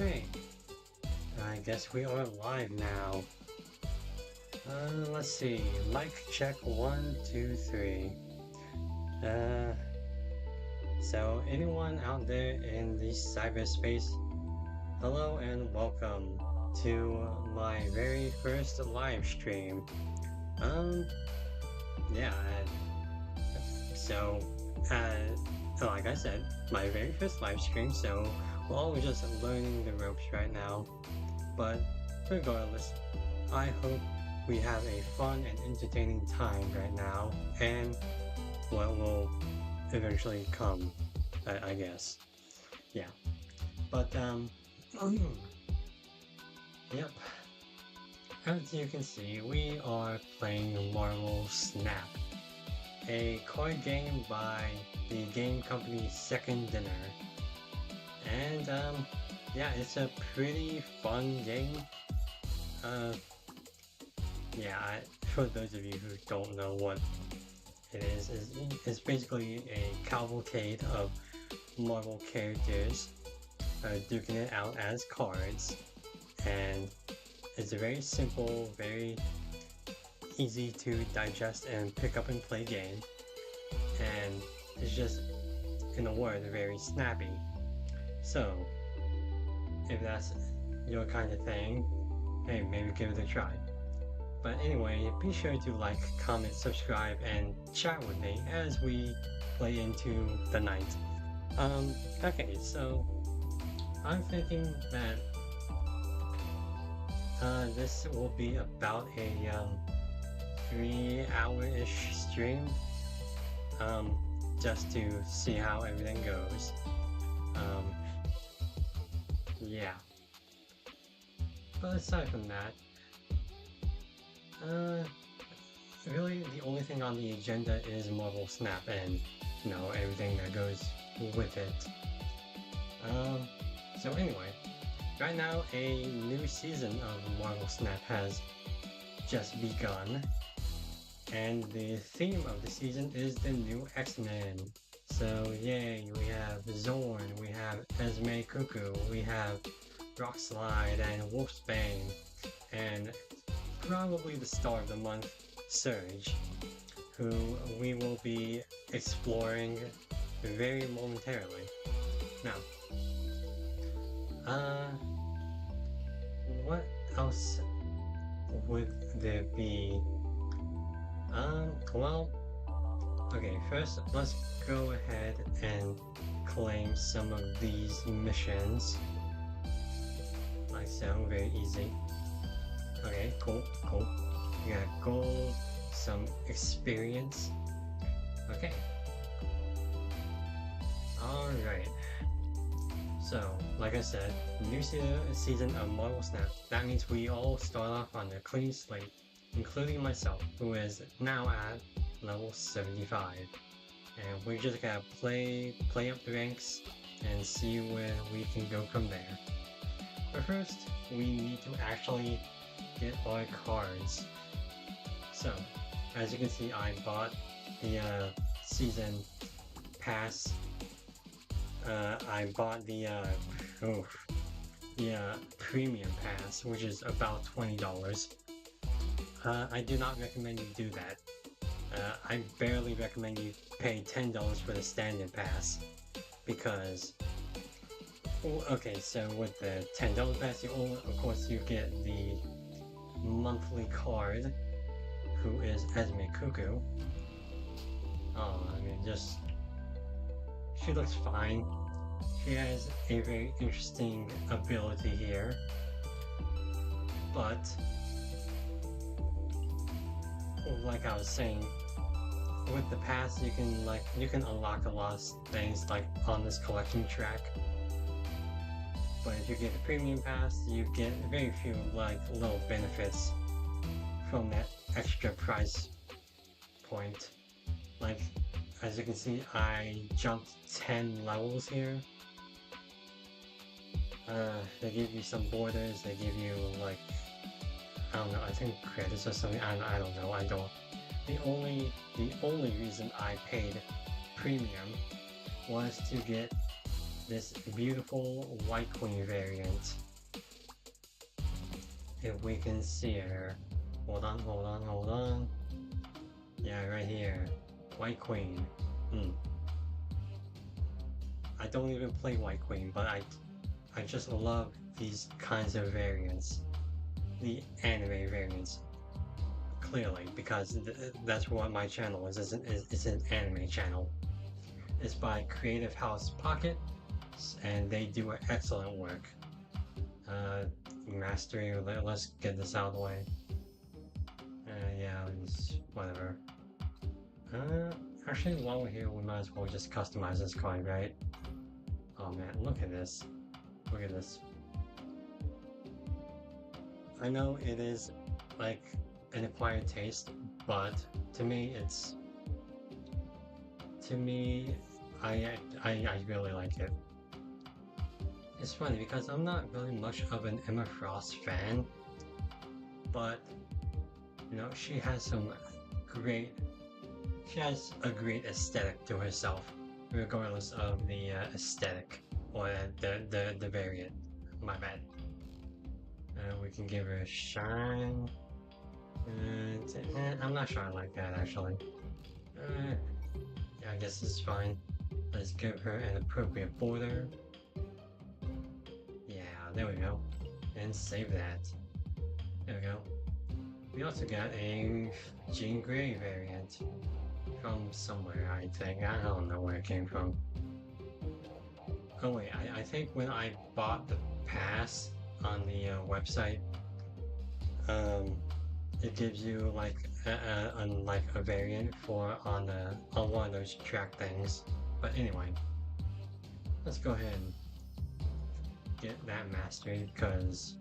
Alright, I guess we are live now. Let's see, mic check 1, 2, 3. So anyone out there in the cyberspace, hello and welcome to my very first live stream. Yeah, so, like I said, my very first live stream, so we're all just learning the ropes right now. But regardless, I hope we have a fun and entertaining time right now, and what will eventually come, I guess. Yeah. But, yep. As you can see, we are playing Marvel Snap, a card game by the game company Second Dinner. And, yeah, it's a pretty fun game. Yeah, for those of you who don't know what it is, it's basically a cavalcade of Marvel characters duking it out as cards. And it's a very simple, very easy to digest and pick up and play game. And it's just, in a word, very snappy. So, if that's your kind of thing, hey, maybe give it a try. But anyway, be sure to like, comment, subscribe, and chat with me as we play into the night. Okay, so I'm thinking that this will be about a 3-hour-ish stream, just to see how everything goes. Yeah. But aside from that, really the only thing on the agenda is Marvel Snap and, you know, everything that goes with it. So anyway, right now a new season of Marvel Snap has just begun, and the theme of the season is the new X-Men. So yay, we have Zorn, we have Esme Cuckoo, we have Rockslide and Wolfsbane, and probably the star of the month, Surge, who we will be exploring very momentarily. Now, what else would there be? Well, okay, first let's go ahead and claim some of these missions. Like so, very easy. Okay, cool. We got gold, some experience. Okay. Alright. So, like I said, new season of Marvel Snap. That means we all start off on a clean slate, including myself, who is now at level 75. And we're just gonna play up the ranks and see where we can go from there. But first, we need to actually get our cards. So, as you can see, I bought the season pass. I bought the premium pass, which is about $20. I do not recommend you do that. I barely recommend you pay $10 for the standard pass, because okay, so with the $10 pass, of course you get the monthly card, who is Esme Cuckoo. Oh, I mean, she looks fine. She has a very interesting ability here, but like I was saying, with the pass you can unlock a lot of things like on this collection track. But if you get a premium pass, you get very few little benefits from that extra price point. Like, as you can see, I jumped 10 levels here. They give you some borders, they give you I don't know, I think credits or something, I don't know, The only reason I paid premium was to get this beautiful White Queen variant. If we can see her. Hold on. Yeah, right here. White Queen. I don't even play White Queen, but I just love these kinds of variants. The anime variants. Clearly, because that's what my channel is. It's an anime channel. It's by Creative House Pocket, and they do excellent work. Mastery, let's get this out of the way. Yeah, whatever. Actually, while we're here, we might as well just customize this card, right? Oh man, look at this. Look at this. I know it is like an acquired taste, but to me, I really like it. It's funny because I'm not really much of an Emma Frost fan, but you know, she has a great aesthetic to herself, regardless of the aesthetic or the variant. My bad. We can give her a shine. I'm not sure I like that actually. Yeah, I guess it's fine. Let's give her an appropriate border. Yeah, there we go. And save that. There we go. We also got a Jean Grey variant from somewhere, I think. I don't know where it came from. Oh wait, I think when I bought the pass on the website, it gives you like a variant on one of those track things. But anyway, let's go ahead and get that mastered, because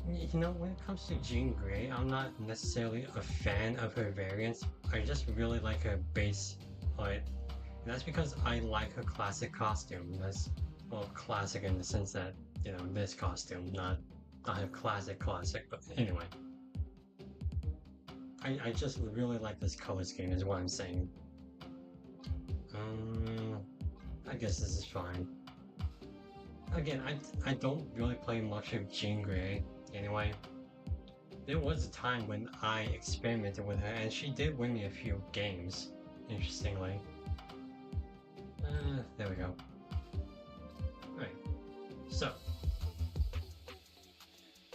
you know, when it comes to Jean Grey, I'm not necessarily a fan of her variants. I just really like her base art, and that's because I like her classic costume. That's, well, classic in the sense that, you know, this costume, not her classic, but anyway. I just really like this color scheme is what I'm saying. I guess this is fine. Again, I don't really play much of Jean Grey anyway. There was a time when I experimented with her, and she did win me a few games, interestingly. There we go. Alright, so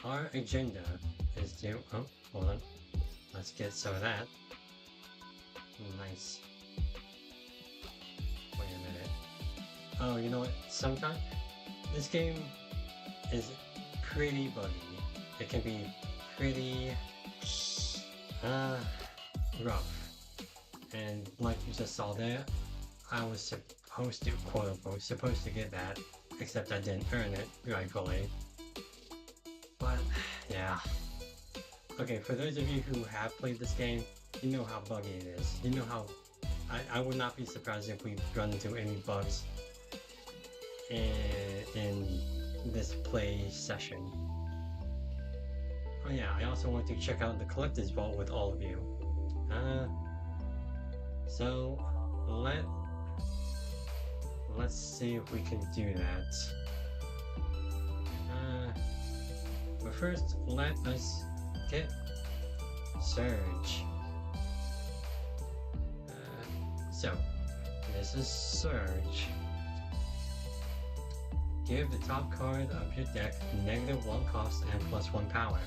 our agenda is to, oh, hold on. Let's get some of that. Nice. Wait a minute. Oh, you know what? Sometimes this game is pretty buggy. It can be pretty rough. And like you just saw there, I was supposed to, quote unquote, supposed to get that, except I didn't earn it rightfully. But yeah. Okay, for those of you who have played this game, you know how buggy it is. You know how I would not be surprised if we run into any bugs in this play session. Oh yeah, I also want to check out the collector's vault with all of you. So let's see if we can do that. But first, let us get Surge. So this is Surge. Give the top card of your deck -1 cost and +1 power.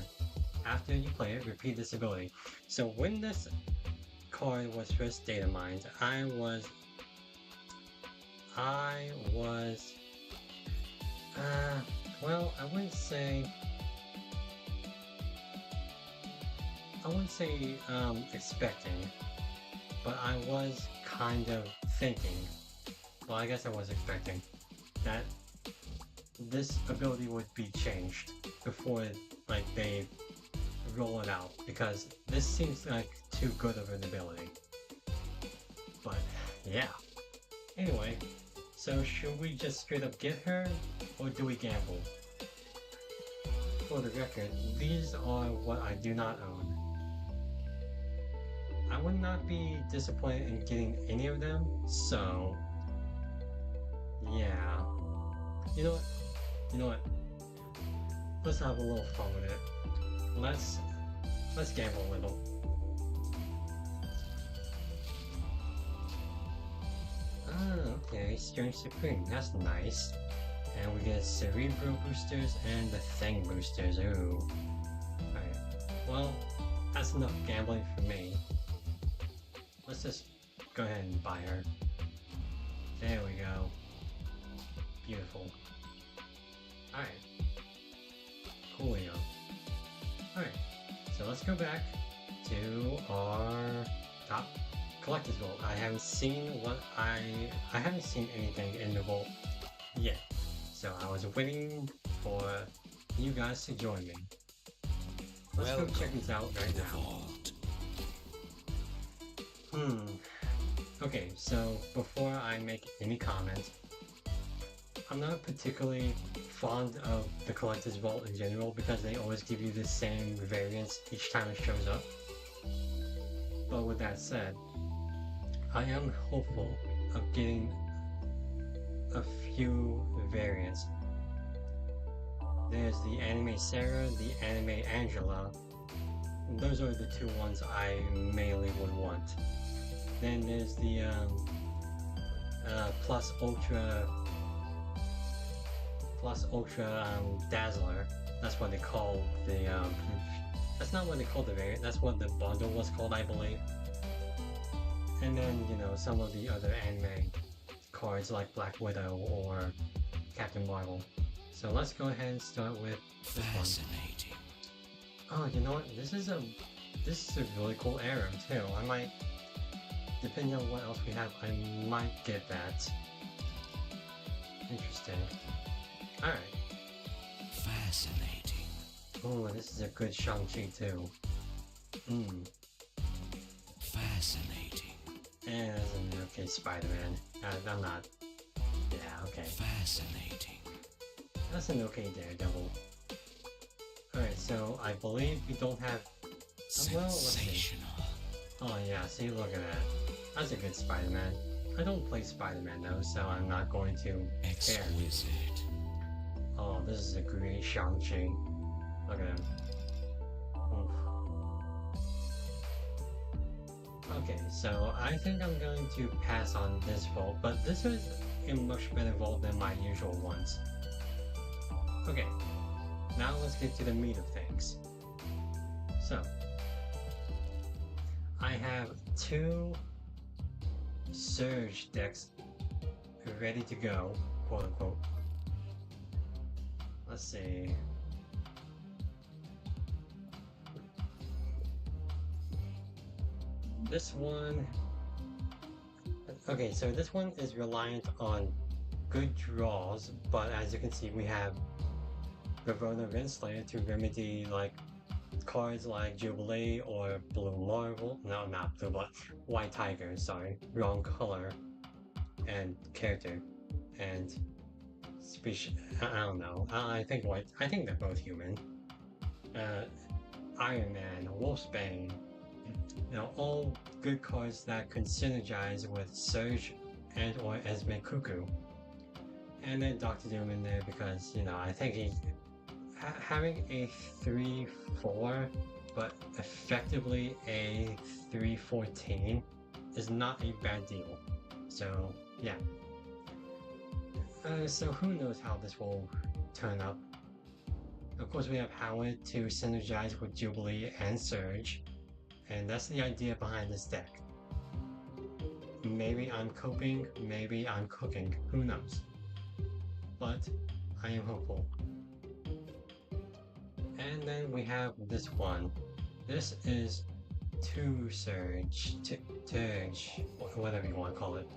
After you play it, repeat this ability. So when this card was first data mined, I was well, I wouldn't say expecting, but I was kind of thinking, well, I guess I was expecting that this ability would be changed before like they roll it out, because this seems like too good of an ability. But yeah, anyway, so should we just straight up get her, or do we gamble? For the record, these are what I do not own. I would not be disappointed in getting any of them, so Yeah. You know what? You know what? Let's have a little fun with it. Let's gamble a little. Ah, okay, Strange Supreme, that's nice. And we get Cerebro boosters and the Thing boosters, ooh. Alright, well, that's enough gambling for me. Let's just go ahead and buy her. There we go. Beautiful. Alright. Coolio. Alright, so let's go back to our top collector's vault. I haven't seen I haven't seen anything in the vault yet. So I was waiting for you guys to join me. Let's go check these out right now. Okay, so before I make any comments, I'm not particularly fond of the collector's vault in general because they always give you the same variants each time it shows up. But with that said, I am hopeful of getting a few variants. There's the anime Sarah, the anime Angela. Those are the two ones I mainly would want. Then there's the Plus Ultra Dazzler. That's what they call the that's not what they call the variant, that's what the bundle was called, I believe. And then, you know, some of the other anime cards like Black Widow or Captain Marvel. So let's go ahead and start with this one. Oh, you know what? This is a really cool arrow too. I might, depending on what else we have, I might get that. Interesting. Alright. Fascinating. Oh, this is a good Shang-Chi too. Fascinating. And okay, Spider-Man. I'm not. Yeah, okay. Fascinating. That's an okay Daredevil. Alright, so I believe we don't have. Well, let's see. Sensational. Oh yeah, see, look at that. That's a good Spider-Man. I don't play Spider-Man though, so I'm not going to care. Exquisite. Oh, this is a great Shang-Chi. Look at him. Oof. Okay, so I think I'm going to pass on this vault, but this is a much better vault than my usual ones. Okay, now let's get to the meat of things. So, I have two Surge decks ready to go, quote unquote. Let's see. This one. Okay, so this one is reliant on good draws, but as you can see, we have Ravonna Renslayer to remedy like cards like Jubilee or Blue Marvel. No, not Blue, but White Tiger. Sorry, wrong color and character and species. I don't know. I think white. I think they're both human. Iron Man, Wolfsbane. You know, all good cards that can synergize with Surge and or Esme Cuckoo. And then Doctor Doom in there because, you know, I think he having a 3/4 but effectively a 3/14 is not a bad deal. So yeah. So who knows how this will turn up. Of course we have Howard to synergize with Jubilee and Surge. And that's the idea behind this deck. Maybe I'm coping, maybe I'm cooking, who knows. But I am hopeful. And then we have this one. This is Surge, whatever you want to call it.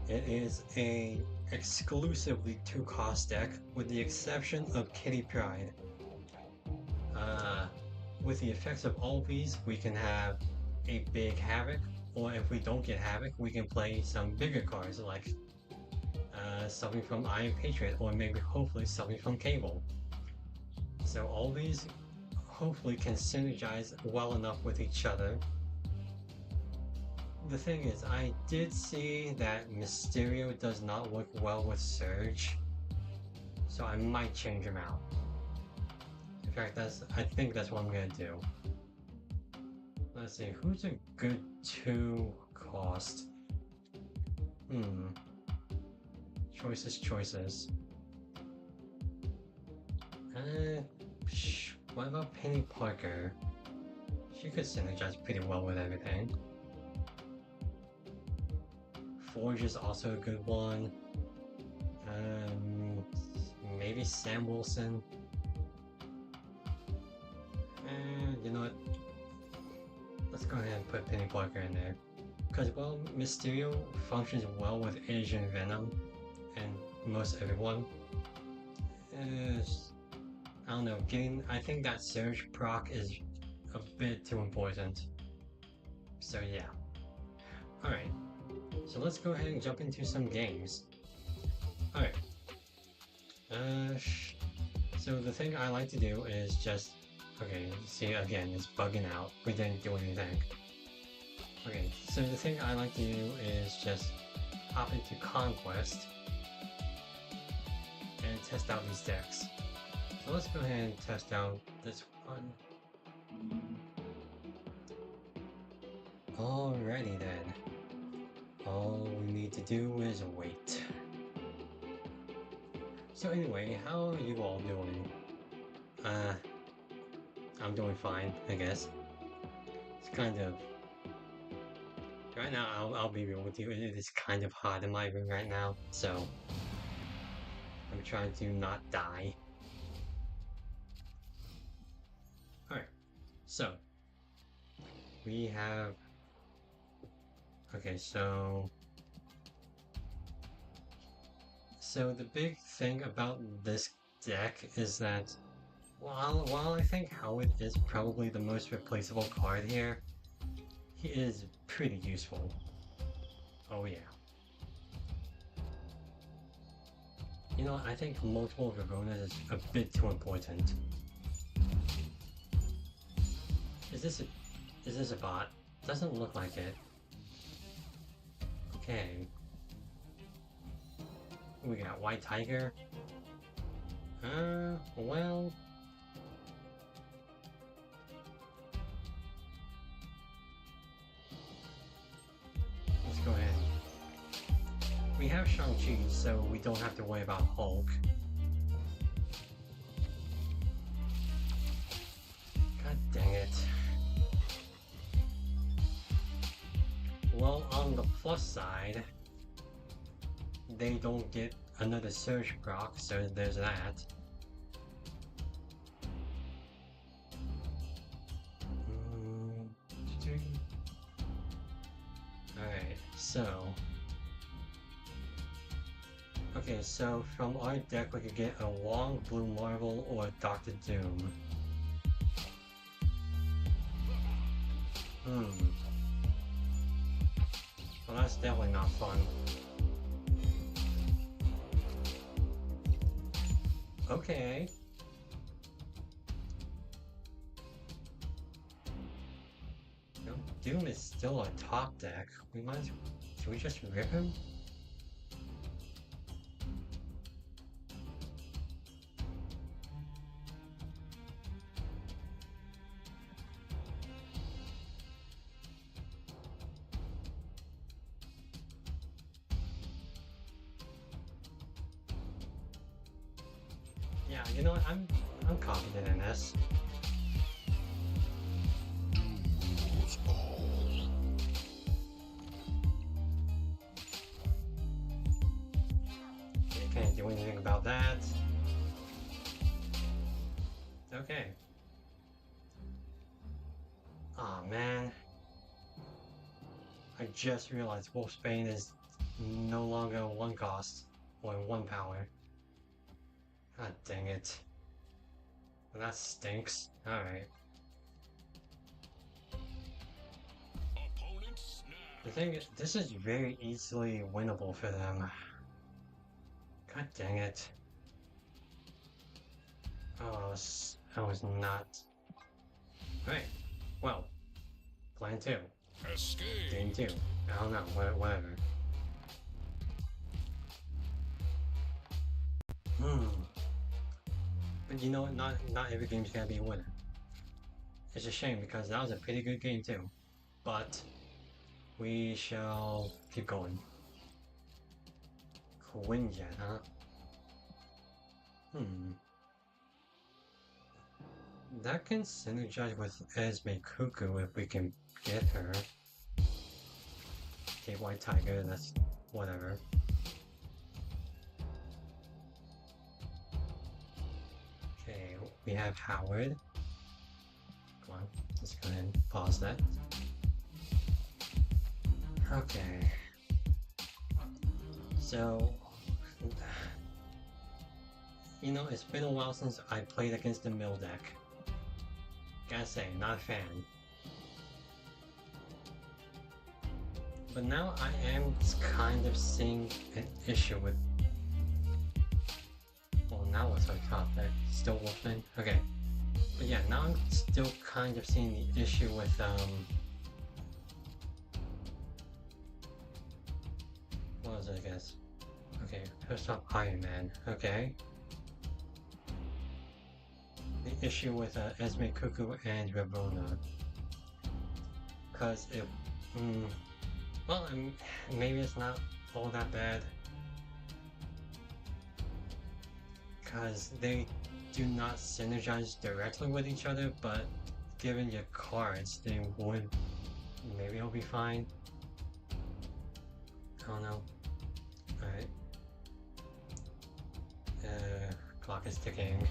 It is a exclusively 2-cost deck with the exception of Kitty Pryde. With the effects of all these, we can have a big Havoc, or if we don't get Havoc, we can play some bigger cards like something from Iron Patriot, or maybe hopefully something from Cable. So all these hopefully can synergize well enough with each other the thing is, I did see that Mysterio does not work well with Surge, so I might change him out. In fact, I think that's what I'm gonna do. Let's see, who's a good 2 cost? Choices. What about Penny Parker? She could synergize pretty well with everything. Forge is also a good one. Maybe Sam Wilson. You know what? Let's go ahead and put Penny Parker in there. Because, well, Mysterio functions well with Asian Venom and most everyone. I don't know, I think that Surge proc is a bit too important. So yeah. Alright, so let's go ahead and jump into some games. Alright. So the thing I like to do is just... Okay, see again, it's bugging out. We didn't do anything. Okay, so the thing I like to do is just hop into Conquest and test out these decks. So let's go ahead and test out this one. Alrighty then. All we need to do is wait. So anyway, how are you all doing? I'm doing fine, I guess. It's kind of... Right now, I'll be real with you, it is kind of hot in my room right now, so... I'm trying to not die. Alright, so... We have... Okay, so the big thing about this deck is that while I think Howard is probably the most replaceable card here, he is pretty useful. Oh yeah. You know, I think multiple Raronas is a bit too important. Is this a bot? Doesn't look like it. Okay. We got White Tiger. Well... Let's go ahead. We have Shang-Chi, so we don't have to worry about Hulk. God dang it. Well, on the plus side, they don't get another Surge proc, so there's that. Alright, so... Okay, so from our deck we could get a Wong, Blue Marvel, or Dr. Doom. Well, that's definitely not fun. Okay. No, Doom is still a top deck. Should we just rip him? Yeah, you know what? I'm confident in this. You can't do anything about that. Okay. Aw, man. I just realized Wolfsbane is no longer 1 cost, or 1 power. God dang it. Well, that stinks. Alright. The thing is, this is very easily winnable for them. God dang it. Oh, I was not... Alright. Well. Plan 2. Escape. Game 2. I don't know, whatever. But you know what, not every game's gonna be a winner. It's a shame because that was a pretty good game too. But we shall keep going. Quinjet, huh? That can synergize with Esme Cuckoo if we can get her. Okay, White Tiger, that's whatever. Okay, we have Howard. Come on, let's go ahead and pause that. Okay. So, you know, it's been a while since I played against the mill deck. Gotta say, not a fan. But now I am kind of seeing an issue with... Well, now what's our topic? Still Wolfman? Okay. But yeah, now I'm still kind of seeing the issue with, what was it, I guess? Okay, first off, Iron Man. Okay. The issue with Esme Cuckoo and Ravonna. Because if... well, maybe it's not all that bad. Because they do not synergize directly with each other, but given your cards, they would... Maybe it'll be fine. I don't know. Alright. Clock is ticking.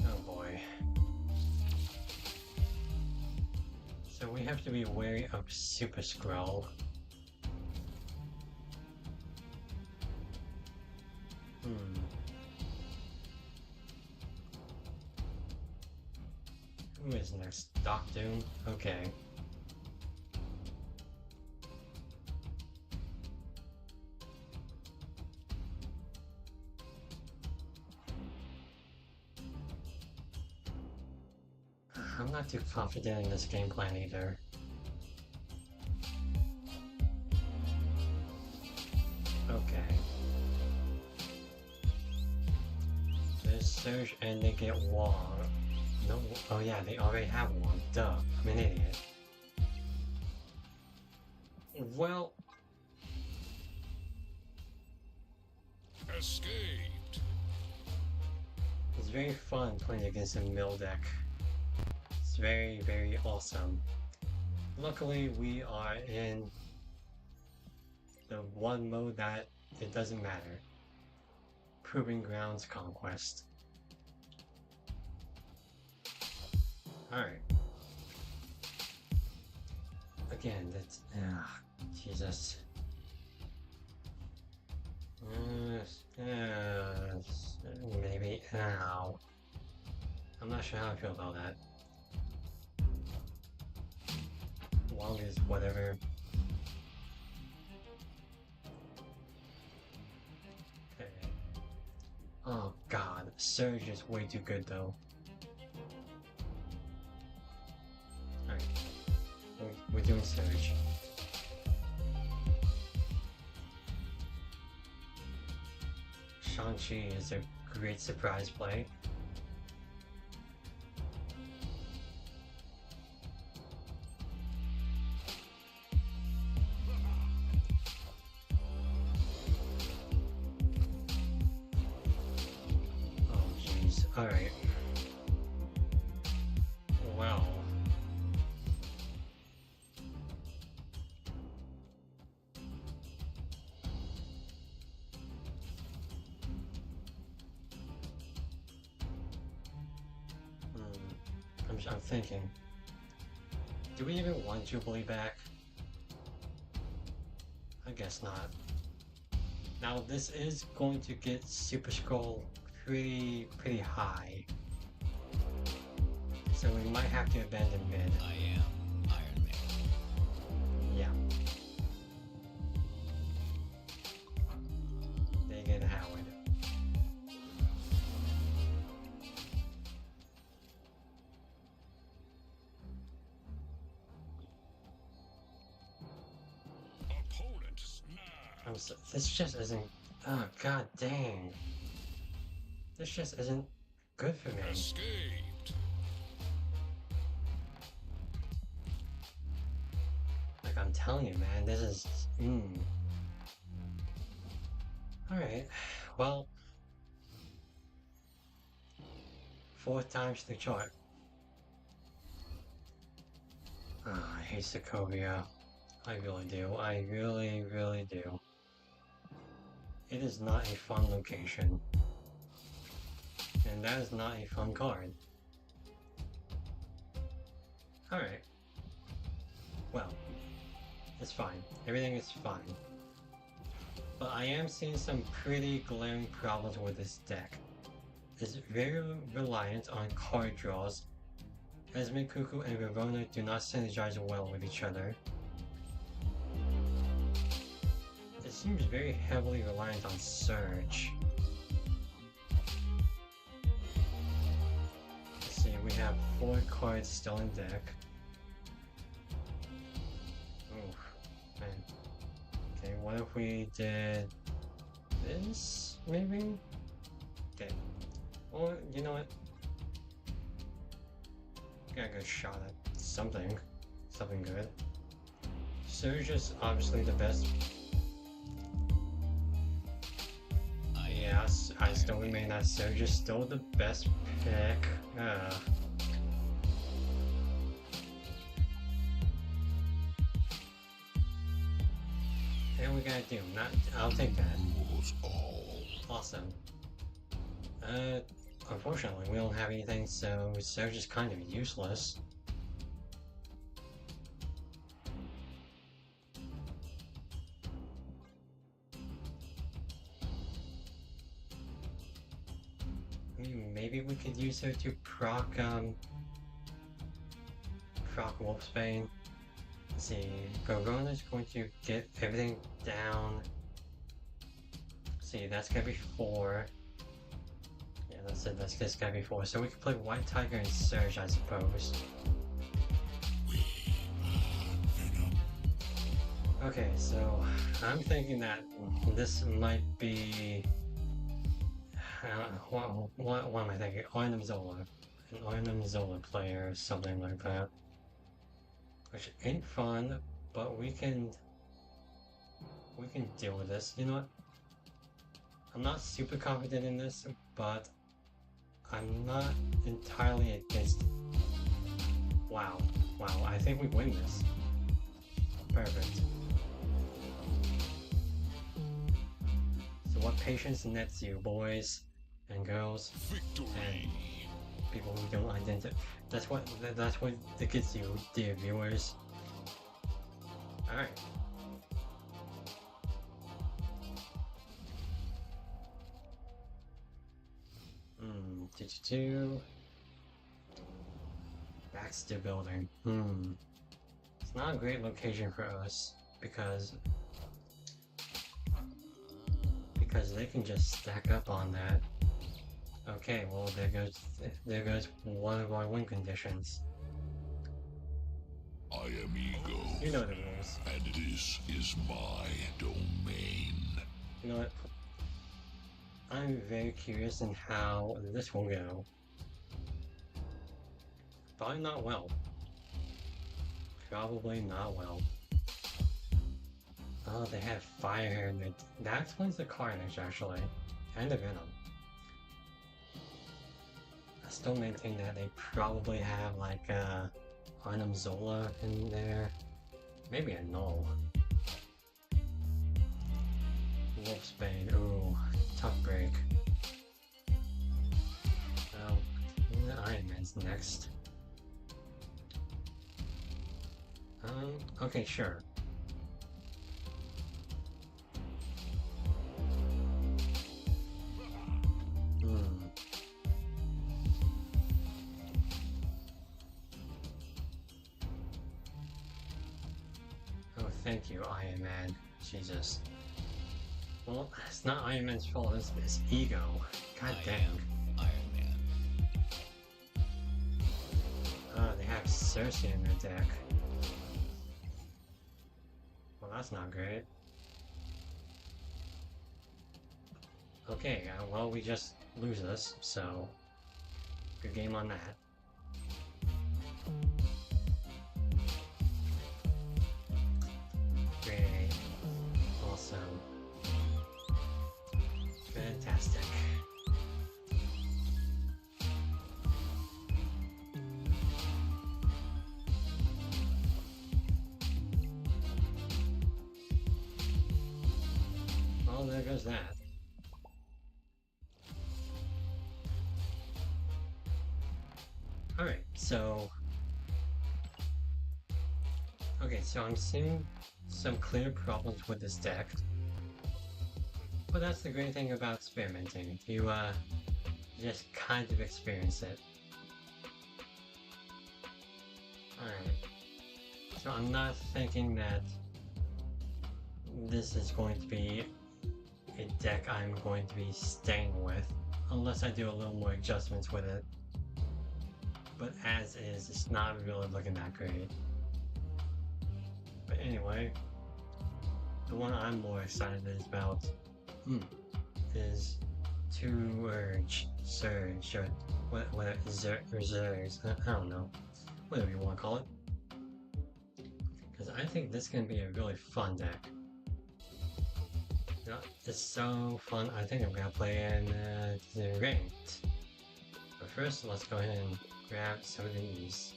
Oh boy. So we have to be wary of Super Skrull. Who is next? Doc Doom? Okay. I'm not too confident in this game plan either. Okay. There's Surge and they get Wong. No, oh yeah, they already have one. Duh, I'm an idiot. Well... Escaped. It's very fun playing against a mill deck. It's very, very awesome. Luckily, we are in the one mode that it doesn't matter. Proving Grounds Conquest. Alright. Again, that's... Jesus. Maybe... Ow. I'm not sure how I feel about that. Wong is whatever. Okay. Oh god, Surge is way too good though. Alright. We're doing Surge. Shang-Chi is a great surprise play. Alright. Well. I'm thinking. Do we even want Jubilee back? I guess not. Now this is going to get Super Skrull pretty high. So we might have to abandon mid. I am Iron Man. Yeah. They get Howard. This just isn't. Oh, god dang. This just isn't good for me. Escaped. Like, I'm telling you, man, this is. Alright, well. 4th time's the chart. I hate Sokovia. I really do. I really, really do. It is not a fun location. And that is not a fun card. Alright. Well, it's fine. Everything is fine. But I am seeing some pretty glaring problems with this deck. It's very reliant on card draws. Esme Cuckoo and Ravona do not synergize well with each other. It seems very heavily reliant on Surge. Let's see, we have 4 cards still in deck. Oh, man. Okay, what if we did this, maybe? Okay. Well, you know what? Got a good shot at something. Something good. Surge is obviously the best. Yes, I still remain that Surge is still the best pick. And we gotta do. I'll take that. Awesome. Unfortunately, we don't have anything, so Surge is kind of useless. I mean, maybe we could use her to proc Wolfsbane. Let's see, Gorgona's going to get everything down. Let's see, that's gonna be 4. Yeah, that's it, that's just gonna be 4. So we can play White Tiger and Surge, I suppose. Okay, so I'm thinking that this might be... what am I thinking? Arnim Zola. An Arnim Zola player or something like that. Which ain't fun, but we can deal with this. You know what? I'm not super confident in this, but I'm not entirely against... Wow, I think we win this. Perfect. So what patience nets you, boys and girls, Victory. and people who don't identify. That's what that gets you, dear viewers. All right. Back to the building. It's not a great location for us because they can just stack up on that. Okay, well there goes one of our win conditions. I am Ego. You know the rules. And this is my domain. You know what? I'm very curious in how this will go. Probably not well. Probably not well. Oh, they have fire in it. That explains the Carnage, actually. And the Venom. I still maintain that they probably have, like, Arnim Zola in there. Maybe a Null. Wolfsbane, ooh, tough break. Well, Iron Man's next. Okay, sure. Oh, thank you, Iron Man. Jesus. Well, it's not Iron Man's fault, it's Ego. God dang. Iron Man. They have Cersei in their deck. Well, that's not great. Okay, well, we just lose this, so good game on that. Great. Awesome. Fantastic. Well, there goes that. Alright, so... Okay, so I'm seeing some clear problems with this deck. But that's the great thing about experimenting. You, just kind of experience it. Alright. So I'm not thinking that this is going to be a deck I'm going to be staying with, unless I do a little more adjustments with it. But as is, it's not really looking that great. But anyway, the one I'm more excited about is Surge, or what Zergs, I don't know, whatever you want to call it. Because I think this can be a really fun deck. You know, it's so fun, I think I'm going to play in the ranked. But first, let's go ahead and grab some of these.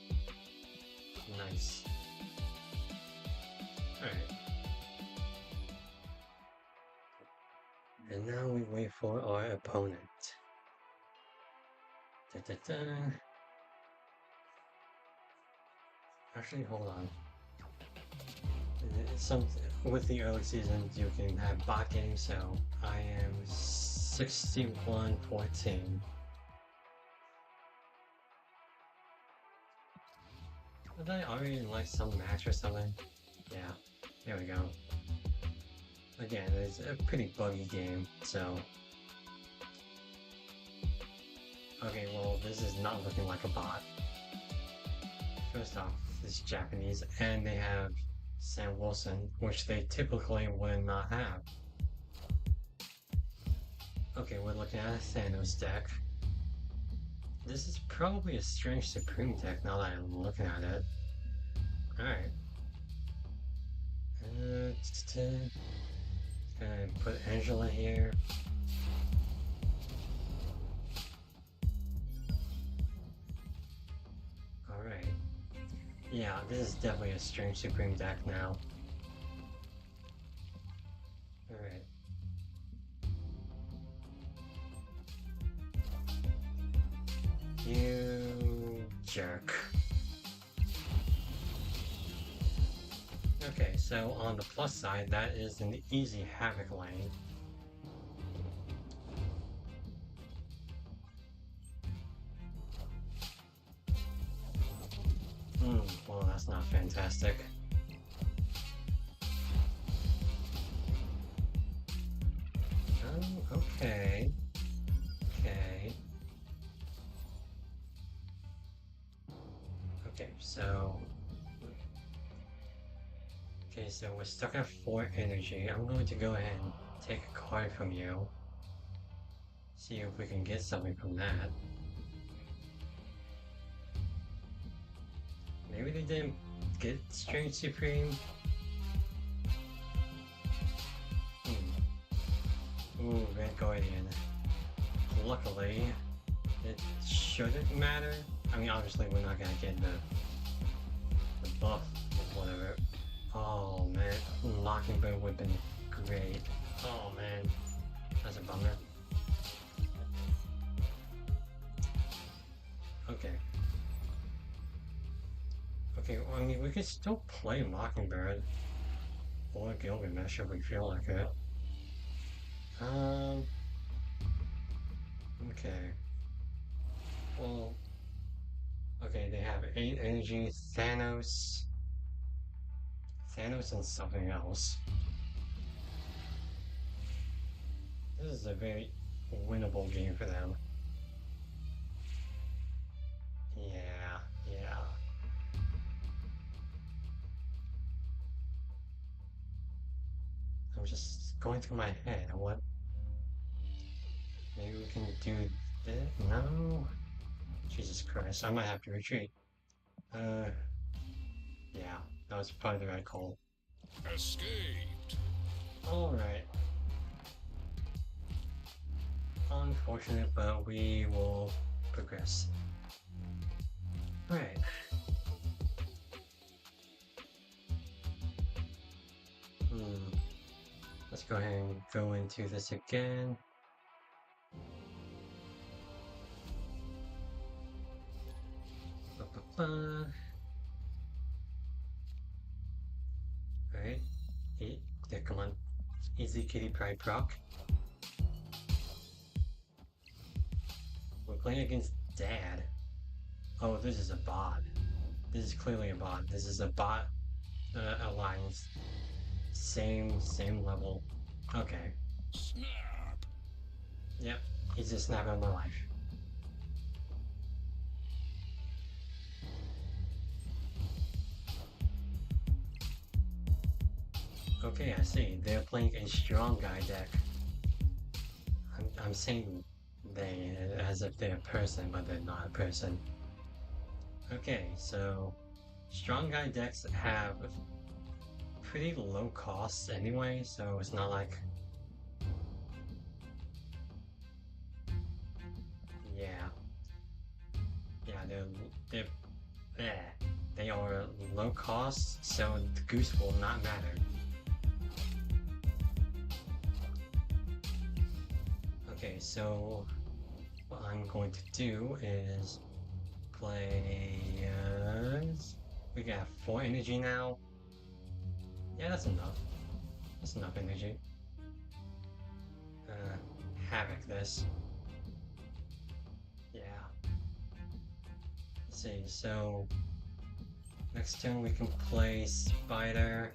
Nice. Alright. And now we wait for our opponent. Actually, hold on. With the early seasons, you can have bot games, so I am 61-14. Did I already like some match or something? Yeah, there we go. Again, it's a pretty buggy game, so... Okay, well, this is not looking like a bot. First off, it's Japanese, and they have Sam Wilson, which they typically would not have. Okay, we're looking at a Thanos deck. This is probably a Strange Supreme deck now that I'm looking at it. Alright. Gonna put Angela here. Alright. Yeah, this is definitely a Strange Supreme deck now. Alright. You jerk. Okay, so on the plus side, that is an easy Havoc lane. Well, that's not fantastic. Oh, okay. Okay. Okay, so... Okay, so we're stuck at 4 energy. I'm going to go ahead and take a card from you. See if we can get something from that. Maybe they didn't get Strange Supreme? Ooh, Red Guardian. Luckily, it shouldn't matter. I mean, obviously we're not gonna get the buff or whatever. Oh man, Mockingbird would've been great. Oh man, that's a bummer. Okay. Okay, well, I mean, we could still play Mockingbird or Gilgamesh if we feel like it. Okay. Well, okay, they have 8 energy, Thanos and something else. This is a very winnable game for them. Yeah, yeah. I'm just going through my head, what Maybe we can do this? No? Jesus Christ, I might have to retreat. Yeah, that was probably the right call. Escaped. Alright. Unfortunate, but we will progress. Alright. Let's go ahead and go into this again. Alright. Yeah, come on. Easy kitty pride proc. We're playing against Dad. Oh, this is a bot. This is clearly a bot. This is a bot alliance. Same level. Okay. Snap. Yep. He's just snapping on my life. Okay, I see. They're playing a strong guy deck. I'm saying they as if they're a person, but they're not a person. Okay, so strong guy decks have pretty low costs anyway, so it's not like they are low cost, so the goose will not matter. Okay, so what I'm going to do is play. We got 4 energy now. Yeah, that's enough. That's enough energy. Havoc this. Yeah. Let's see, so next turn we can play Spider.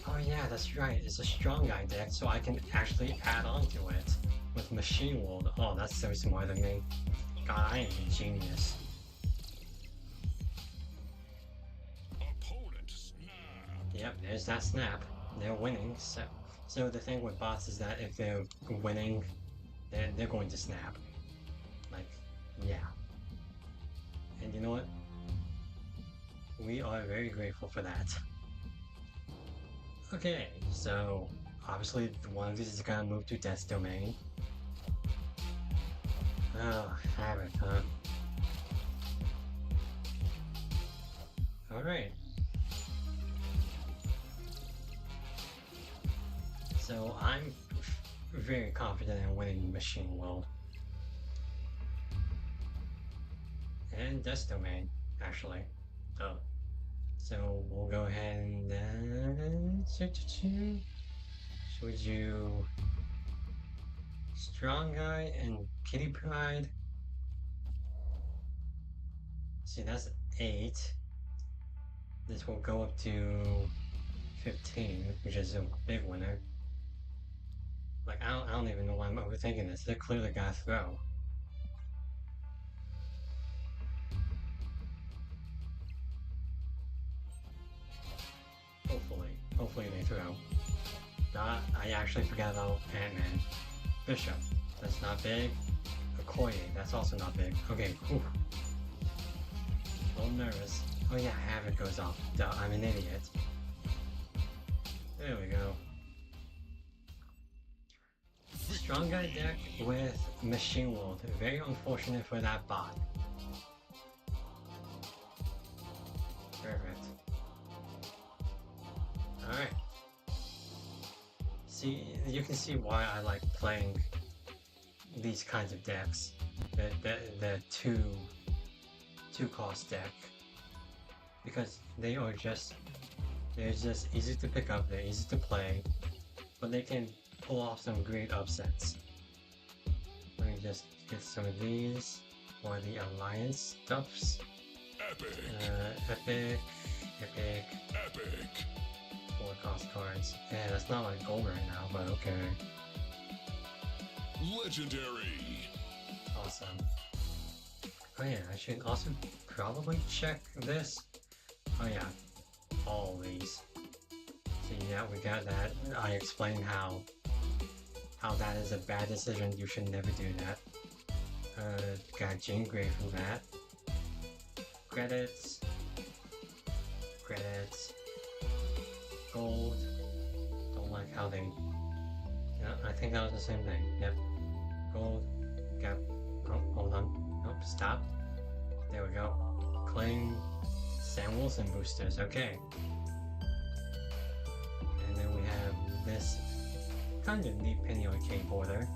Oh yeah, that's right, it's a strong guy deck, so I can actually add on to it with Machine World. Oh, that's so smart of me. God, I am a genius. Opponent snap. Yep, there's that snap. They're winning, so the thing with bots is that if they're winning, they're going to snap. Like, yeah. And you know what? We are very grateful for that. Okay, so obviously one of these is gonna move to Death's Domain. Oh, Havoc, huh? Alright. So I'm very confident in winning Machine World. And Death's Domain, actually. Oh. So we'll go ahead and should we do Strong Guy and Kitty Pride? See, that's 8. This will go up to 15, which is a big winner. Like, I don't even know why I'm overthinking this. They're clearly gonna throw. Hopefully they throw. I actually forgot about Ant-Man. Bishop, that's not big. Okoye, that's also not big. Okay, whew. A little nervous. Oh yeah, Havoc goes off. Duh, I'm an idiot. There we go. Strong guy deck with Machine World. Very unfortunate for that bot. Perfect. Alright. See, you can see why I like playing these kinds of decks. The two cost deck. Because they're just easy to pick up, they're easy to play, but they can pull off some great upsets. Let me just get some of these for the alliance stuffs. Epic. Epic. 4 cost cards. Yeah, that's not my goal right now, but okay. Legendary. Awesome. Oh yeah, I should also probably check this. Oh yeah, all these. So yeah, we got that. I explained how how that is a bad decision. You should never do that. Got Jean Grey from that. Credits. Credits. Gold. Don't like how they... Yeah, I think that was the same thing. Yep. Gold. Got... Oh, hold on. Nope, stop. There we go. Claim Sam Wilson boosters. Okay. And then we have this kind of neat Penny Arcade border.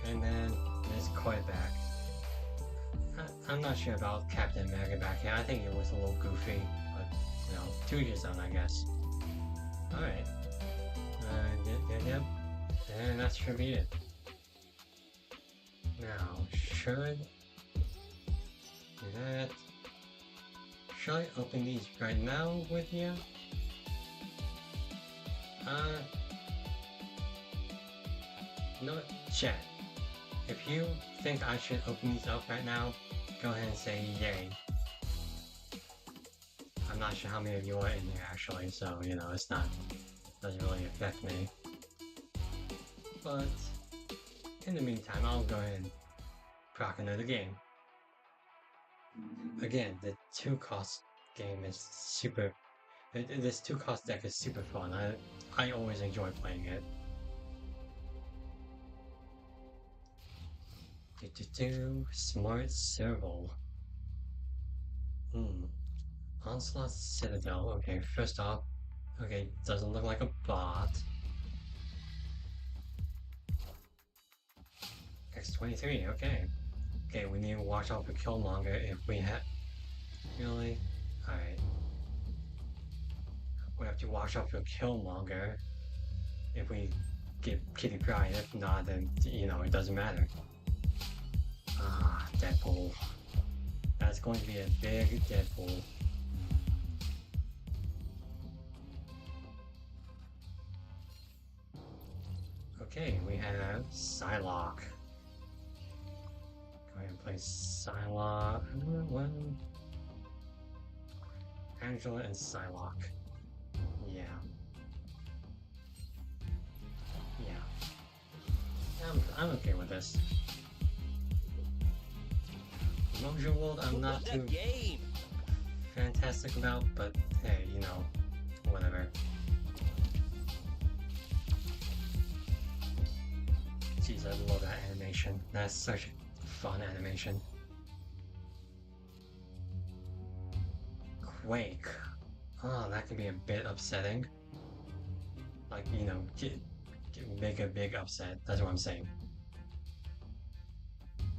And then this Quebec. I'm not sure about Captain America back here. I think it was a little goofy, but you know, to each his own, I guess. Alright. Yep. And that should be it. Now, should that... Should I open these right now with you? No, chat. If you think I should open these up right now, go ahead and say yay. I'm not sure how many of you are in here actually, so you know, it's not, doesn't really affect me. But in the meantime, I'll go ahead and proc another game. Again, the 2-cost game is super, this 2-cost deck is super fun. I always enjoy playing it. Smart Serval. Onslaught Citadel. Okay, first off, okay, doesn't look like a bot. X23, okay. Okay, we need to watch out for Killmonger if we have... Really? Alright. We have to watch out for Killmonger if we get Kitty Pryde. If not, then, you know, it doesn't matter. Ah, Deadpool. That's going to be a big Deadpool. Okay, we have Psylocke. Go ahead and play Psylocke. Angela and Psylocke. Yeah. I'm okay with this. Mojo World I'm not too fantastic about, but hey, you know, whatever. Jeez, I love that animation. That's such a fun animation. Quake. Oh, that can be a bit upsetting. Like, you know, make a big upset. That's what I'm saying.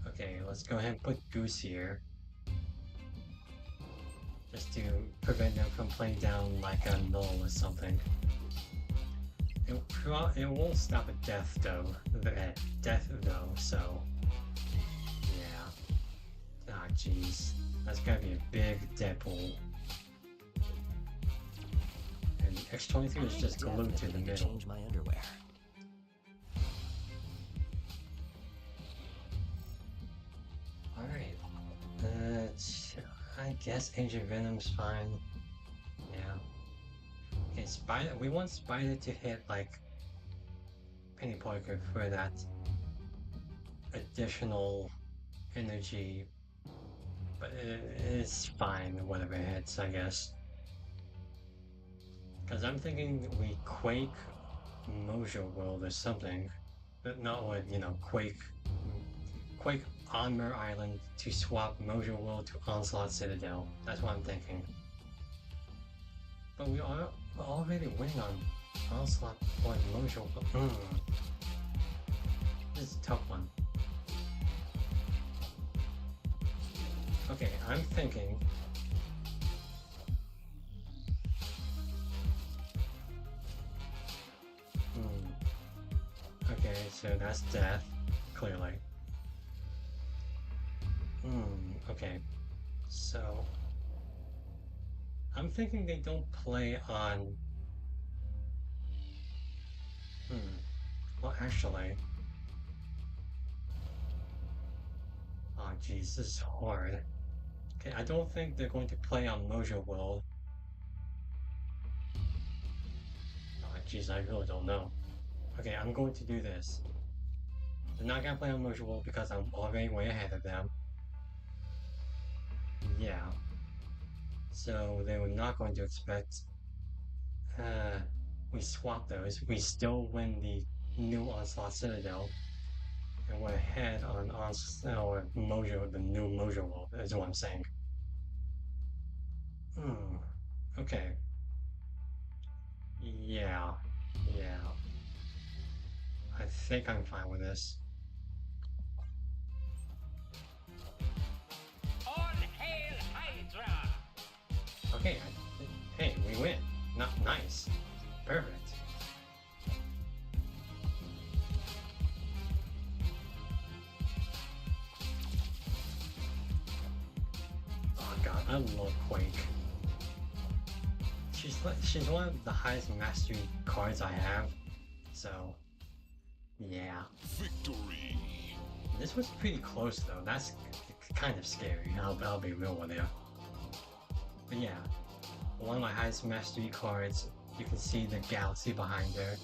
Okay, let's go ahead and put Goose here. Just to prevent them from playing down like a null or something. It won't stop at death though. So yeah. Ah, jeez. That's gotta be a big Deadpool. And X23 is just glued to the middle. Change my underwear. Alright. I guess Agent Venom's fine. Yeah. Okay, Spider. We want Spider to hit like Penny Parker for that additional energy, but it's fine. Whatever it hits, I guess. Because I'm thinking we Quake Mojo World or something, but not with, you know, Quake Armor Island to swap Mojo World to Onslaught Citadel. That's what I'm thinking. But we're already winning on Onslaught or Mojo World. This is a tough one. Okay, I'm thinking... Okay, so that's death, clearly. Okay. So... I'm thinking they don't play on... Well, actually... Oh, jeez, this is hard. Okay, I don't think they're going to play on Mojo World. Oh, jeez, I really don't know. Okay, I'm going to do this. They're not gonna play unusual because I'm already way ahead of them. Yeah. So they were not going to expect. We swap those. We still win the new Onslaught Citadel. And we're ahead on or Mojo, the new Mojo world, is what I'm saying. Okay. Yeah. Yeah. I think I'm fine with this. All hail Hydra! Okay. Hey, we win. Not nice. Perfect. Oh god, I love Quake. She's one of the highest mastery cards I have. So, yeah. Victory. This was pretty close though. That's kind of scary. I'll be real with you. But yeah, one of my highest mastery cards. You can see the galaxy behind her.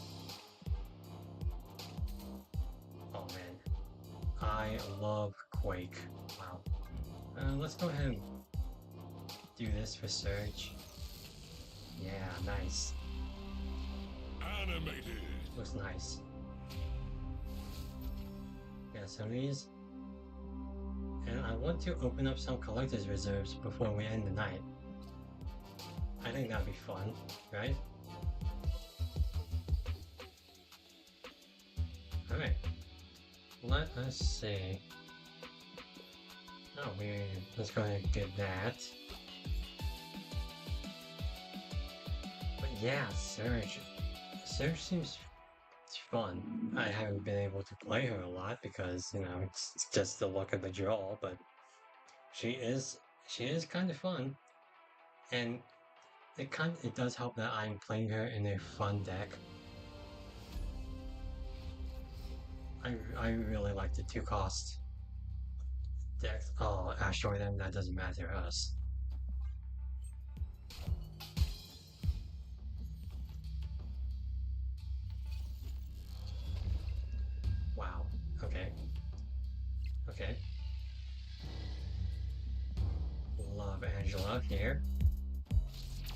Oh man, I love Quake. Wow. Let's go ahead and do this for Surge. Yeah, nice. Animated. Looks nice. Yeah, some of these. And I want to open up some collector's reserves before we end the night. I think that'd be fun, right? Alright. Let us see. Oh, let's go ahead and get that. But yeah, Surge. Surge seems fun. I haven't been able to play her a lot because, you know, it's just the luck of the draw, but she is kind of fun. And it does help that I'm playing her in a fun deck. I really like the 2-cost deck. Oh, Asteroid them, that doesn't matter to us. Wow. Okay. Okay. Love Angela here.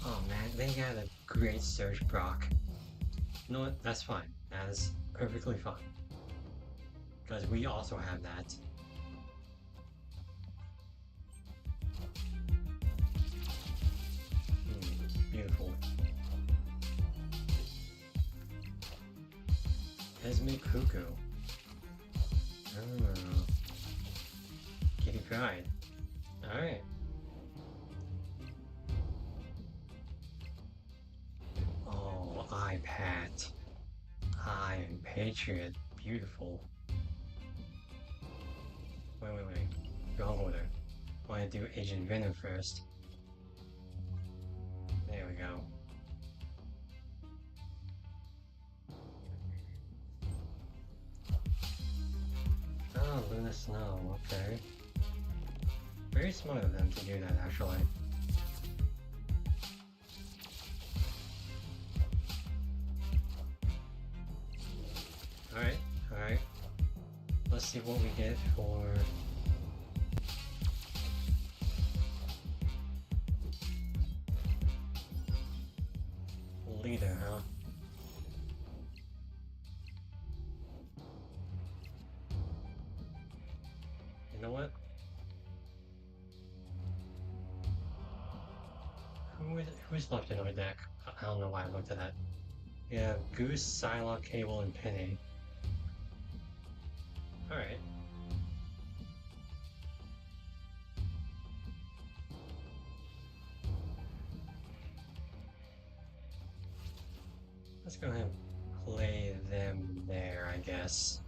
Oh man, they got a great Surge proc. You know what? That's fine. That is perfectly fine. Because we also have that. Beautiful. Esme Cuckoo. Oh. Kitty Pride. Alright. Oh, iPad. I am Patriot. Beautiful. Wait. Wrong order. I want to do Agent Venom first. There we go. Oh, Luna Snow, okay. Very smart of them to do that, actually. Alright. Let's see what we get for... leader, huh? You know what? Who's left in our deck? I don't know why I looked at that. Yeah, Goose, Psylocke, Cable, and Penny. Alright. Let's go ahead and play them there, I guess.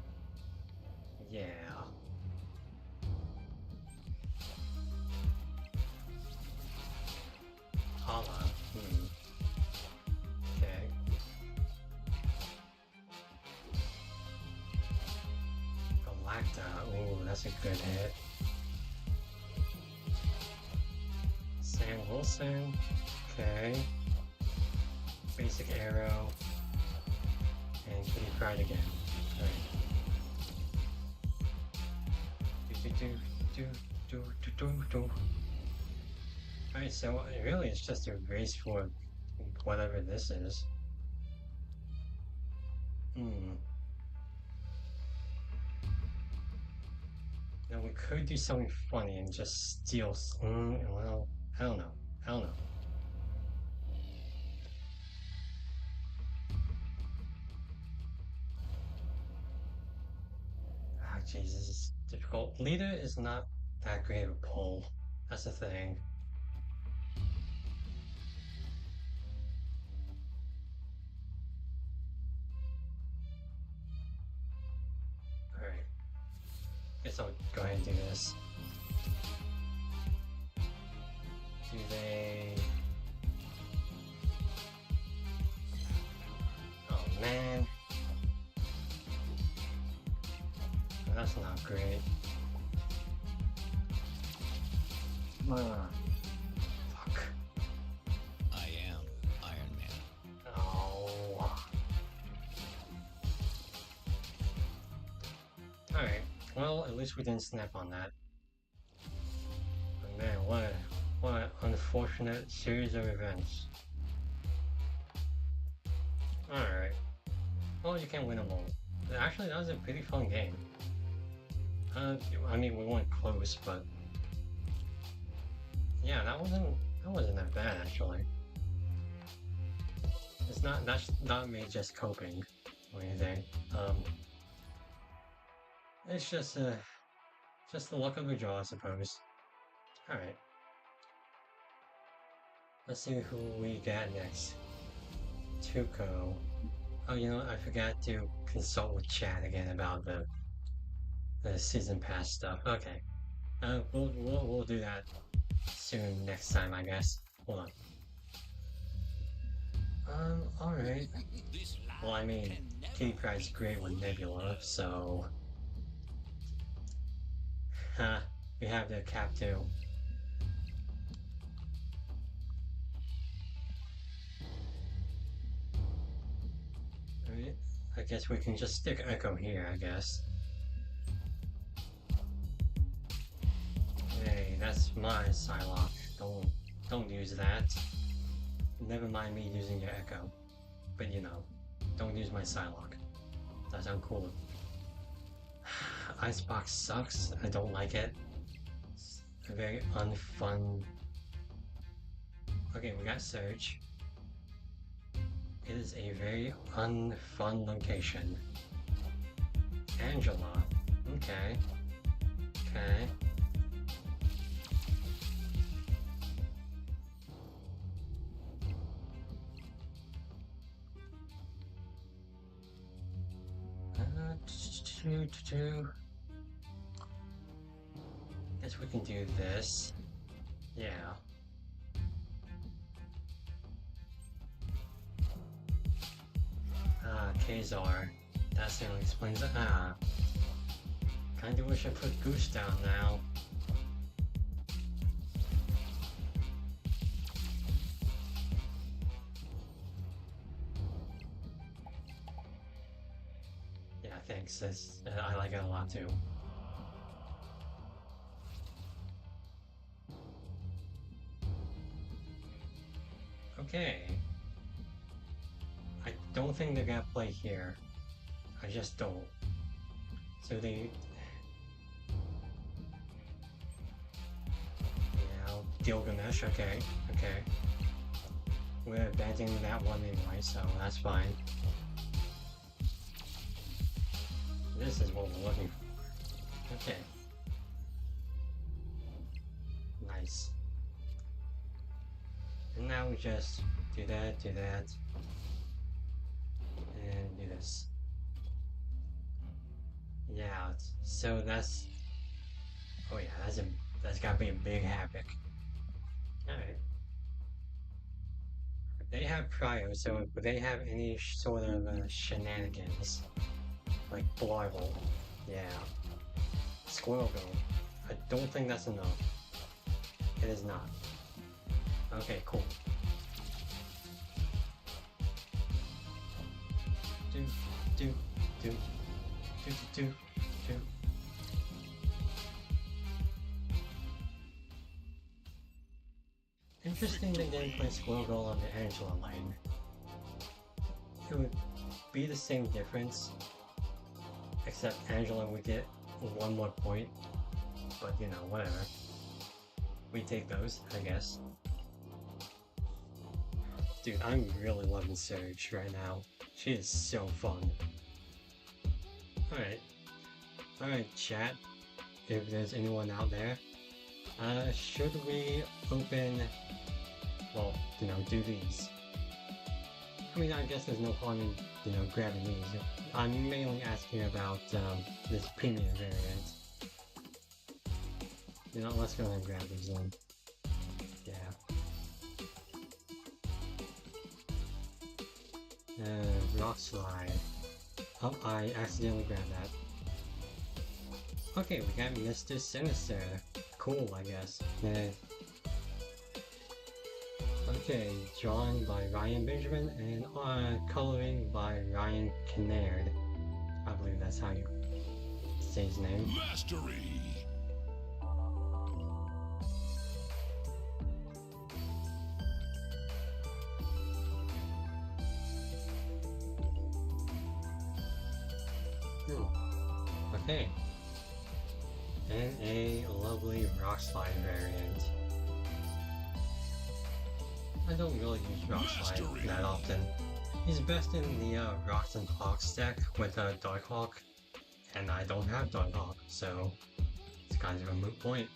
Yeah. Hala. Okay. Galacta. Ooh, that's a good hit. Sam Wilson. Okay. Basic Arrow. And kitty cried again. Alright. Alright, so really it's just a race for whatever this is. Now we could do something funny and just steal. Well, I don't know. I don't know. Ah, Jesus, this is difficult. Leader is not that great of a pull. That's the thing. Alright. Guess I'll go ahead and do this. Do they... Oh man. That's not great. Fuck. I am Iron Man. Oh. Alright, well, at least we didn't snap on that. But man, what an unfortunate series of events. Alright. Well, you can't win them all. Actually, that was a pretty fun game. I mean, we weren't close, but... Yeah, that wasn't that bad, actually. That's not me just coping or anything. It's just the luck of the draw, I suppose. Alright. Let's see who we got next. Tuco. Oh, you know what? I forgot to consult with chat again about the season pass stuff. Okay. We'll do that soon next time, I guess. Hold on. Alright. Well, I mean, Kitty Pryde's great with Nebula, so... we have the cap too. Alright, I guess we can just stick Echo here, I guess. Hey, that's my Psylocke. Don't use that. Never mind me using your Echo. But you know, don't use my Psylocke. That sounds cool. Icebox sucks. I don't like it. It's a very unfun. Okay, we got Surge. It is a very unfun location. Angela. Okay. Okay. Guess we can do this. Yeah. Kazar. That certainly explains it. Kinda wish I put Goose down now. Yeah, thanks. I like it a lot too. Okay. I don't think they're gonna play here. I just don't. So they... Yeah, Gilgamesh, okay, okay. We're abandoning that one anyway, so that's fine. This is what we're looking for. Okay. Nice. And now we just do that, and do this. Yeah, so that's... Oh yeah, that's gotta be a big havoc. Alright. They have Cryo, so if they have any sort of shenanigans, like Blarble, yeah. Squirrel Go. I don't think that's enough. It is not. Okay, cool. do, do, do, do. Interesting they didn't play Squirrel Girl on the Angela lane. It would be the same difference, except Angela would get 1 more point, but you know, whatever. We take those, I guess. Dude, I'm really loving Surge right now. She is so fun. Alright chat, if there's anyone out there, should we open, well, you know, do these? I mean, I guess there's no harm in, you know, grabbing these. I'm mainly asking about this premium variant. You know, let's go ahead and grab these then. Yeah. Rock Slide. Oh, I accidentally grabbed that. Okay, we got Mr. Sinister. Cool, I guess. Okay, drawn by Ryan Benjamin and coloring by Ryan Kinnaird. I believe that's how you say his name. Mastery. Okay. And a lovely Rock Slide variant. I don't really use Rock Slide that often. He's best in the Rocks and Hawks deck with Darkhawk, and I don't have Darkhawk, so it's kind of a moot point.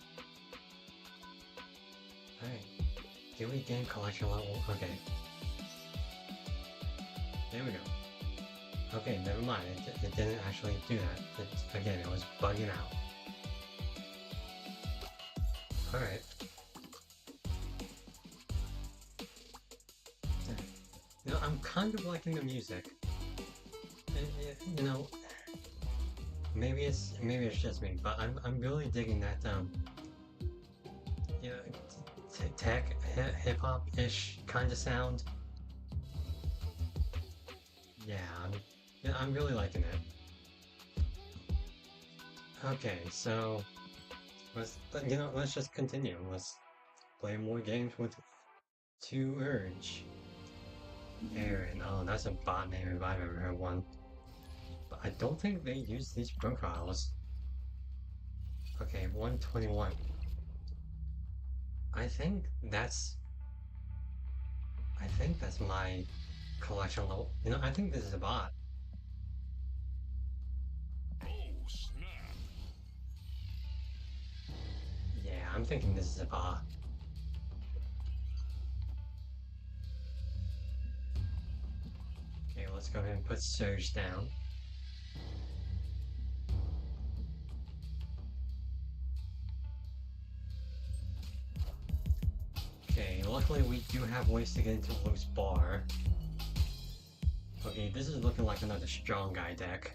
Alright. Did we gain collection level? Okay. There we go. Okay, never mind, it didn't actually do that. Again, it was bugging out. Alright. You know, I'm kind of liking the music. You know, maybe it's just me, but I'm really digging that you know, tech hip hop ish kind of sound. Yeah, I'm really liking it. Okay, so let's just continue. Let's play more games with 2 Urge. Aaron, oh, that's a bot name if I've ever heard one. But I don't think they use these profiles. Okay, 121. I think that's my collection level. You know, I think this is a bot. Oh, snap. Yeah, I'm thinking this is a bot. Okay, let's go ahead and put Surge down. Okay, luckily we do have ways to get into Loose Bar. Okay, this is looking like another strong guy deck.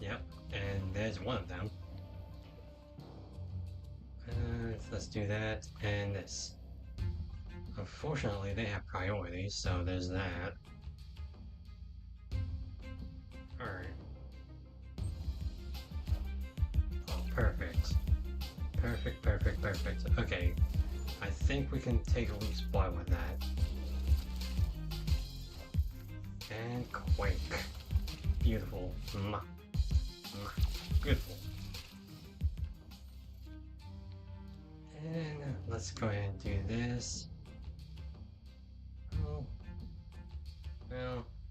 Yep, and there's one of them. Let's do that, and this. Unfortunately, they have priority, so there's that. Alright. Oh, perfect. Perfect. Okay, I think we can take a Loose Bar with that. And Quake. Beautiful. Mwah. Mwah. Beautiful. And let's go ahead and do this. Well.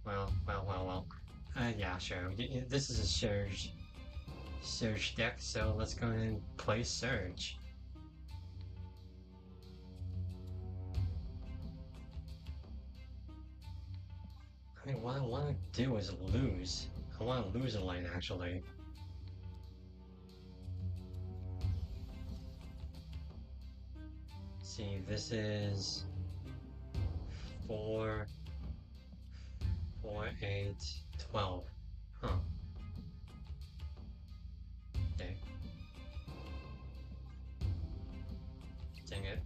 Yeah, sure. This is a Surge deck, so let's go ahead and play Surge. I mean, what I want to do is lose. I want to lose a lane, actually. See, this is 4, 8, 12. Huh. Okay. Dang it.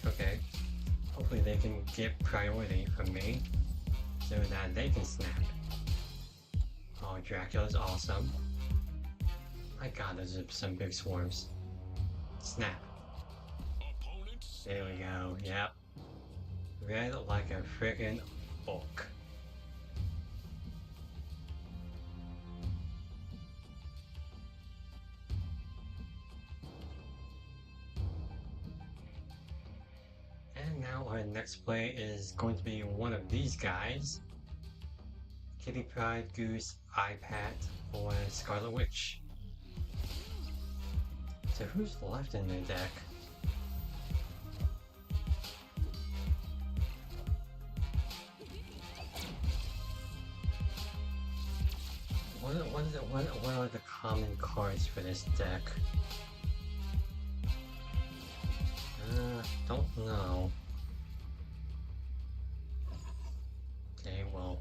Okay. basically they can get priority from me so that they can snap. Oh, Dracula's awesome. My god, those are some big swarms. Snap. There we go, yep. Red like a friggin' bulk. And now our next play is going to be one of these guys. Kitty Pryde, Goose, iPad, or Scarlet Witch. So who's left in their deck? What are the common cards for this deck? Don't know. Okay, well,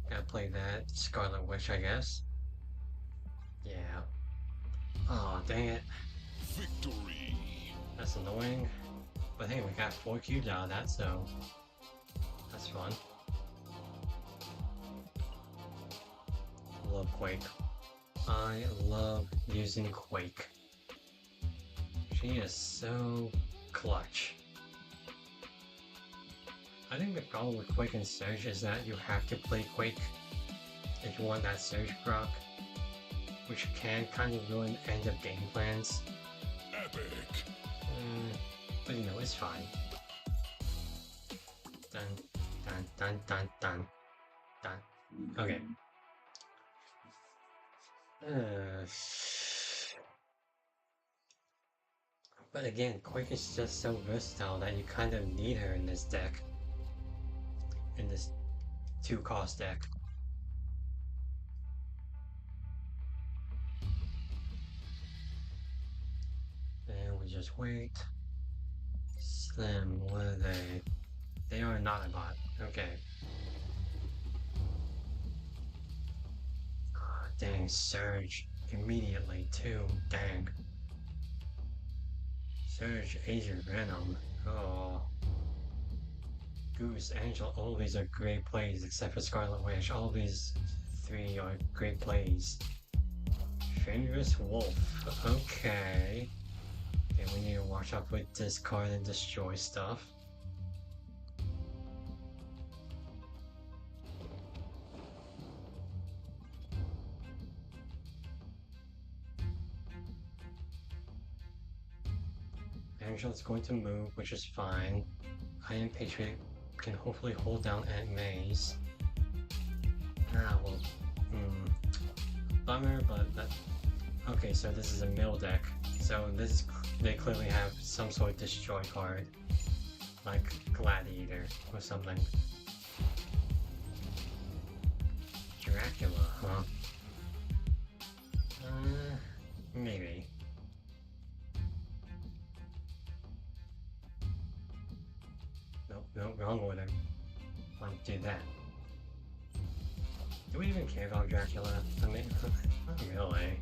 gotta play that Scarlet Witch, I guess. Yeah. Oh, dang it. Victory. That's annoying. But hey, we got 4 cubes out of that, so that's fun. Love Quake. I love using Quake. She is so clutch. I think the problem with Quake and Surge is that you have to play Quake if you want that Surge proc, which can kind of ruin end of game plans. Epic. But you know, it's fine. Dun, dun, dun, dun, dun, dun. Okay. But again, Quake is just so versatile that you kind of need her in this deck. In this 2-cost deck. And we just wait. Slim, what are they? They are not a bot. Okay. Oh, dang, Surge. Immediately, too. Dang. Surge, Asian Venom. Oh. Goose, Angel, all of these are great plays except for Scarlet Witch. All of these 3 are great plays. Fenris Wolf. Okay. Okay, we need to watch out with discard and destroy stuff. Angel's going to move, which is fine. Iron Patriot can hopefully hold down Aunt May's. Ah, well, bummer, but that... Okay, so this is a mill deck. So this is, they clearly have some sort of destroy card. Like Gladiator or something. Dracula, huh? Maybe. Nope, wrong order. Want to do that. Do we even care about Dracula? I mean, not really.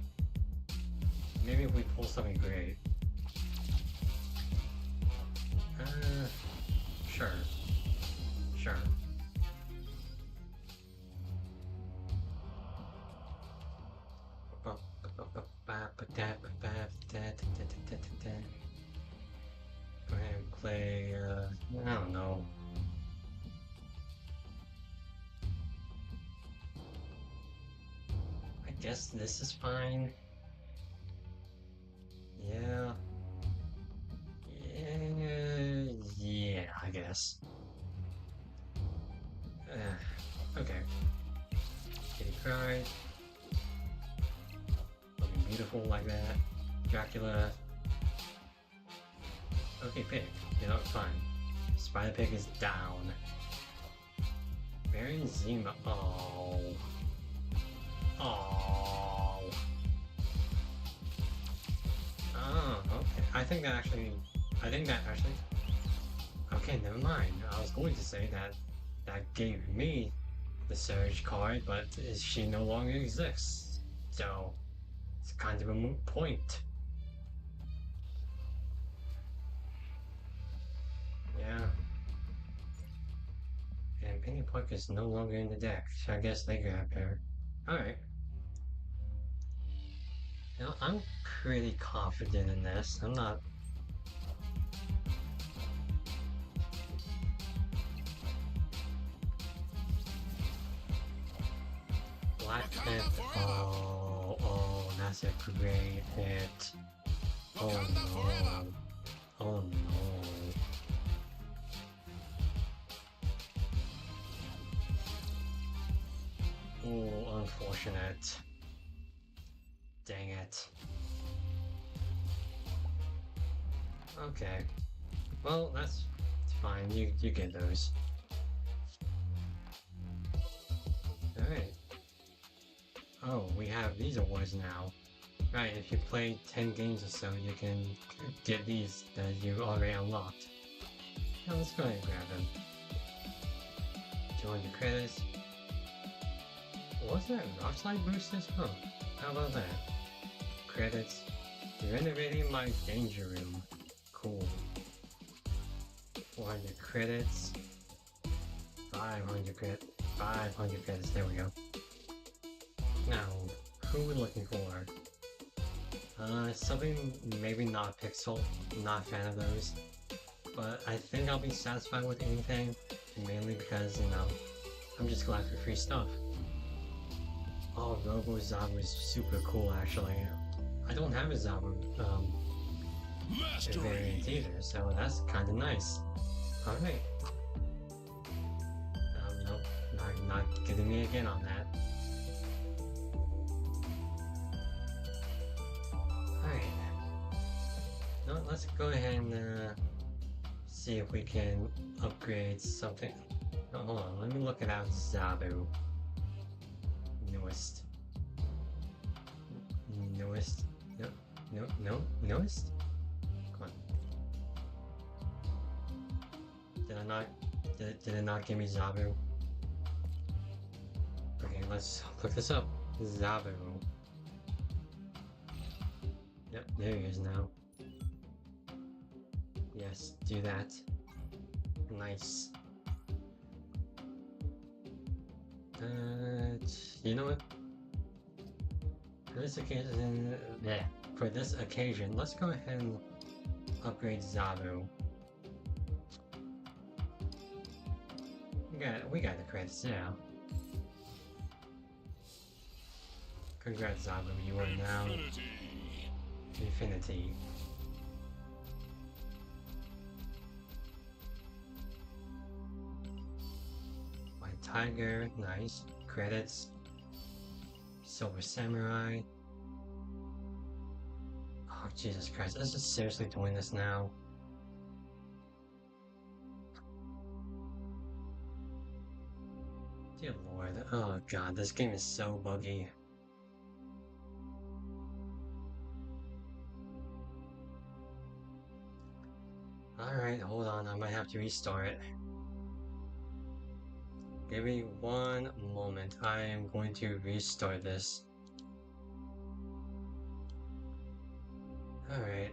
Maybe if we pull something great. Sure. Sure. Go ahead and play, I don't know. I guess this is fine. Yeah. Yeah, I guess. Okay. Kitty Pryde. Looking beautiful like that. Dracula. Okay, Pig. You know, fine. Spider Pig is down. Baron Zima. Oh. Oh. Oh, okay. I think that actually. Okay, never mind. I was going to say that gave me the Surge card, but she no longer exists. So, it's kind of a moot point. Yeah, Yeah. And Penny Park is no longer in the deck, so I guess they grab her. Alright. You know, I'm pretty confident in this. I'm not. Black Panther. Oh, that's a great hit. Oh no. Oh no. Oh, unfortunate. Dang it. Okay. Well, that's fine. You get those. Alright. Oh, we have these awards now. Right, if you play 10 games or so, you can get these that you already unlocked. Now let's go ahead and grab them. 200 credits. Was that Rockslide boosters? Huh. How about that? Credits. Renovating my danger room. Cool. 400 credits. 500 credits. 500 credits. There we go. Now, who are we looking for? Something maybe not Pixel. Not a fan of those. But I think I'll be satisfied with anything. Mainly because, you know, I'm just glad for free stuff. Oh, Robo Zabu is super cool actually. I don't have a Zabu variant either, so that's kinda nice. Alright. Nope, not getting me again on that. Alright. No, let's go ahead and see if we can upgrade something. Oh, hold on, let me look it out. Zabu. Newest. Newest. No, newest? Come on. Did it not give me Zabu? Okay, let's look this up. Zabu. Yep, there he is now. Yes, do that. Nice. You know what? For this occasion, let's go ahead and upgrade Zabu. We got the credits now. Congrats, Zabu. You are now Infinity. White Tiger, nice. Credits. Silver Samurai. Oh, Jesus Christ. Is it seriously doing this now? Dear Lord. Oh god, this game is so buggy. Alright, hold on. I might have to restart it. Give me one moment. I am going to restart this. Alright.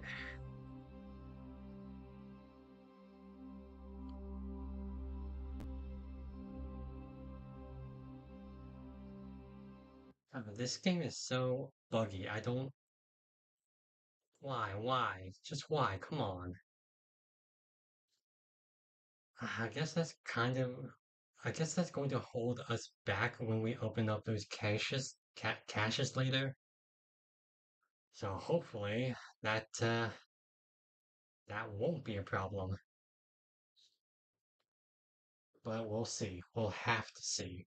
This game is so buggy. I don't... Why? Just why? Come on. I guess that's kind of... I guess that's going to hold us back when we open up those caches later. So hopefully that that won't be a problem. But we'll see. We'll have to see.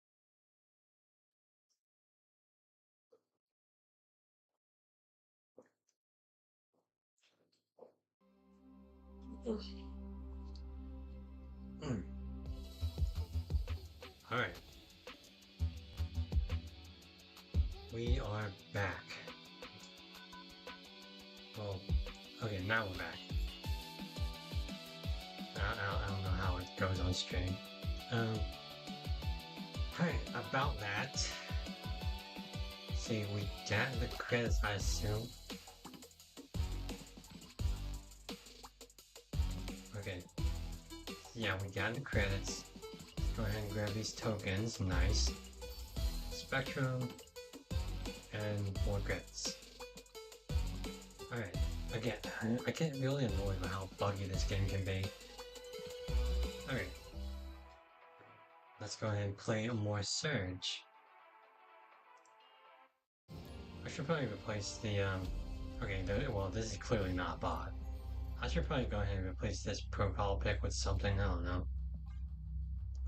Alright. We are back. Well, okay, now we're back. I don't know how it goes on stream. Alright, about that. See, we got the credits, I assume. Okay. yeah, we got the credits. Go ahead and grab these tokens. Nice. Spectrum and more credits. Alright, again, I get really annoyed by how buggy this game can be. Alright. Let's go ahead and play more Surge. I should probably replace the, okay, well, this is clearly not a bot. I should probably go ahead and replace this profile pic with something, I don't know.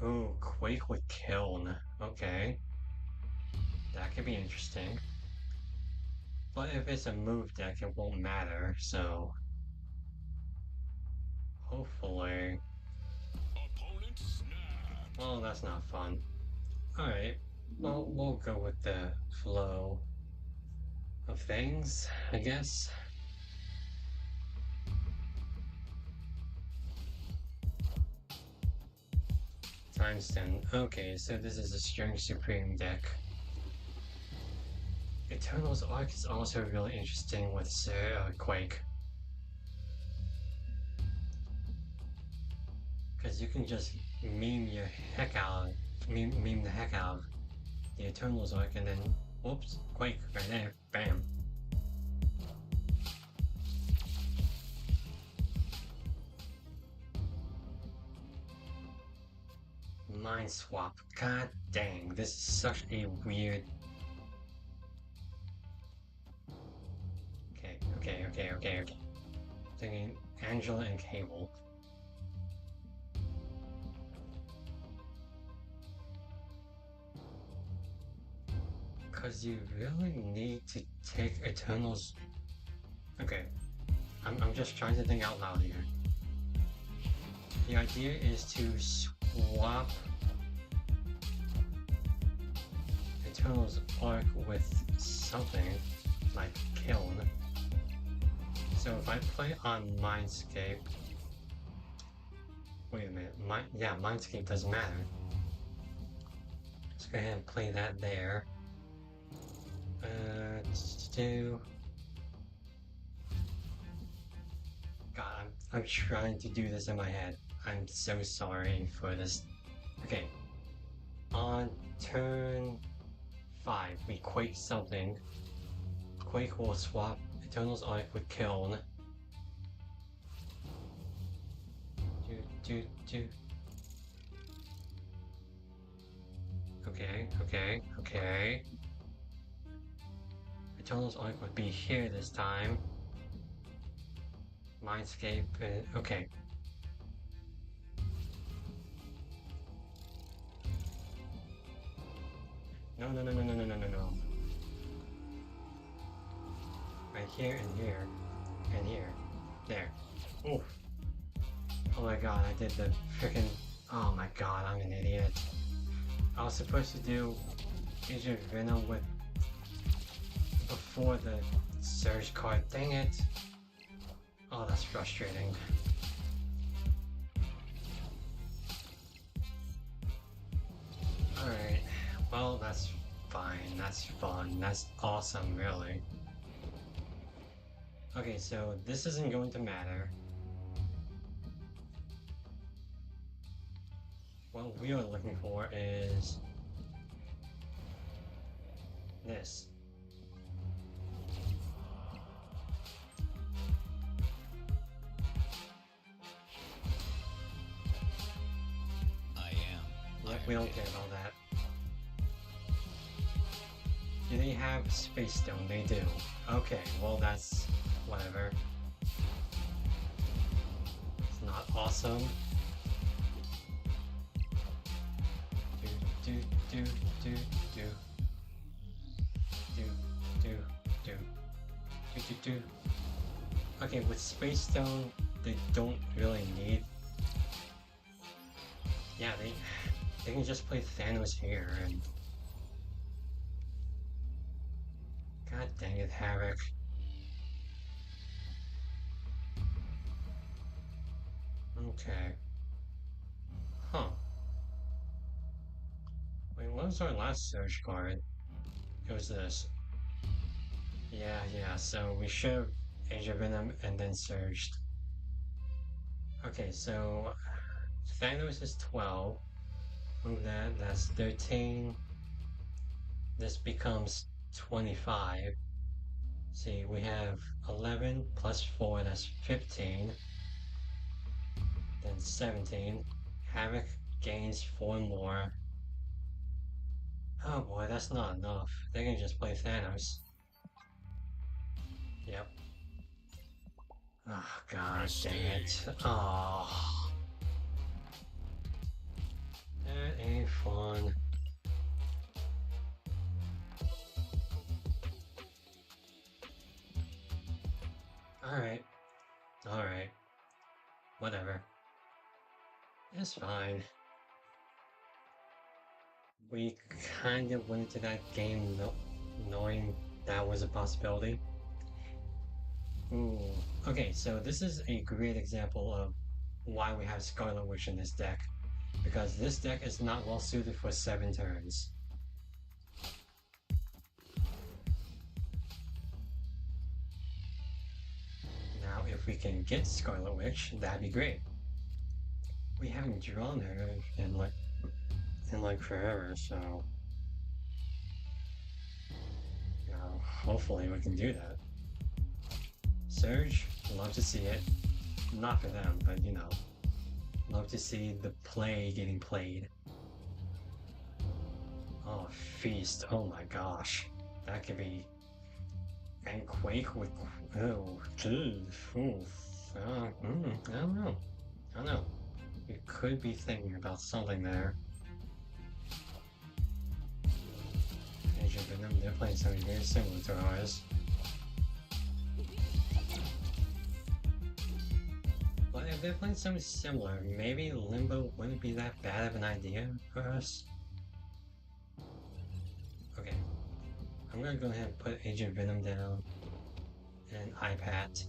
Ooh, Quake with Kiln. Okay. That could be interesting. But if it's a move deck, it won't matter, so... hopefully... Opponent snap. Well, that's not fun. Alright, well, we'll go with the flow of things, I guess. Times 10. Okay, so this is a String Supreme deck. Eternal's Arc is also really interesting with Quake. Because you can just meme the heck out of the Eternal's Arc and then, whoops, Quake right there, bam. Mind Swap, god dang, this is such a weird... Okay. Thinking Angela and Cable. Because you really need to take Eternals... Okay, I'm just trying to think out loud here. The idea is to swap Eternals Arc with something like Kiln. So if I play on Mindscape... Wait a minute, Mindscape doesn't matter. Let's go ahead and play that there. God, I'm trying to do this in my head. I'm so sorry for this. Okay. On turn 5, we Quake something. Quake will swap Eternal's Arc with Kiln. Okay. Eternal's Arc would be here this time. Mindscape, okay. No. Right here and here. And here. There. Oof. Oh my god, I did the frickin'... Oh my god, I'm an idiot. I was supposed to do Agent Venom with... before the Surge card. Dang it. Oh, that's frustrating. Alright. Well, that's fine. That's fun. That's awesome, really. Okay, so this isn't going to matter. What we are looking for is this. Yep, we don't care about that. Do they have Space Stone? They do. Okay, well that's... whatever. It's not awesome. Okay, with Space Stone, they don't really need... Yeah, they can just play Thanos here and... God dang it, Havoc. Okay. Huh. Wait, what was our last Surge card? It was this. Yeah, so we should have Age of Venom and then Surged. Okay, so... Thanos is 12. Move that, that's 13. This becomes 25. See, we have 11 plus 4, that's 15. Then 17. Havoc gains 4 more. Oh boy, that's not enough. They can just play Thanos. Yep. Oh god dang it. Oh. That ain't fun. Alright. Alright. Whatever. It's fine. We kind of went into that game knowing that was a possibility. Ooh. Okay, so this is a great example of why we have Scarlet Witch in this deck. Because this deck is not well suited for 7 turns. Now, if we can get Scarlet Witch, that'd be great. We haven't drawn her in like forever, so you know, hopefully we can do that. Surge, love to see it. Not for them, but you know, love to see the play getting played. Oh, Feast, oh my gosh, that could be. And Quake with I don't know. We could be thinking about something there. Agent Venom, they're playing something very similar to ours. But if they're playing something similar, maybe Limbo wouldn't be that bad of an idea for us. Okay. I'm gonna go ahead and put Agent Venom down and iPad.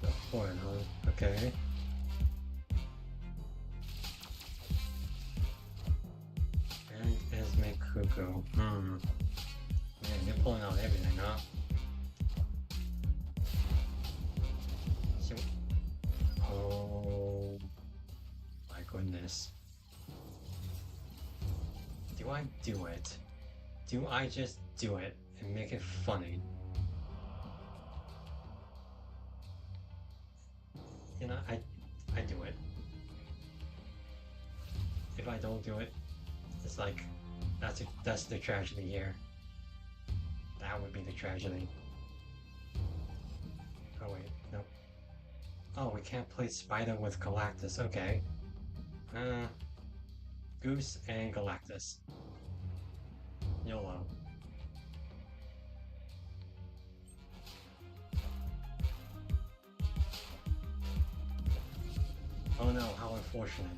The horn, huh? Okay. And Esme Cuckoo. Man, they're pulling out everything, huh? So, oh my goodness. Do I do it? Do I just do it and make it funny? You know, I do it. If I don't do it, it's like that's the tragedy here. That would be the tragedy. Oh wait, nope. Oh, we can't play Spider with Galactus. Okay. Goose and Galactus. YOLO. Oh no, how unfortunate.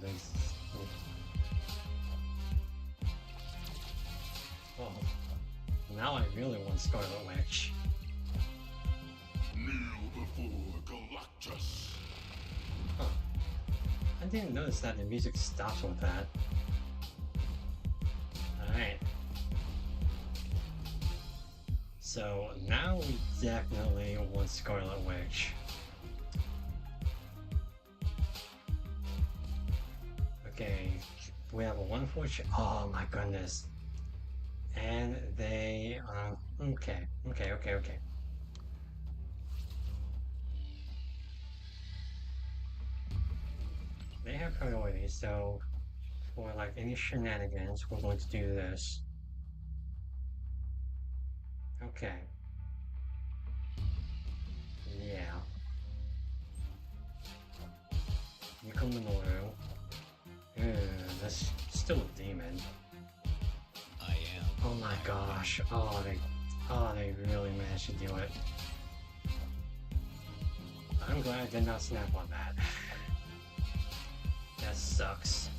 Oh. Now I really want Scarlet Witch. Kneel before Galactus. Huh. I didn't notice that the music stops with that. Alright. So now we definitely want Scarlet Witch. Okay, we have a 1/4. Oh my goodness. And they okay. They have priority, so for like any shenanigans, we're going to do this. Okay. Yeah. Nico Minoru. That's still a demon. I am. Oh my gosh. Oh, they really managed to do it. I'm glad I did not snap on that. That sucks.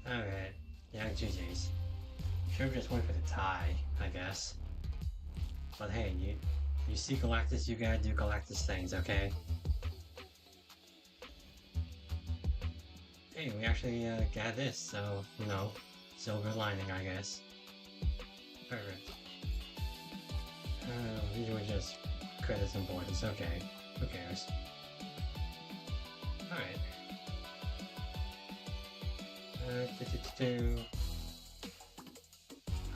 Alright. Yeah, GG's. Should've just went for the tie, I guess. But hey, you see Galactus, you gotta do Galactus things, okay? Hey, we actually got this, so, you know, silver lining, I guess. Perfect. These were just credits and boards. Okay. Who cares? Alright. I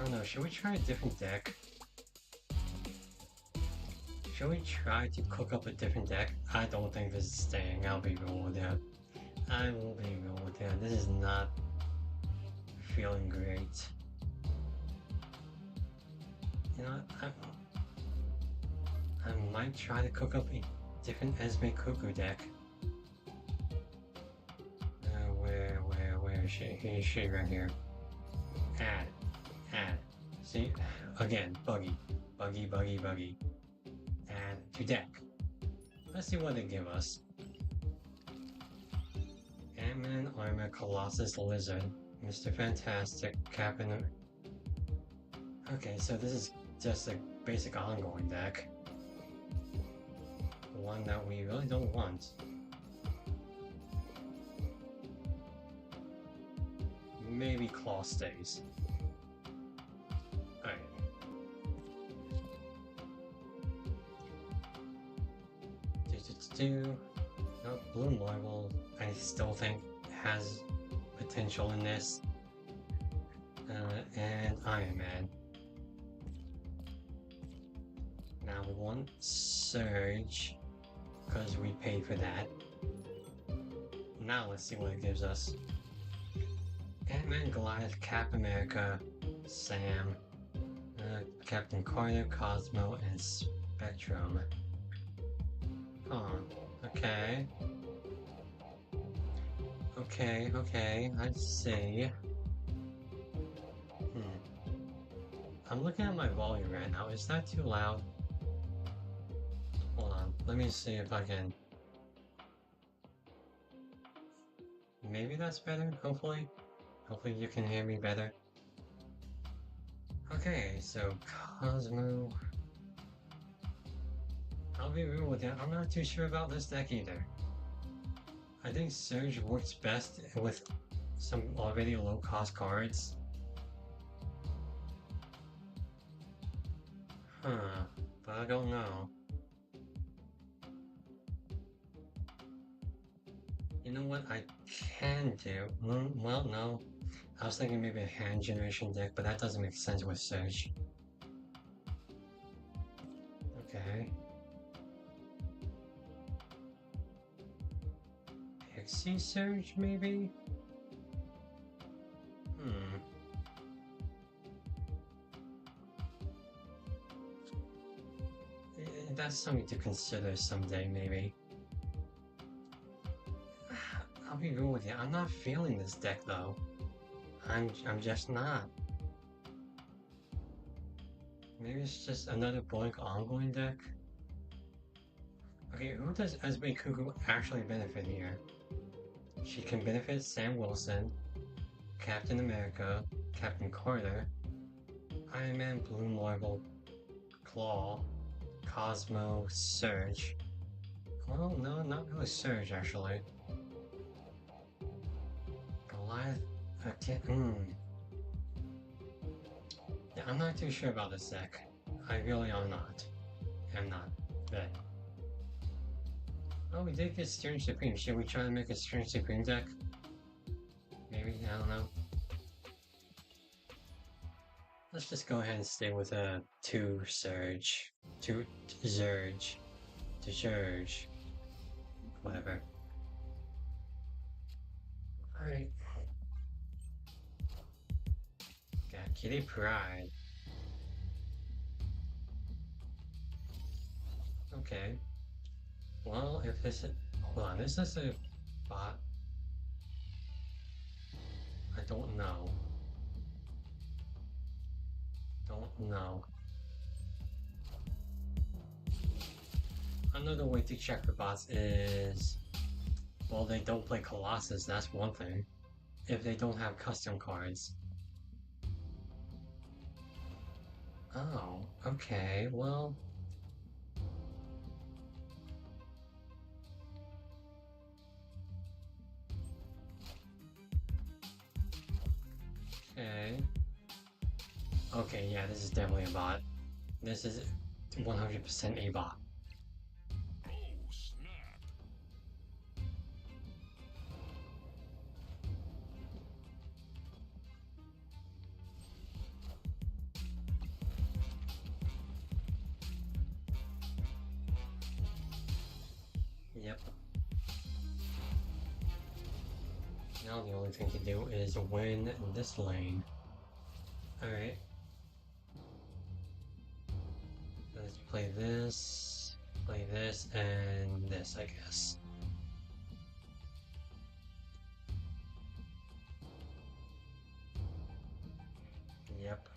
don't know, should we try a different deck? Should we try to cook up a different deck? I don't think this is staying. I'll be real with that. I will be real with that. This is not feeling great. You know, I might try to cook up a different Esme Cuckoo deck. Where is she? Here she right here. Add. See? Again, buggy. Add to deck. Let's see what they give us. Ant-Man, Armor, Colossus, Lizard, Mr. Fantastic, Captain... Okay, so this is just a basic ongoing deck. One that we really don't want. Maybe Claw stays. Alright. No, Blue Marvel, I still think has potential in this. And Iron Man. Now we want Surge, because we paid for that. Now let's see what it gives us. Ant-Man, Goliath, Cap America, Sam, Captain Carter, Cosmo, and Spectrum. Oh, okay. Okay, I see. I'm looking at my volume right now. Is that too loud? Hold on, let me see if I can... Maybe that's better, hopefully. Hopefully you can hear me better. Okay, so Cosmo... I'll be real with you, I'm not too sure about this deck either. I think Surge works best with some already low-cost cards. But I don't know. You know what I can do? Well, no. I was thinking maybe a hand generation deck, but that doesn't make sense with Surge. Okay. Pixie Surge, maybe? That's something to consider someday, maybe. I'll be real with you, I'm not feeling this deck though. I'm just not. Maybe it's just another blank ongoing deck? Okay, who does Esme Cuckoo actually benefit here? She can benefit Sam Wilson, Captain America, Captain Carter, Iron Man, Blue Marvel, Claw, Cosmo, Surge. Well, no, not really Surge actually. Goliath, Yeah, I'm not too sure about this deck. I really am not. But... Oh, we did get Strange Supreme. Should we try to make a Strange Supreme deck? Maybe? I don't know. Let's just go ahead and stay with a 2 Surge. 2 Zurge. To Surge. Whatever. Alright. Got Kitty Pryde. Okay. Well, if this is... Hold on, is this a bot? I don't know. Another way to check for bots is... Well, they don't play Colossus, that's one thing. If they don't have custom cards. Oh, okay, well... Okay. Okay, yeah, this is definitely a bot. This is 100% a bot. Oh, snap. Yep. Now the only thing to do is win this lane. Alright. Let's play this, and this, I guess. Yep.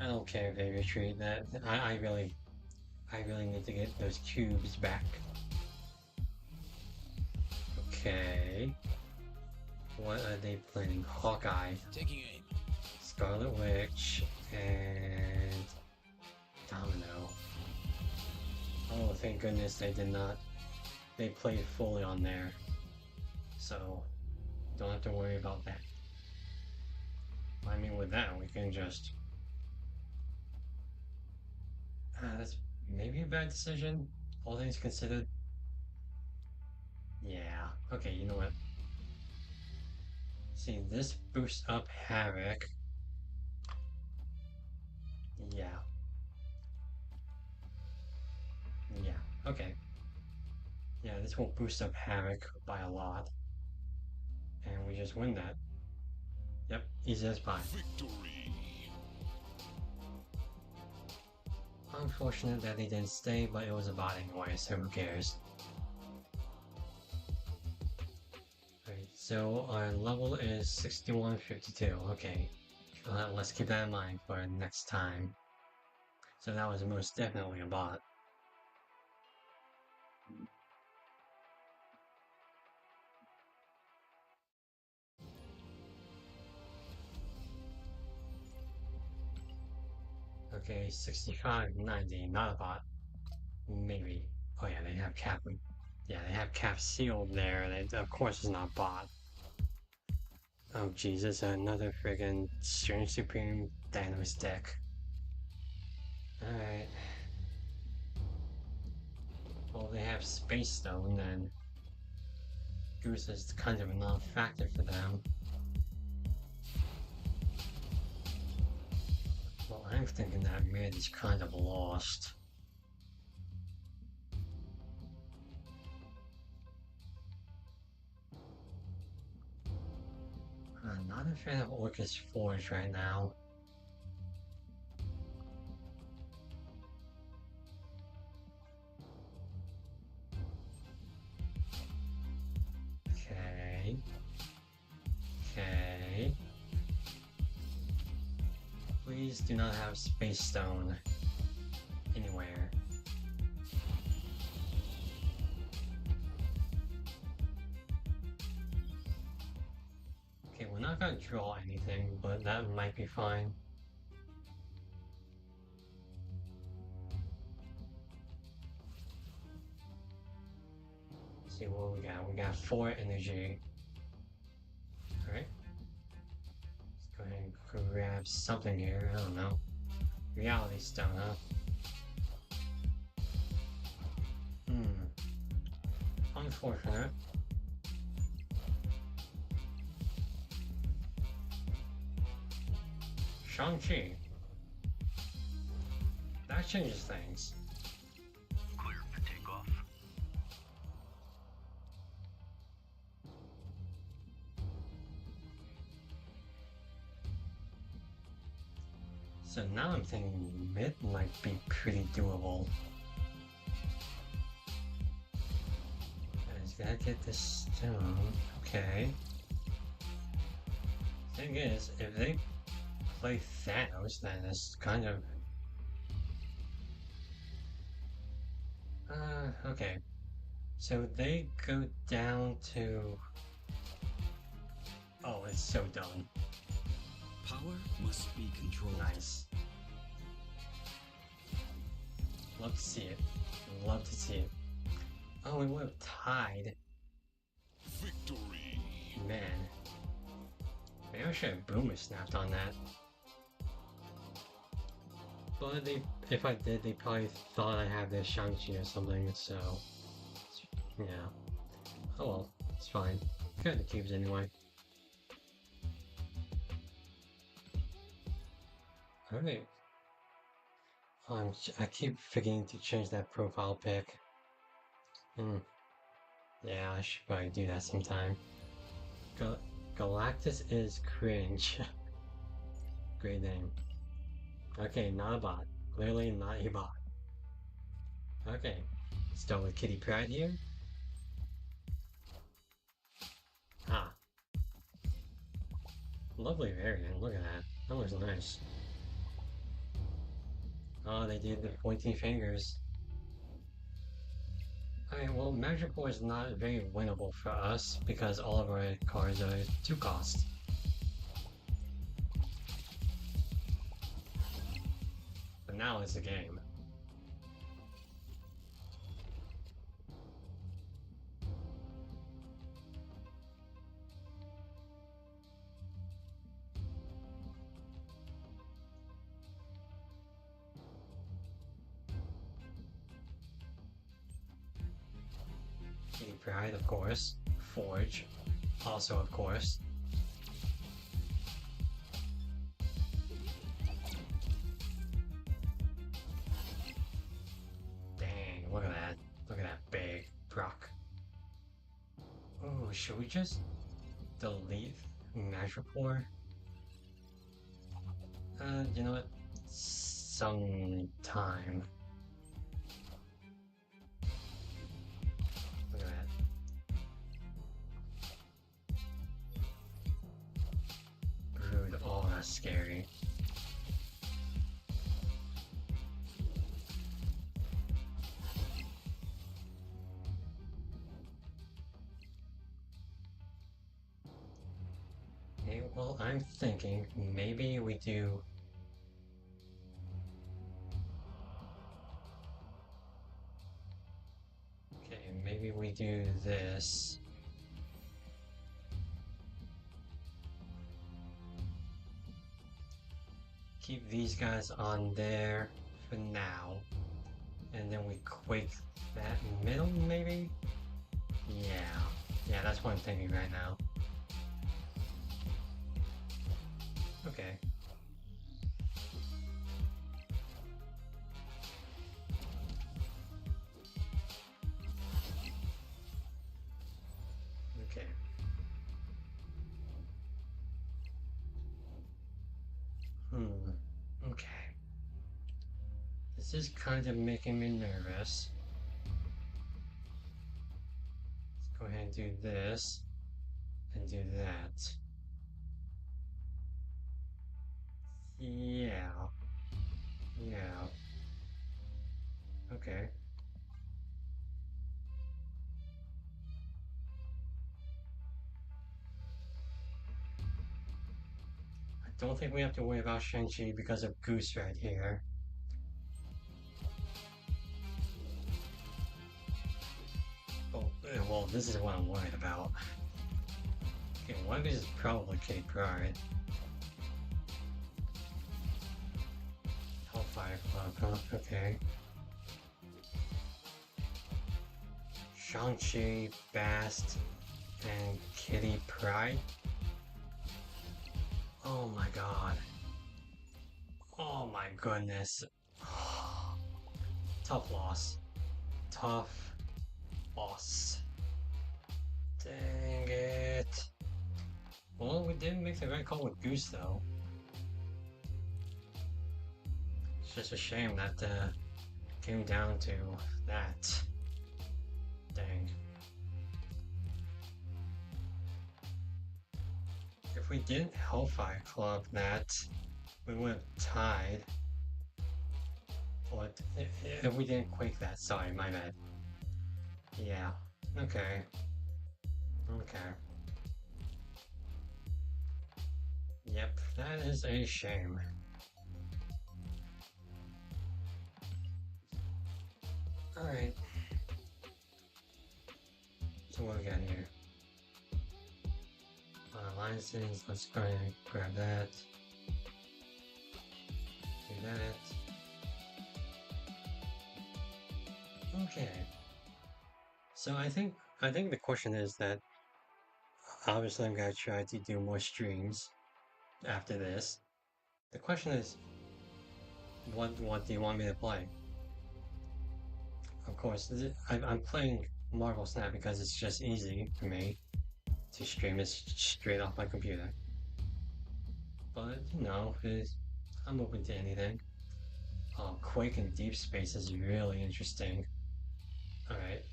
I don't care if they retreat that. I really need to get those cubes back. Okay. What are they planning? Hawkeye, Taking aim. Scarlet Witch, and Domino. Oh, thank goodness they did not. They played fully on there. So, don't have to worry about that. I mean, with that, we can just... that's maybe a bad decision, all things considered. Yeah, okay, you know what? See, this boosts up Havoc. Yeah. Yeah, okay. Yeah, this will boost up Havoc by a lot. And we just win that. Yep, easy as pie. Victory. Unfortunate that they didn't stay, but it was a bot anyway, so who cares? Alright, so our level is 6152. Okay, let's keep that in mind for next time. So that was most definitely a bot. Okay, 6590, not a bot. Maybe. Oh yeah, they have cap. Yeah, they have cap sealed there. They, of course, it's not bot. Oh Jesus, another friggin' Strange Supreme Thanos deck. Alright. Well, they have Space Stone, then Goose is kind of a non-factor for them. Well, I'm thinking that mid is kind of lost. I'm not a fan of Orcus Forge right now. Okay. Okay. Please do not have Space Stone anywhere. Okay, we're not gonna draw anything, but that might be fine. Let's see what we got. We got 4 energy. Alright. Let's go ahead and grab something here. I don't know. Reality Stone, huh? Unfortunate. Shang-Chi. That changes things. Clear for takeoff. So now I'm thinking mid might be pretty doable. I just gotta get this stone. Okay. Thing is, if they play Thanos, then it's kind of... okay. So they go down to... Oh, it's so done. Power must be controlled. Nice. Love to see it. Love to see it. Oh, we would have tied. Victory. Man. Maybe I should have boomer snapped on that. But if I did, they probably thought I had this Shang-Chi or something, so... Yeah. Oh well, it's fine. Got the cubes anyway. Alright. I keep forgetting to change that profile pic. Yeah, I should probably do that sometime. Galactus is cringe. Great name. Okay, not a bot. Clearly not a bot. Okay, start with Kitty Pryde here. Ah. Lovely variant, look at that. That looks nice. Oh, they did the pointy fingers. Alright, well, Magic War is not very winnable for us because all of our cards are 2 cost. But now it's a game. Kitty Pryde, of course. Forge, also of course. Dang, look at that. Look at that big proc. Oh, should we just delete Magic War? You know what? Sometime. Look at that. Brood, oh, that's scary. Okay, well, I'm thinking maybe we do... Okay, maybe we do this. Keep these guys on there for now. And then we quake that middle, maybe? Yeah, that's what I'm thinking right now. Okay. Okay. Okay. This is kind of making me nervous. Let's go ahead and do this. And do that. Yeah. Okay. I don't think we have to worry about Shang-Chi because of Goose right here. Oh, well, this is what I'm worried about. Okay, one of these is probably Kitty Pryde. Hellfire Club, huh? Okay. Shang-Chi, Bast, and Kitty Pryde? Oh my god. Oh my goodness. Tough loss. Tough loss. Dang it. Well, we did make the right call with Goose though. It's just a shame that came down to that. Dang. If we didn't Hellfire Club that, we would have tied. But if we didn't Quake that, sorry, my bad. Yeah, okay. Okay. Yep, that is a shame. Alright. So what we got here? Alliances, let's go ahead and grab that. Do that. Okay. So I think the question is that obviously I'm gonna try to do more streams after this. The question is, what do you want me to play? Of course, I'm playing Marvel Snap because it's just easy for me to stream it straight off my computer. But you know, I'm open to anything. Quake in Deep Space is really interesting. All right.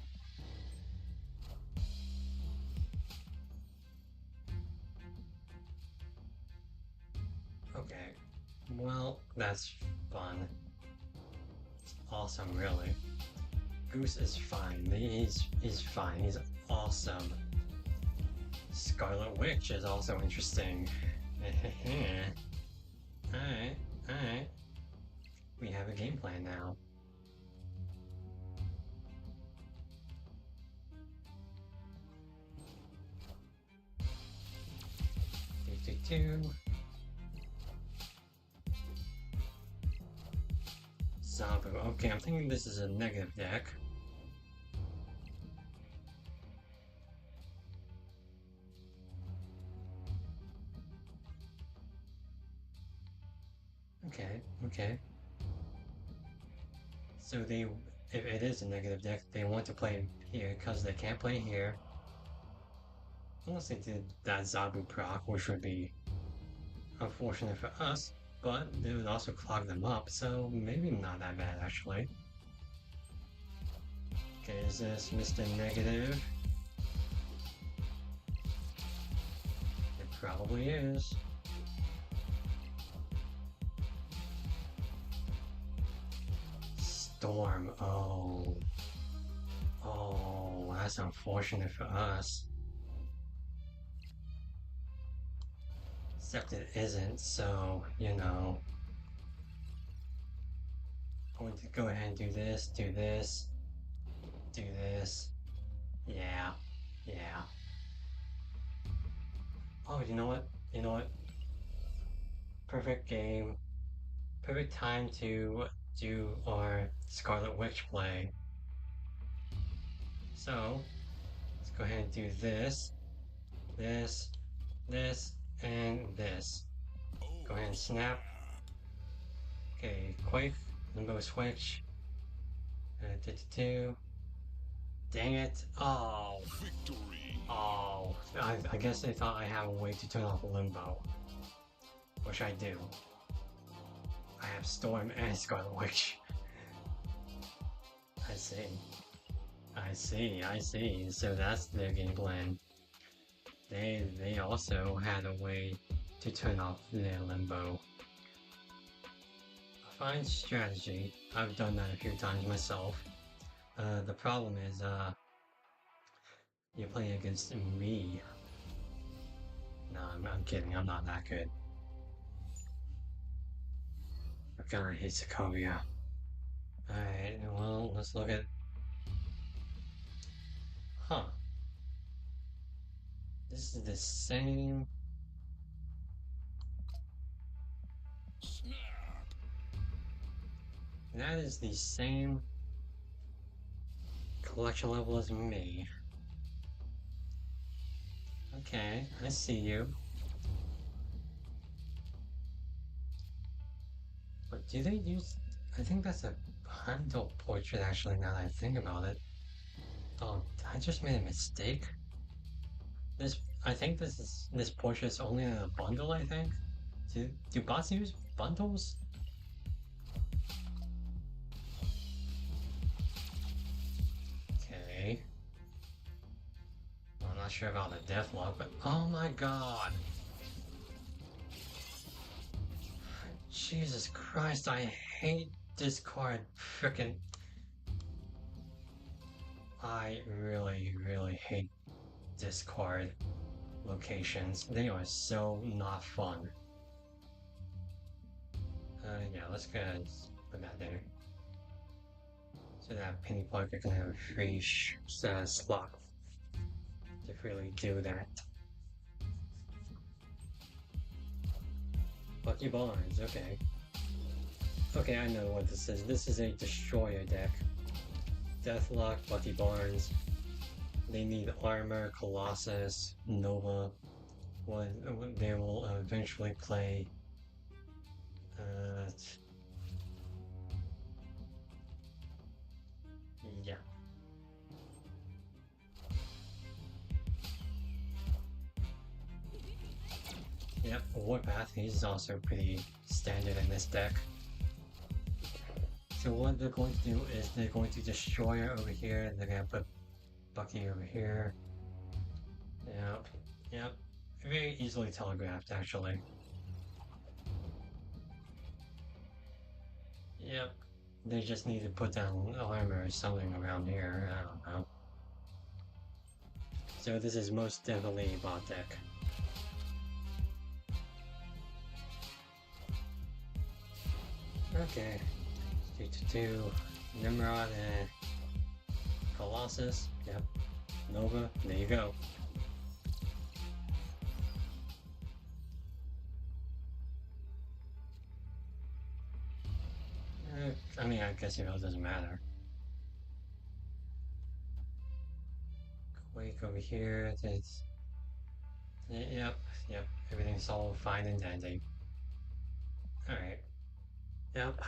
Okay. Well, that's fun. Awesome, really. Goose is fine. He's fine. He's awesome. Scarlet Witch is also interesting. Alright, alright. We have a game plan now. Do. Zabu. Okay, I'm thinking this is a negative deck. Okay, okay. So if it is a negative deck, they want to play here because they can't play here. Unless they did that Zabu proc, which would be unfortunate for us, but it would also clog them up, so maybe not that bad actually. Okay, is this Mr. Negative? It probably is. Storm, oh. Oh, that's unfortunate for us. Except it isn't, so, you know. I'm going to go ahead and do this, do this, do this. Yeah, yeah. Oh, you know what? You know what? Perfect game. Perfect time to do our Scarlet Witch play. So, let's go ahead and do this, this, this, and this. Go ahead and snap. Okay, Quake, Limbo Switch. 2. Dang it. Oh. Victory. Oh. I guess they thought I have a way to turn off Limbo. Which I do. I have Storm and Scarlet Witch. I see. I see, I see. So that's their game plan. They also had a way to turn off their Limbo. A fine strategy. I've done that a few times myself. The problem is, you're playing against me. No, I'm kidding. I'm not that good. I kinda hate Sokovia. Alright, well, let's look at... Huh. This is the same... Snap. That is the same collection level as me. Okay, I see you. But do they use... I think that's a bundle portrait actually, now that I think about it. Oh, I just made a mistake. I think this portrait is only in a bundle, I think? Do bots use bundles? Okay. I'm not sure about the deathlock, but oh my god! Jesus Christ, I hate this card. Frickin'. I really, really hate discard locations. They are so not fun. Yeah, let's go ahead and put that there. So that Penny Parker can have a free slot to really do that. Bucky Barnes, okay. Okay, I know what this is. This is a destroyer deck. Deathlock, Bucky Barnes. They need armor, Colossus, Nova. They will eventually play. Yeah. Yep, Warpath, he's also pretty standard in this deck. So what they're going to do is they're going to destroy her over here, and they're gonna put Bucky over here. Yep, yep. Very easily telegraphed, actually. Yep. They just need to put down armor or something around here, I don't know. So this is most definitely a bot deck. Okay. 2-2. Nimrod and Colossus. Yep. Nova. There you go. I mean, I guess, it doesn't matter. Quake over here. It's... Yep. Everything's all fine and dandy. Alright. Yep.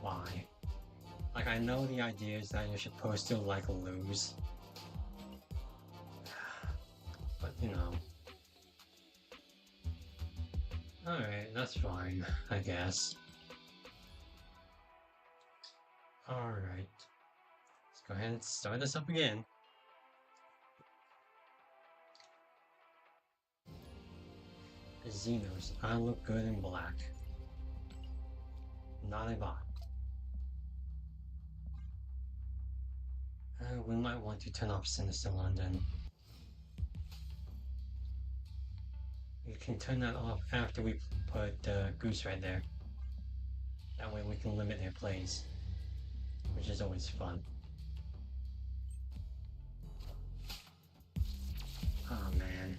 Why? Like, I know the idea is that you're supposed to, like, lose. But, you know. Alright, that's fine, I guess. Alright. Let's go ahead and start this up again. Xenos, I look good in black. Not a bot. We might want to turn off Sinister London. You can turn that off after we put Goose right there. That way we can limit their plays, which is always fun. Oh man.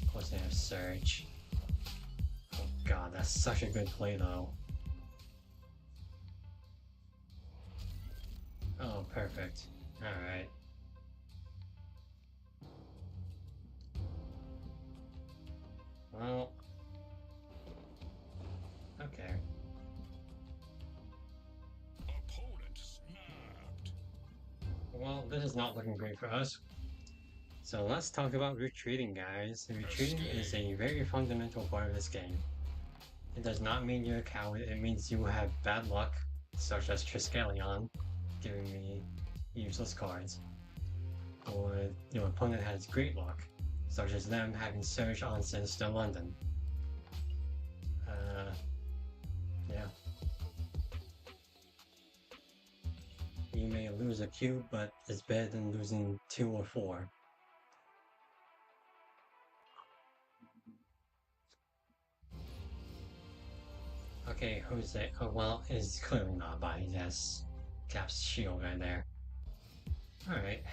Of course they have Surge. Oh god, that's such a good play though. Oh, perfect. Alright. Well... Okay. Opponent snapped. Well, this is not looking great for us. So let's talk about retreating, guys. Retreating is a very fundamental part of this game. It does not mean you're a coward, it means you have bad luck, such as Triskelion, giving me useless cards. Or your opponent has great luck, such as them having Surge on Sinister London. Yeah. You may lose a cube, but it's better than losing 2 or 4. Okay, Jose. Oh, well, it's clearly not body. He has Cap's shield right there. Alright.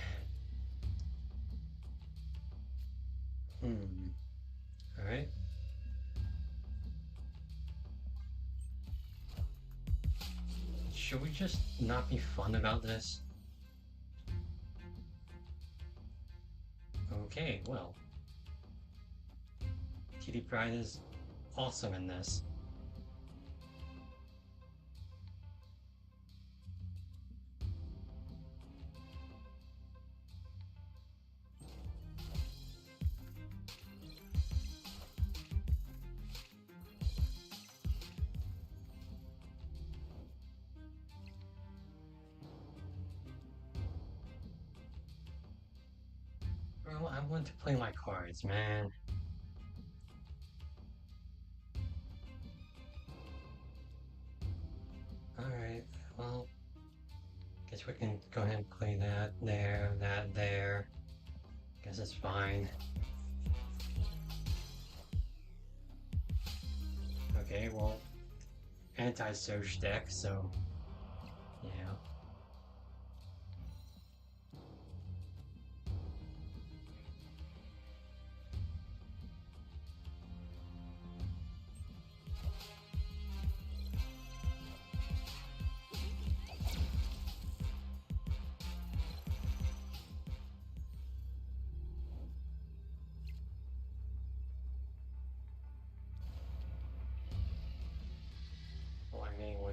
Alright. Should we just not be fun about this? Okay, well. Kitty Pryde is awesome in this. Bro, I want to play my cards, man. Alright, well, guess we can go ahead and play that there. Guess it's fine. Okay, well, anti-Surge deck, so, yeah.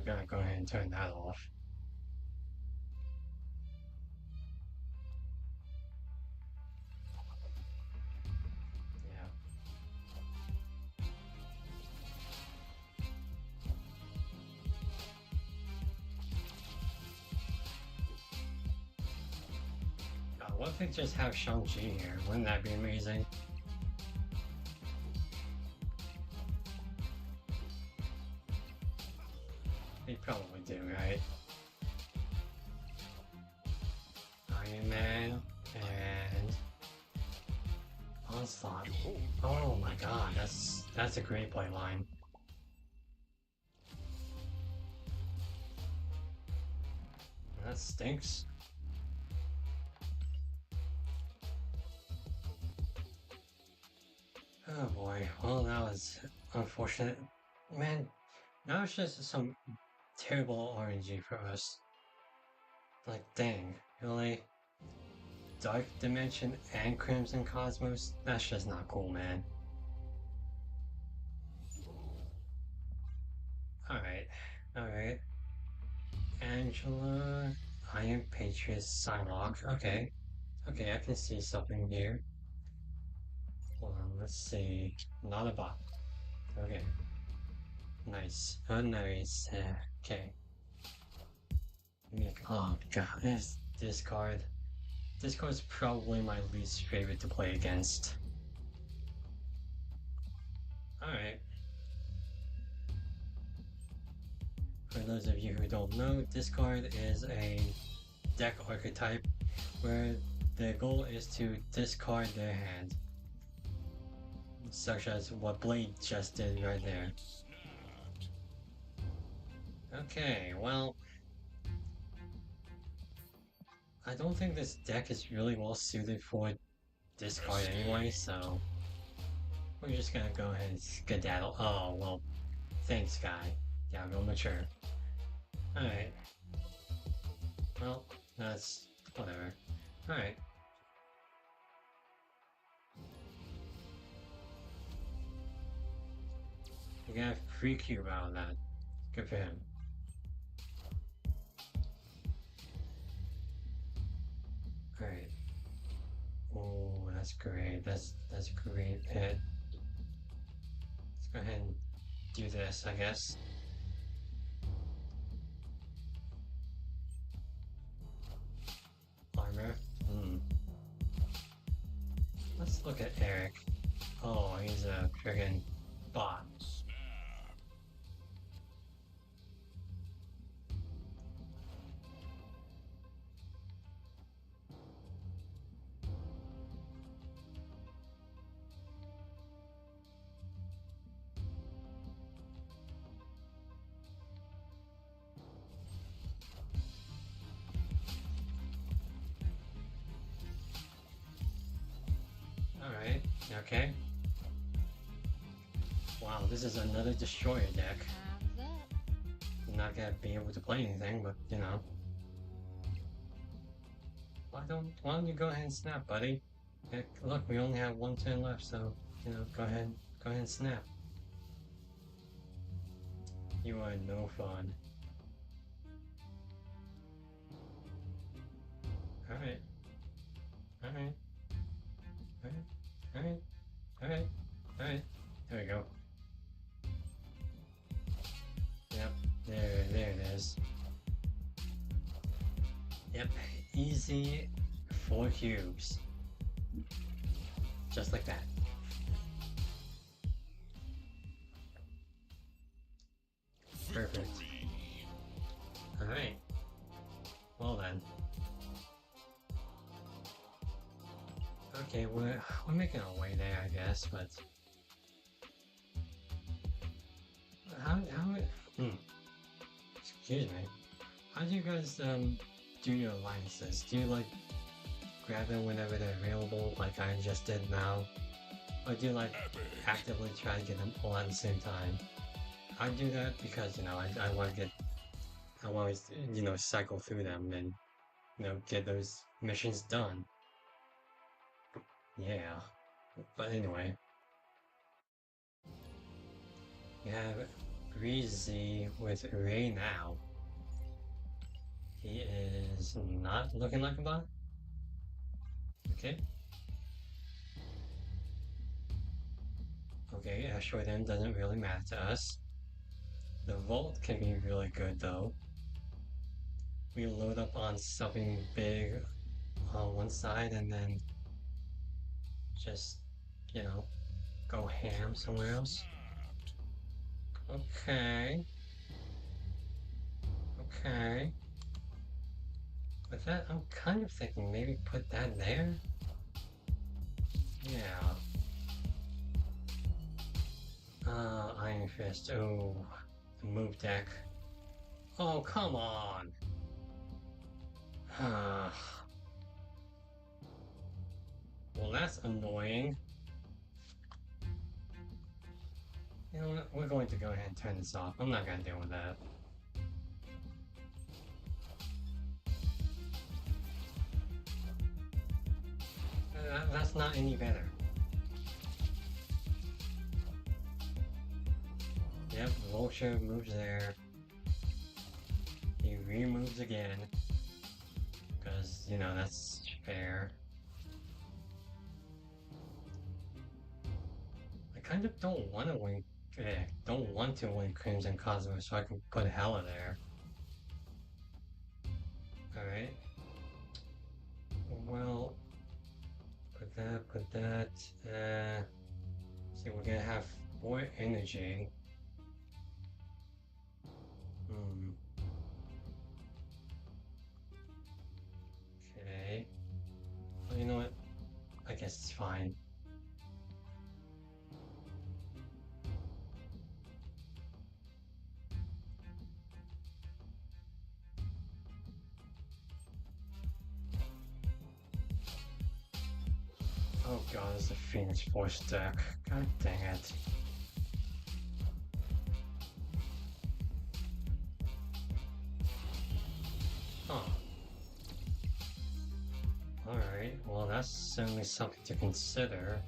gotta go ahead and turn that off. Yeah. What if they just have Shang-Chi here? Wouldn't that be amazing? They probably do, right? Iron Man and Onslaught. Oh my god, that's a great play line. That stinks. Oh boy, well that was unfortunate. Man, that was just some terrible RNG for us. Like dang, really? Dark Dimension and Crimson Cosmos? That's just not cool, man. Alright, alright. Angela, Iron Patriot, Psylocke. Okay, okay, I can see something here. Hold on, let's see. Not a bot. Okay. Nice. Oh, nice. Okay. Oh god, this card. This card is probably my least favorite to play against. Alright. For those of you who don't know, this card is a deck archetype where the goal is to discard their hand. Such as what Blade just did right there. Okay, well, I don't think this deck is really well suited for discard anyway, so we're just gonna go ahead and skedaddle. Oh, well, thanks, guy. Yeah, real mature. Alright. Well, that's whatever. Alright. You got a free cube out of that. Good for him. Alright. Oh, that's great. That's a great hit. Let's go ahead and do this, I guess. Armor. Let's look at Eric. Oh, he's a friggin' bot. Alright, okay. Wow, this is another destroyer deck. I'm not gonna be able to play anything, but you know. Why don't you go ahead and snap, buddy? Heck, look, we only have one turn left, so you know, go ahead and snap. You are no fun. Alright. Alright. Alright. Alright. Alright. Alright. There we go. Yep. There it is. Yep. Easy 4 cubes. Just like that. Perfect. Alright. Well then. Okay, we're making our way there, I guess, but how excuse me. How do you guys do your alliances? Do you like grab them whenever they're available, like I just did now? Or do you like actively try to get them all at the same time? I do that because, you know, I want to, you know, cycle through them and, you know, get those missions done. Yeah. But anyway. We have Greasy with Ray now. He is not looking like a bot. Okay. Okay, Asteroid M doesn't really matter to us. The Volt can be really good though. We load up on something big on one side and then just, you know, go ham somewhere else. Okay. Okay. With that, I'm kind of thinking maybe put that there? Yeah. Iron Fist. Oh, the move deck. Oh, come on! Well, that's annoying. You know what? We're going to go ahead and turn this off. I'm not gonna deal with that. That's not any better. Yep, Vulture moves there. He removes again. Because, you know, that's fair. I kind of don't want to win. Don't want to win Crimson Cosmos, so I can put Hella there. Alright. Well, put that. See, we're gonna have 4 energy. Okay. Well, you know what? I guess it's fine. Oh god, it's the Phoenix Force deck. God dang it. Huh. Alright, well that's certainly something to consider.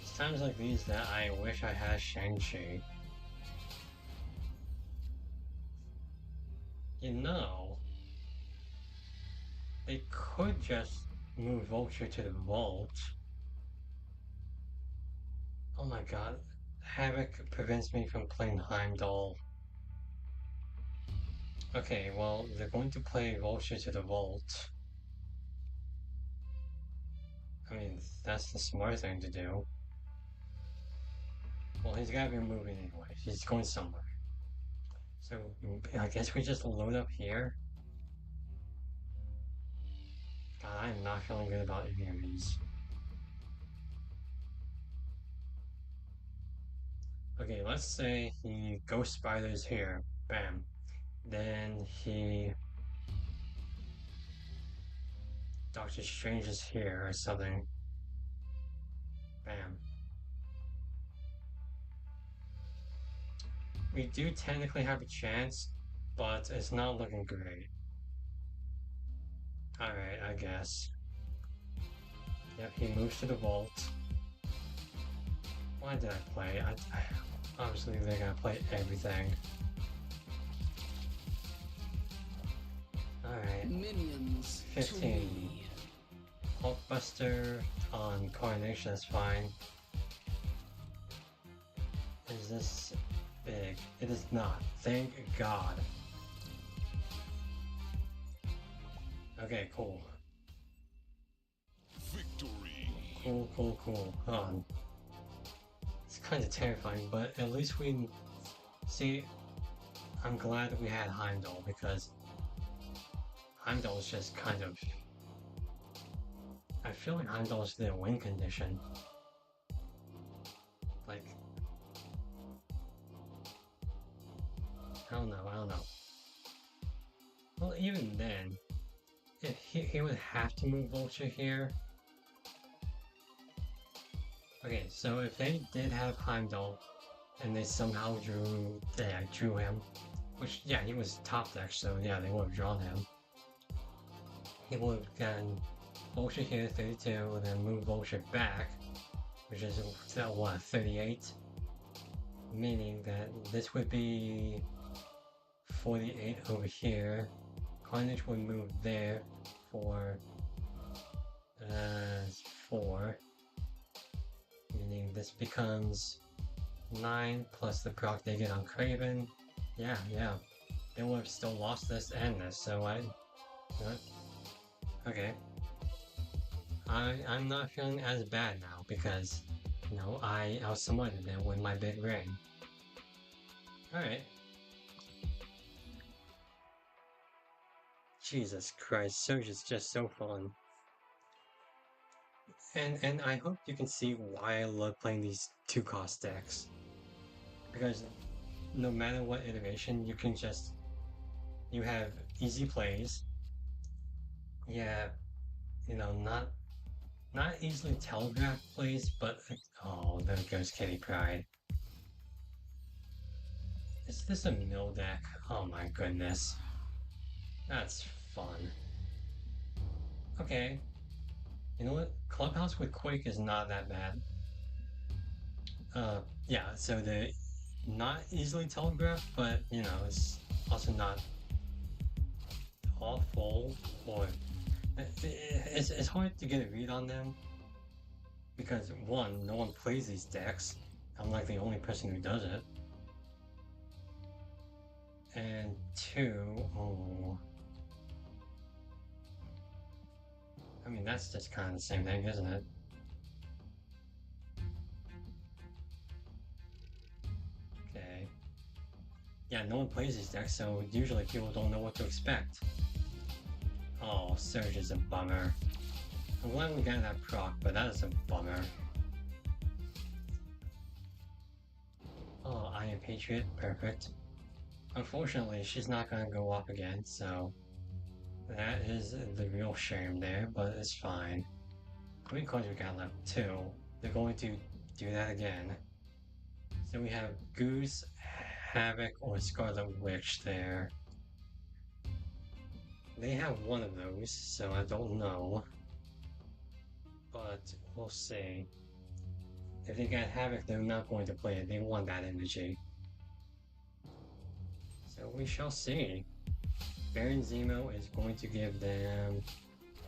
It's times like these that I wish I had Shang-Chi. You know, they could just move Vulture to the vault. Oh my god, Havoc prevents me from playing Heimdall. Okay, well, they're going to play Vulture to the vault. I mean, that's the smart thing to do. Well, he's gotta be moving anyway. He's going somewhere. So, I guess we just load up here. God, I'm not feeling good about any of these. Okay, let's say he Ghost Spiders here. Bam. Then he... Doctor Strange is here or something. Bam. We do technically have a chance, but it's not looking great. Alright, I guess. Yep, he moves to the vault. Why did I play? Obviously they're gonna play everything. Alright. Minions 15. Hulkbuster on Coronation, that's fine. Is this big? It is not. Thank God. Okay, cool. Victory. Cool. Hold on. It's kind of terrifying, but at least we... See, I'm glad that we had Heimdall, because Heimdall is just kind of... I I feel like Heimdall's the win condition. Like, I don't know. Well, even then, if he would have to move Vulture here. Okay, so if they did have Heimdall, and they somehow drew him, which, yeah, he was top deck, so yeah, they would have drawn him. He would have gotten Vulture here, 32, and then move Vulture back, which is, what, 38? Meaning that this would be 48 over here. Carnage would move there for 4. Meaning this becomes 9 plus the proc they get on Craven. Yeah. They would have still lost this and this, so okay. I'm not feeling as bad now because, you know, I outsmarted them with my big ring. Alright. Jesus Christ, Surge is just so fun. And I hope you can see why I love playing these 2-cost decks. Because no matter what iteration, you have easy plays. Yeah, you know, not easily telegraphed plays, but oh, there goes Kitty Pryde. Is this a mill deck? Oh my goodness. That's fun. Okay. You know what? Clubhouse with Quake is not that bad. Yeah, so they're not easily telegraphed, but, you know, it's also not awful, or it's hard to get a read on them because, one, no one plays these decks. I'm like the only person who does it. And 2, I mean, that's just kind of the same thing, isn't it? Okay. Yeah, no one plays these decks, so usually people don't know what to expect. Oh, Surge is a bummer. I'm glad we got that proc, but that is a bummer. Oh, Iron Patriot, perfect. Unfortunately, she's not gonna go up again, so that is the real shame there, but it's fine. How many cards we got left? 2. They're going to do that again. So we have Goose, Havoc, or Scarlet Witch there. They have one of those, so I don't know. But we'll see. If they got Havoc, they're not going to play it. They want that energy. So we shall see. Baron Zemo is going to give them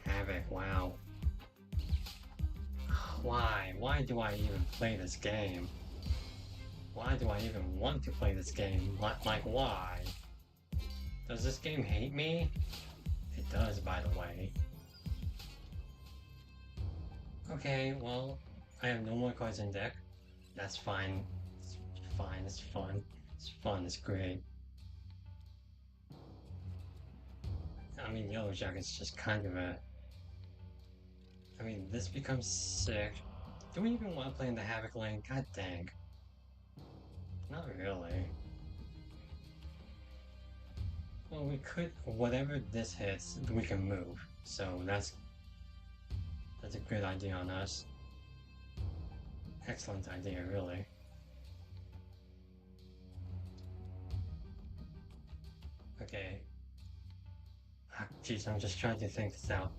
Havoc. Wow. Why? Why do I even play this game? Why do I even want to play this game? Like, why? Does this game hate me? It does, by the way. Okay, well, I have no more cards in deck. That's fine. It's fine, it's fun. It's fun, it's great. I mean, Yellow Jacket's just kind of a... I mean, this becomes sick. Do we even want to play in the Havoc lane? God dang. Not really. Well, we could... Whatever this hits, we can move. So that's a good idea on us. Excellent idea, really. Okay. Jeez, I'm just trying to think this out.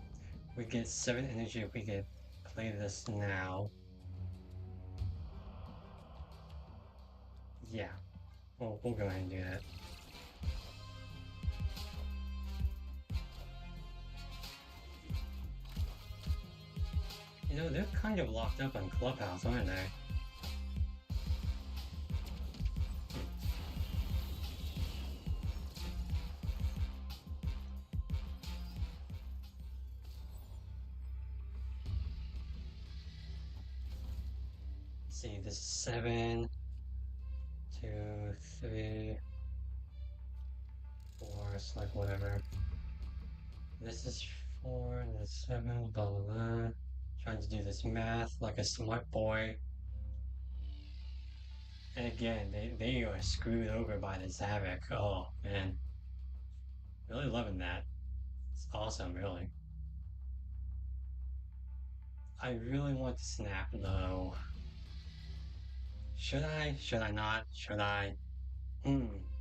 We get 7 energy if we could play this now. Yeah. Well, we'll go ahead and do that. You know, they're kind of locked up on Clubhouse, aren't they? See, this is 7, 2, 3, 4, it's like whatever. This is 4, and that's 7, blah blah blah. Trying to do this math like a smart boy. And again, they are screwed over by this havoc. Oh man. Really loving that. It's awesome, really. I really want to snap though. Should I? Should I not? Should I?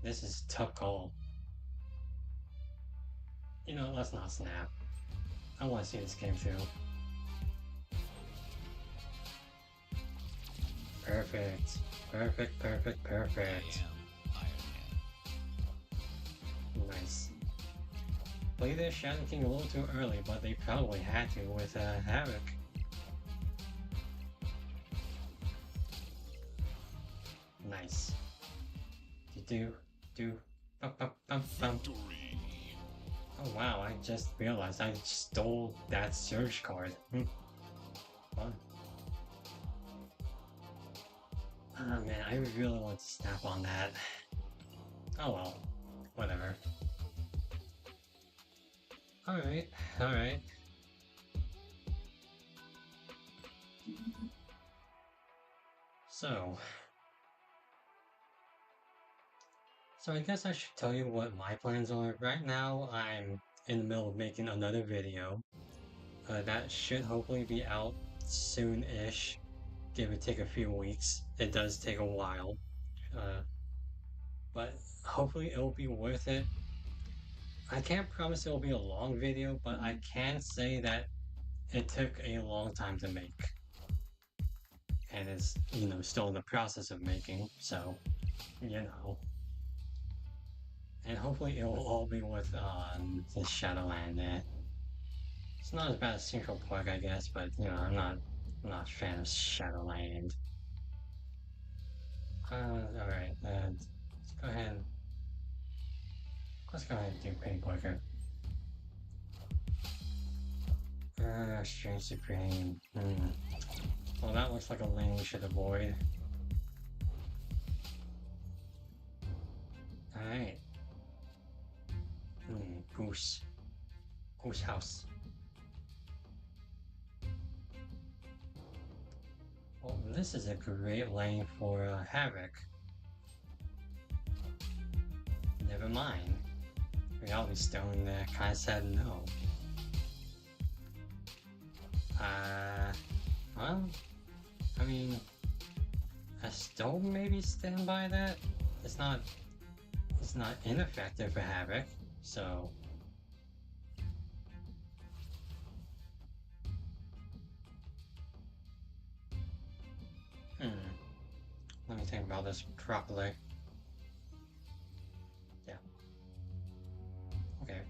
This is a tough call. You know, let's not snap. I want to see this game through. Perfect. Perfect, perfect, perfect. Nice. Played their Shadow King a little too early, but they probably had to with Havoc. Nice. Do. Bum. Oh wow, I just realized I stole that Surge card. Fun. Oh man, I really want to snap on that. Oh well, whatever. Alright, alright. So I guess I should tell you what my plans are. Right now, I'm in the middle of making another video. That should hopefully be out soon-ish. Give or take a few weeks. It does take a while. But hopefully it'll be worth it. I can't promise it'll be a long video, but I can say that it took a long time to make. And is, you know, still in the process of making, so, you know. And hopefully it will all be with the Shadowland there. It's not as bad as Central Park, I guess, but you know, I'm not a fan of Shadowland. Alright, let's go ahead. Let's go ahead and do Penny Quicker. Strange Supreme. Well, that looks like a lane we should avoid. Alright. Goose. Goose House. Well, this is a great lane for Havoc. Never mind. Reality Stone kinda said no. Well, I mean, I still maybe stand by that. It's not ineffective for Havoc, so. Let me think about this properly. Yeah. Okay.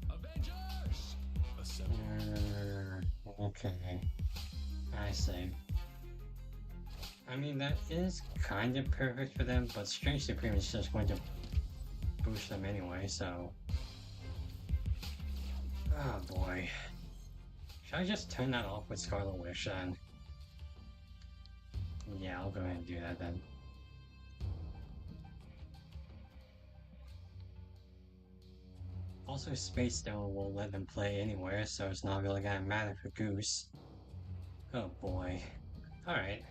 Avengers! Okay. I see. I mean, that is kind of perfect for them, but Strange Supreme is just going to boost them anyway, so. Oh boy. Should I just turn that off with Scarlet Witch then? Yeah, I'll go ahead and do that then. Also, Space Stone will let them play anywhere, so it's not really gonna matter for Goose. Oh boy. Alright.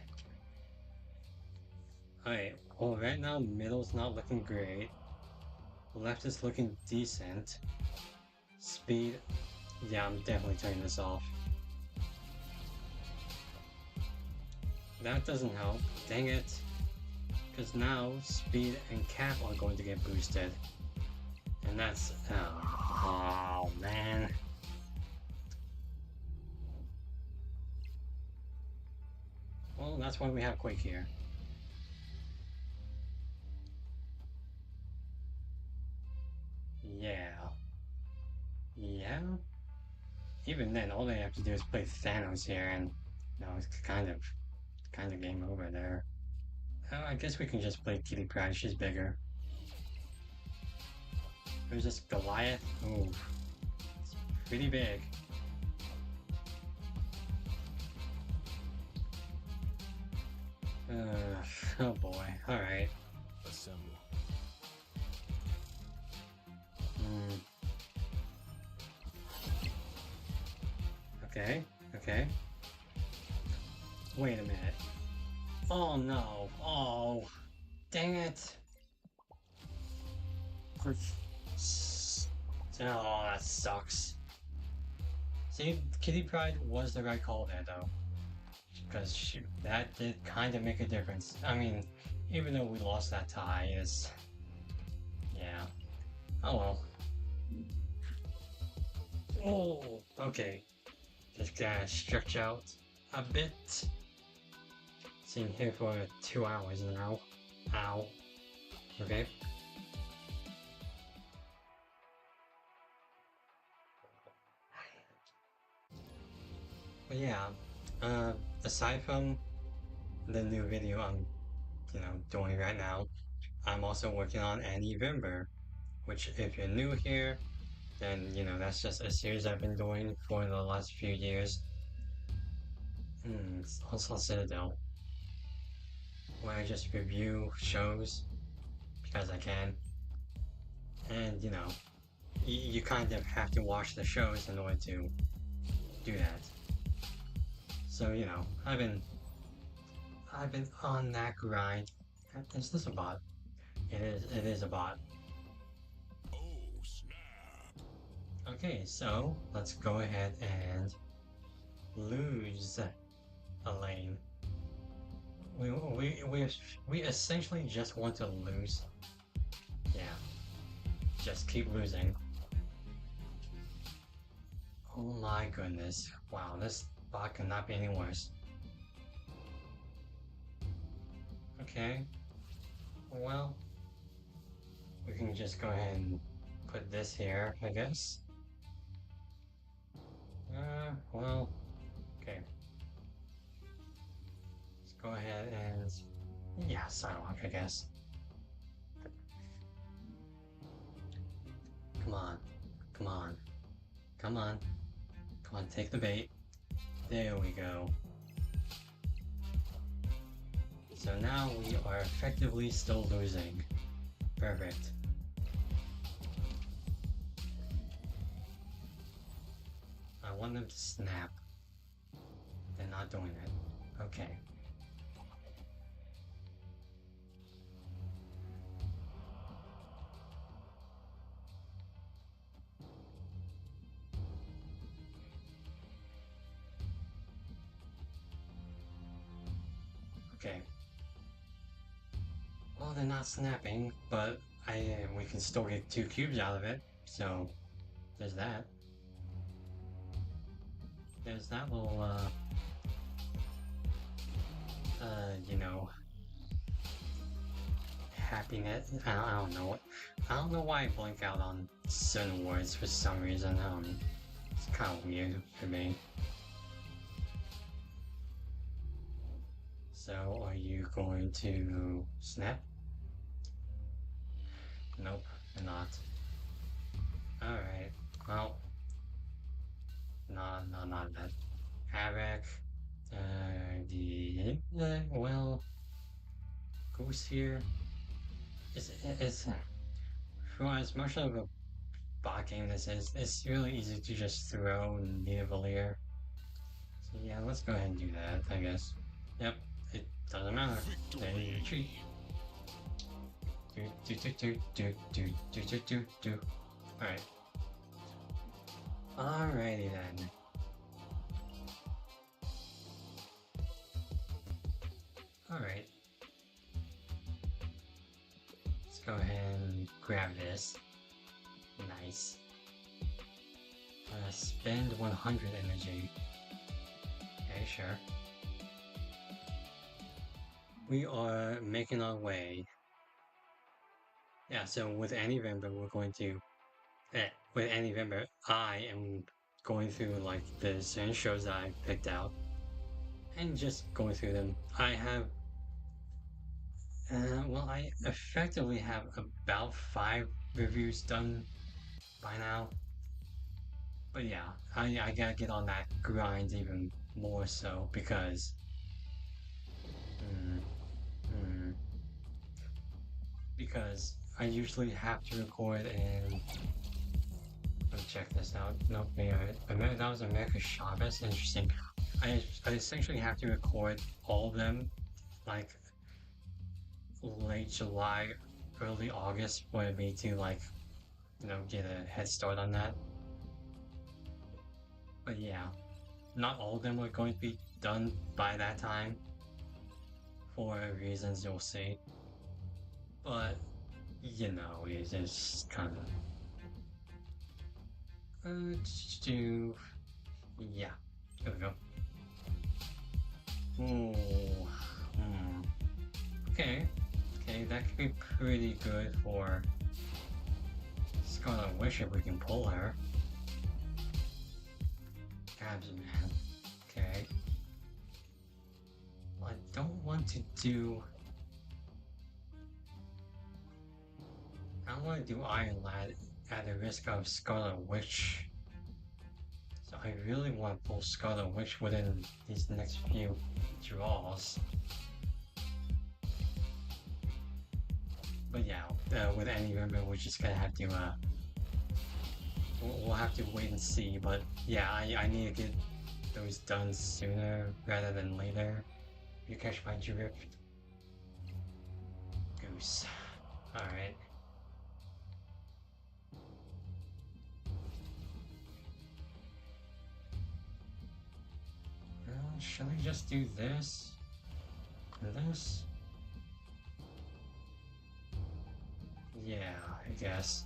Alright, well right now middle's not looking great. Left is looking decent. Speed, yeah, I'm definitely turning this off. That doesn't help, dang it. Because now speed and cap are going to get boosted. And that's, oh man. Well, that's why we have Quake here. Yeah. Yeah? Even then, all they have to do is play Thanos here and, you know, it's kind of game over there. Oh, I guess we can just play Kitty Pryde, she's bigger. There's this Goliath. Ooh. It's pretty big. Oh boy. Alright. Assemble. Okay, okay. Wait a minute. Oh no. Oh, dang it. Oh, that sucks. See, Kitty Pride was the right call there, though. Because shoot, that did kind of make a difference. I mean, even though we lost that tie, is yeah. Oh well. Oh, okay. Just gotta stretch out a bit. Sitting here for 2 hours now. Ow. Okay. But yeah, aside from the new video I'm, doing right now, I'm also working on Anivember, which if you're new here, then, that's just a series I've been doing for the last few years. It's also Citadel, where I just review shows because I can. And, you kind of have to watch the shows in order to do that. So, I've been on that grind. Is this a bot? It is a bot. Oh, snap. Okay, so let's go ahead and lose a lane. We essentially just want to lose. Yeah, just keep losing. Oh my goodness. Wow, this bot cannot be any worse. Okay. Well, we can just go ahead and put this here, I guess. Well, okay. Let's go ahead and, yeah, Sidewalk, I guess. Come on, come on, come on, come on, take the bait. There we go. So now we are effectively still losing. Perfect. I want them to snap. They're not doing it. Okay. Okay. Well, they're not snapping, but we can still get 2 cubes out of it, so there's that. There's that little, happiness. I don't know what. I don't know why I blank out on certain words for some reason. It's kind of weird for me. So, are you going to snap? Nope, you're not. Alright, well. No, not that. Havoc. Well. Goose here. It's for as much of a bot game this is, it's really easy to just throw and need a Valier. So yeah, let's go ahead and do that, I guess. Yep, it doesn't matter. They retreat. Alright. Alrighty then. Alright. Let's go ahead and grab this. Nice. Spend 100 energy. Okay, sure. We are making our way. Yeah, so with Anivember, we're going to... with Anivember, I am going through, like, the certain shows that I picked out. And just going through them. I have... well, I effectively have about 5 reviews done by now. But yeah, I gotta get on that grind even more so because... because I usually have to record and... Let me check this out. Nope, yeah, that was America's Chavez. Interesting. I essentially have to record all of them like late July, early August for me to like, get a head start on that. But yeah, not all of them are going to be done by that time for reasons you'll see. But it's just kind of do yeah. There we go. Ooh, okay, that could be pretty good for Scarlet Witch if we can pull her. Gabs, man. Okay. I don't want to do. I don't want to do Iron Lad at the risk of Scarlet Witch. So I really want to pull Scarlet Witch within these next few draws. But yeah, with any member, we're just gonna have to, we'll have to wait and see. But yeah, I need to get those done sooner rather than later. You catch my drift? Goose. Alright. Should I just do this? This? Yeah, I guess.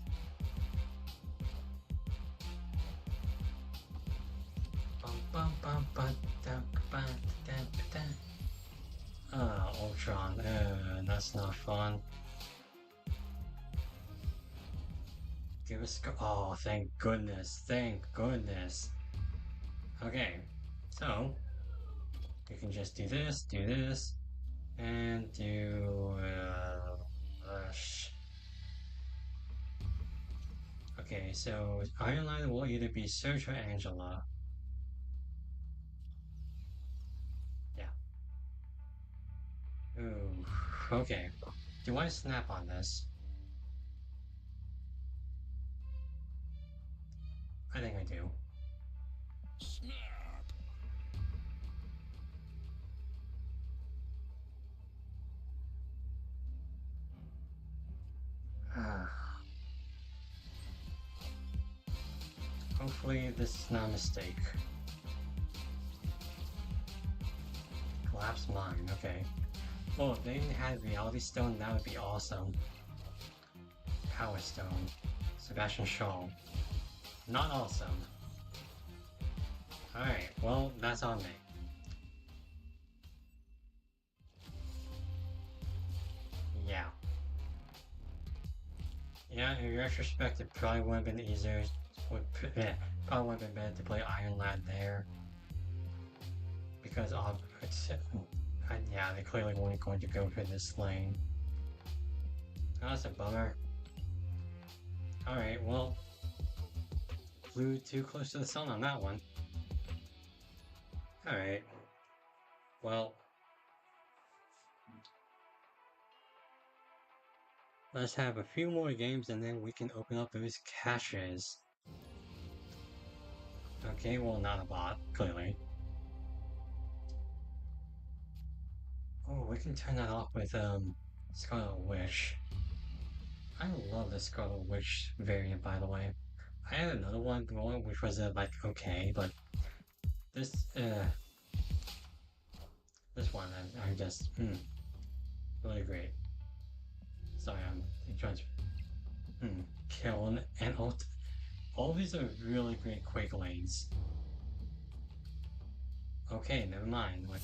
Ultron. That's not fun. Give us. Oh, thank goodness. Thank goodness. Okay, so you can just do this, and do. Okay, so Iron Lad will either be Serge or Angela. Yeah. Ooh, okay. Do I snap on this? I think I do. Snap. Hopefully this is not a mistake. Collapse mine, okay. Oh, if they had Reality Stone, that would be awesome. Power Stone. Sebastian Shaw. Not awesome. Alright, well, that's on me. Yeah. Yeah, in retrospect, it probably would have been easier. Probably would have been better to play Iron Lad there. Because yeah, they clearly weren't going to go for this lane. Oh, that's a bummer. Alright, well, flew too close to the sun on that one. Alright. Well, let's have a few more games and then we can open up those caches. Okay, well, not a bot, clearly. Oh, we can turn that off with, Scarlet Witch. I love the Scarlet Witch variant, by the way. I had another one going, which was, like, okay, but this one, I just, really great. Sorry, I'm trying to, kill and all these are really great Quake lanes. Okay, never mind. Like,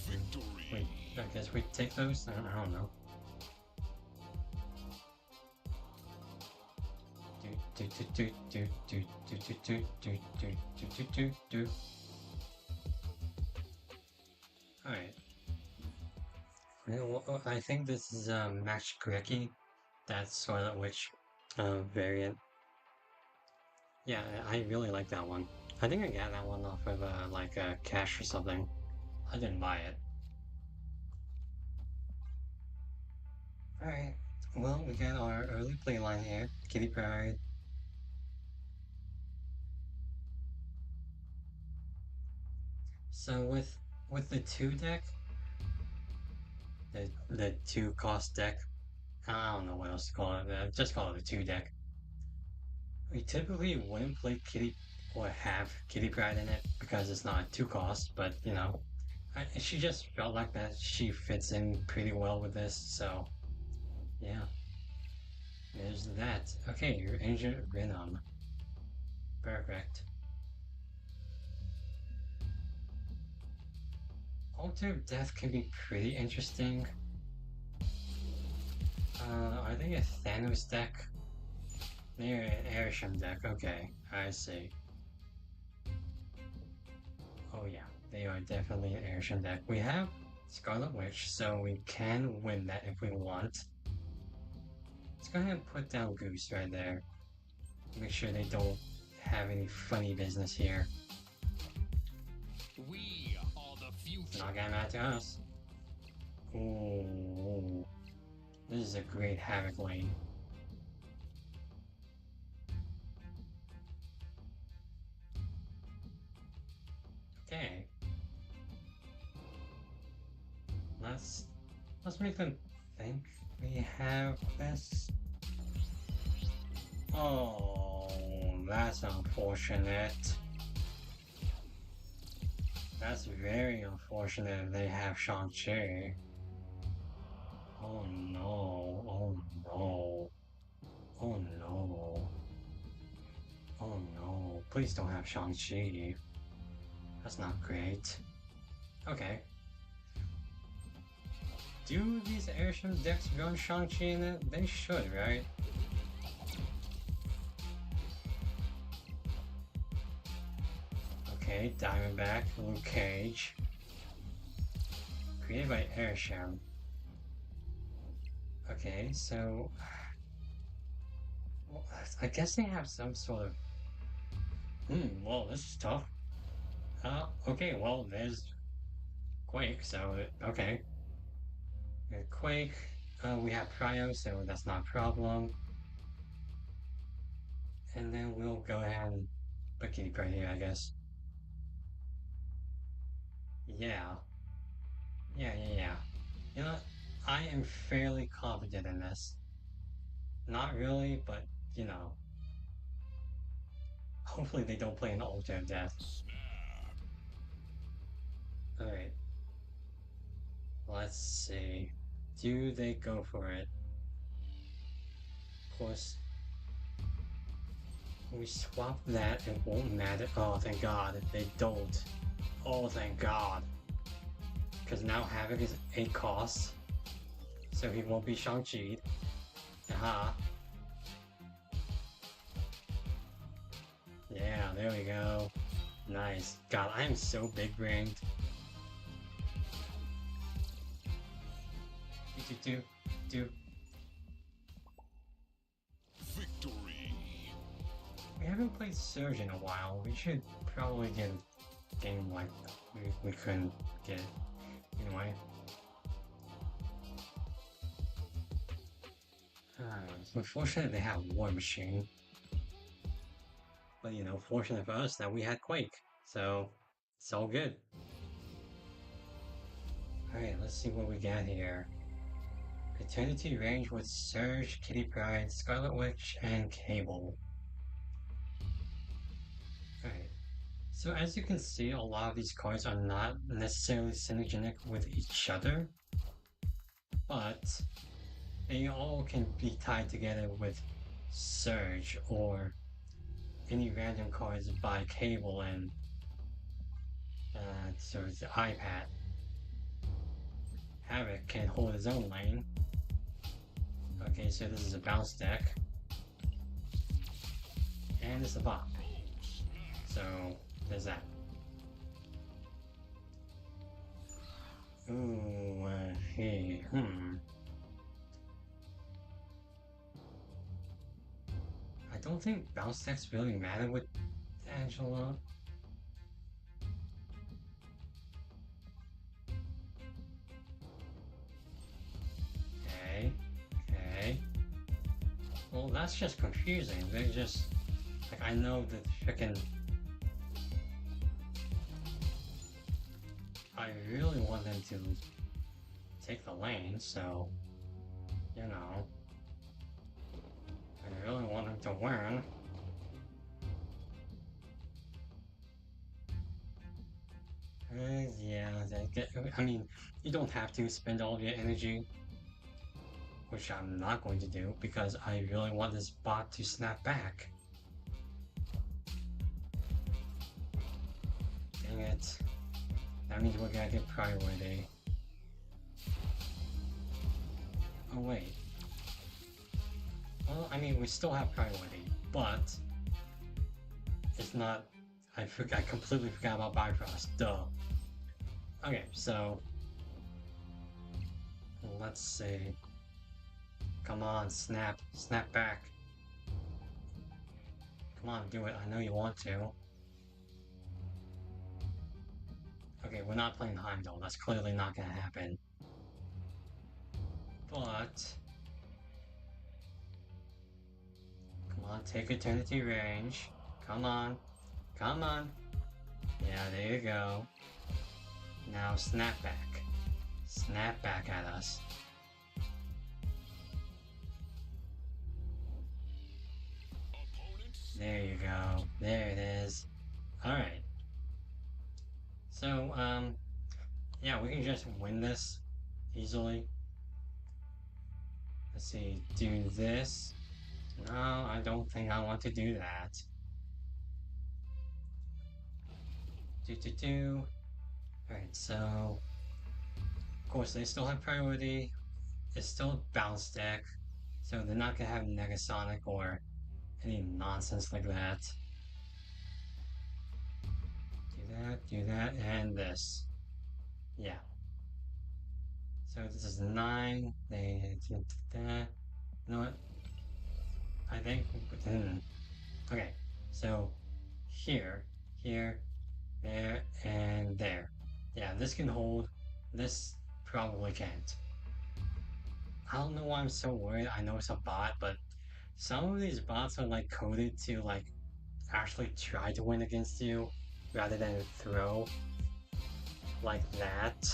wait, I guess we take those? I don't know. Alright. Well, I think this is Max Grecki. That's Scarlet Witch variant. Yeah, I really like that one. I think I got that one off of like a cache or something. I didn't buy it. Alright, well, we got our early play line here. Kitty Pride. So with the 2 deck, the 2 cost deck, I don't know what else to call it, just call it a 2 deck. We typically wouldn't play Kitty or have Kitty Pride in it because it's not a 2 cost, but you know, she just felt like that she fits in pretty well with this, so yeah. There's that. Okay, you're injured Venom. Perfect. Altar of Death can be pretty interesting. I think a Thanos deck. They're an Airsham deck, okay, I see. Oh yeah, they are definitely an Airsham deck. We have Scarlet Witch, so we can win that if we want. Let's go ahead and put down Goose right there. Make sure they don't have any funny business here. We are the future. It's not gonna matter to us. Ooh. This is a great Havoc lane. Okay. Let's make them think we have this. Oh, that's unfortunate. That's very unfortunate they have Shang-Chi. Oh no, oh no. Oh no. Oh no. Please don't have Shang-Chi. That's not great. Okay. Do these Airsham decks run Shang-Chi in it? They should, right? Okay, Diamondback, Luke Cage. Created by Airsham. Okay, so... Well, I guess they have some sort of... well, this is tough. Okay, well, there's Quake, so, okay. Quake, we have Cryo, so that's not a problem. And then we'll go ahead and put Kitty Pryde here, I guess. Yeah. Yeah. You know what? I am fairly confident in this. Not really, but, you know. Hopefully they don't play an Altar of Death. Alright. Let's see. Do they go for it? Of course. We swap that, it won't matter. Oh, thank God. They don't. Oh, thank God. Because now Havoc is 8 costs. So he won't be Shang-Chi'd. Aha. Yeah, there we go. Nice. God, I am so big-brained. Do. Victory. We haven't played Surge in a while. We should probably get a game like we couldn't get anyway. Unfortunately, they have War Machine. But you know, fortunate for us that we had Quake. So, it's all good. Alright, let's see what we got here. Eternity range with Surge, Kitty Pryde, Scarlet Witch, and Cable. Alright. So as you can see, a lot of these cards are not necessarily synergistic with each other, but they all can be tied together with Surge or any random cards by Cable and so it's the iPad. Havoc can hold his own lane. Okay, so this is a bounce deck. And it's a bot. So, there's that. Ooh, hey, I don't think bounce decks really matter with Angela. Okay. Well, that's just confusing. They're just... Like, I know that frickin'... I really want them to take the lane, so, you know, I really want them to win. Yeah, I mean, you don't have to spend all your energy, which I'm not going to do, because I really want this bot to snap back. Dang it. That means we're gonna get priority. Oh wait. Well, I mean, we still have priority, but it's not. I completely forgot about Bifrost. Duh. Okay, so let's see. Come on, snap back. Come on, do it. I know you want to. Okay, we're not playing Heimdall. That's clearly not gonna happen. But come on, take Eternity Range. Come on. Come on. Yeah, there you go. Now snap back. Snap back at us. There you go. There it is. Alright. So, yeah, we can just win this easily. Let's see, do this. No, I don't think I want to do that. Alright, so of course they still have priority. It's still a bounce deck, so they're not gonna have Negasonic or any nonsense like that. Do that, and this. Yeah. So this is 9. They did that. You know what? I think. Okay. So here, there, and there. Yeah, this can hold. This probably can't. I don't know why I'm so worried. I know it's a bot, but some of these bots are like coded to like actually try to win against you rather than throw like that.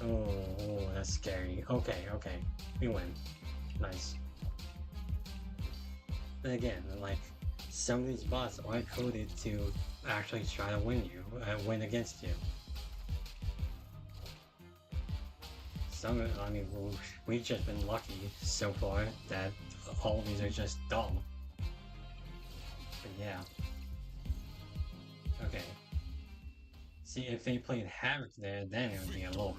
Oh, that's scary. Okay, we win. Nice. But again, like some of these bots are coded to actually try to win against you. I mean, we've just been lucky so far that all of these are just dumb. But yeah. Okay. See, if they played Havoc there, then it would be a little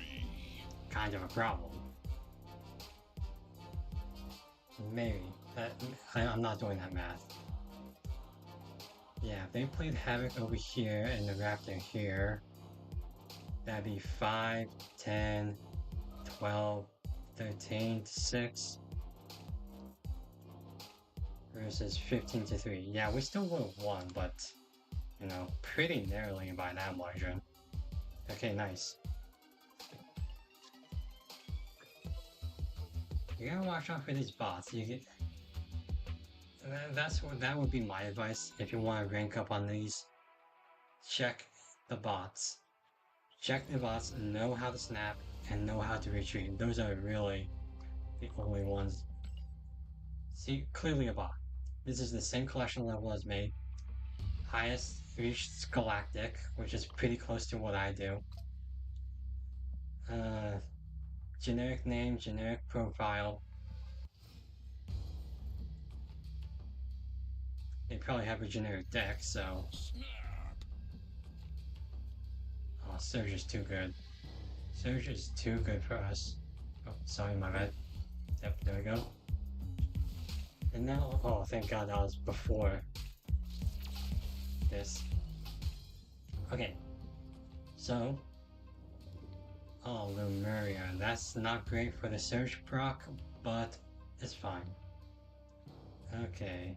kind of a problem. Maybe. I'm not doing that math. Yeah, if they played Havoc over here and the Raptor here, that'd be 5, 10, 12, 13 to 6 versus 15 to 3. Yeah, we still would have won, but you know, pretty narrowly by that margin. Okay, nice. You gotta watch out for these bots. That would be my advice if you want to rank up on these. Check the bots. Check the bots, know how to snap, and know how to retreat. Those are really the only ones. See, clearly a bot. This is the same collection level as me. Highest reached Galactic, which is pretty close to what I do. Generic name, generic profile. They probably have a generic deck, so... Oh, Surge is too good. Surge is too good for us. Oh, sorry, my bad. Yep, there we go. And now, oh, thank God that was before this. Okay, so... Oh, Lemuria, that's not great for the Surge proc, but it's fine. Okay.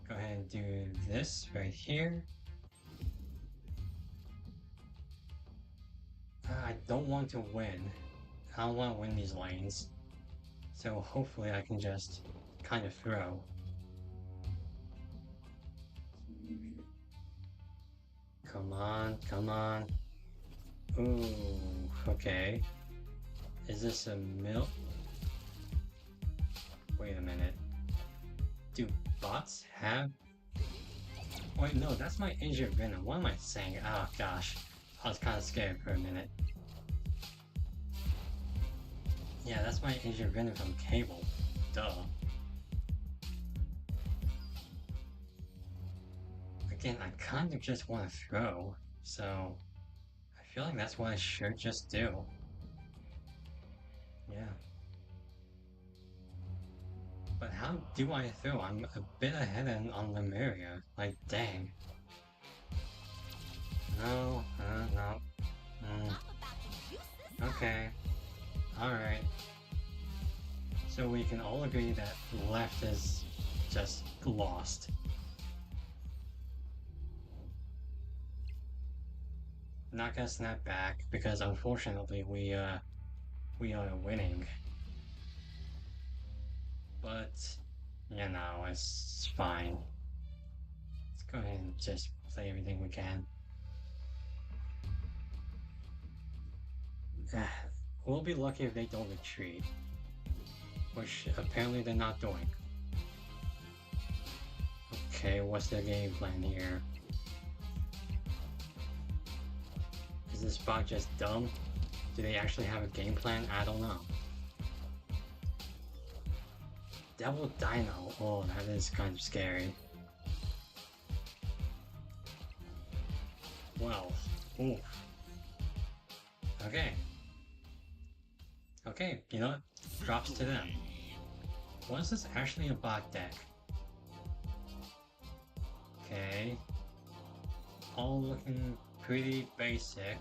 Go ahead and do this right here. I don't want to win. I don't want to win these lanes. So hopefully I can just kind of throw. Come on, come on. Ooh, okay. Is this a milk? Wait a minute. Do bots have... Wait, no, that's my injured venom. What am I saying? Oh gosh. I was kind of scared for a minute. Yeah, that's my injured venom from Cable. Duh. Again, I kind of just want to throw, so I feel like that's what I should just do. Yeah. But how do I throw? I'm a bit ahead on Lemuria. Like, dang. No, no. Okay. Alright. So we can all agree that left is just lost. Not gonna snap back because unfortunately we are winning. But you know, it's fine. Let's go ahead and just play everything we can. We'll be lucky if they don't retreat, which apparently they're not doing. Okay, what's their game plan here? Is this bot just dumb? Do they actually have a game plan? I don't know. Devil Dino. Oh, that is kind of scary. Well, oof. Okay. Okay, you know what? Props to them. Was this actually a bot deck? Okay. All looking pretty basic.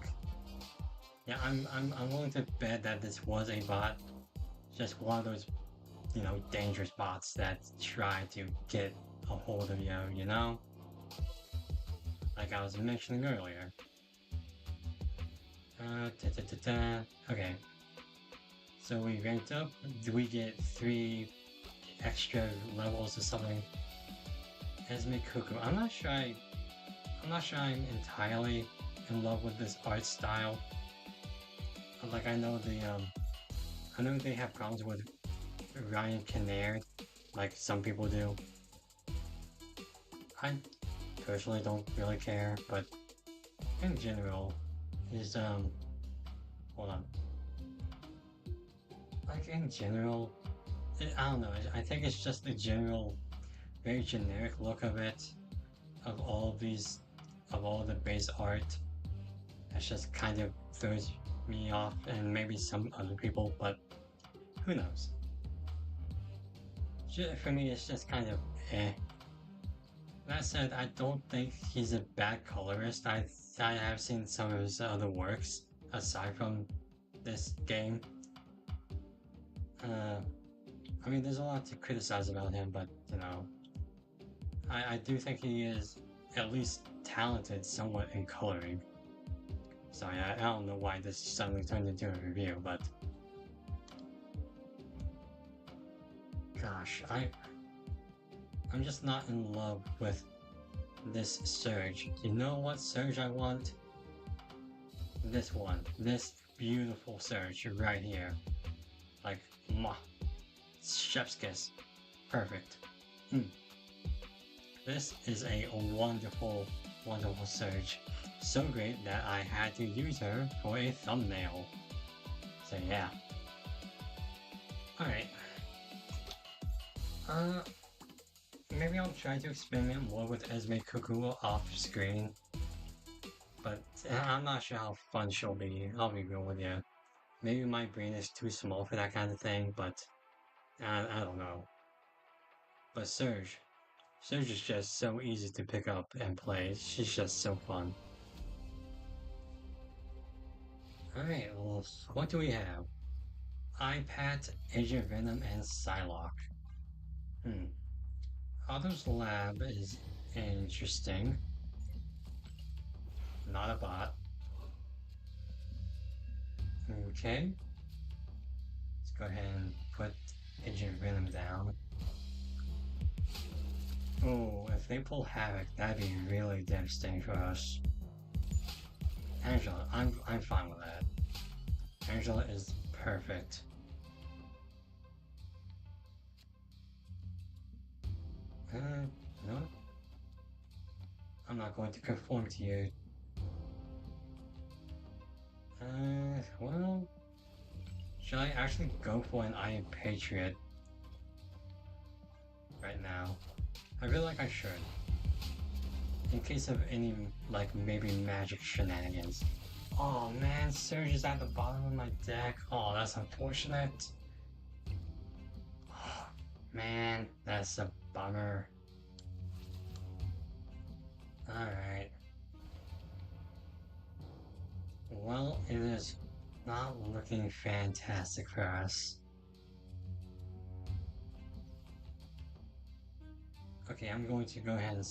Yeah, I'm willing to bet that this was a bot. Just one of those, you know, dangerous bots that try to get a hold of you, you know? Like I was mentioning earlier. Okay. So we ranked up. Do we get 3 extra levels or something? Esme Cuckoo. I'm not sure I'm entirely in love with this art style. Like I know they have problems with Ryan Kinnaird, like some people do. I personally don't really care, but in general, is hold on. Like in general, I don't know. I think it's just the general, very generic look of it, of all the base art. That just kind of throws me off, and maybe some other people, but who knows? For me, it's just kind of eh. That said, I don't think he's a bad colorist. I have seen some of his other works aside from this game. I mean, there's a lot to criticize about him, but you know, I do think he is at least talented somewhat in coloring. So yeah, I don't know why this suddenly turned into a review, but gosh, I'm just not in love with this Surge. You know what Surge I want? This one. This beautiful Surge right here. Like, mwah. Chef's kiss. Perfect. This is a wonderful, wonderful Surge. So great that I had to use her for a thumbnail. So yeah. Alright. Maybe I'll try to experiment more with Esme Cuckoo off screen. But I'm not sure how fun she'll be, I'll be real with you. Maybe my brain is too small for that kind of thing, but I don't know. But Surge is just so easy to pick up and play. She's just so fun. Alright, well, what do we have? iPad, Agent Venom, and Psylocke. Otto's Lab is interesting. Not a bot. Okay. Let's go ahead and put Agent Venom down. Oh, if they pull Havoc, that'd be really devastating for us. Angela, I'm fine with that. Angela is perfect. No. I'm not going to conform to you. Well, should I actually go for an Iron Patriot right now? I feel like I should. In case of any, like, maybe magic shenanigans. Oh man, Surge is at the bottom of my deck. Oh, that's unfortunate. Oh, man, that's a bummer. Alright. Well, it is not looking fantastic for us. Okay, I'm going to go ahead and...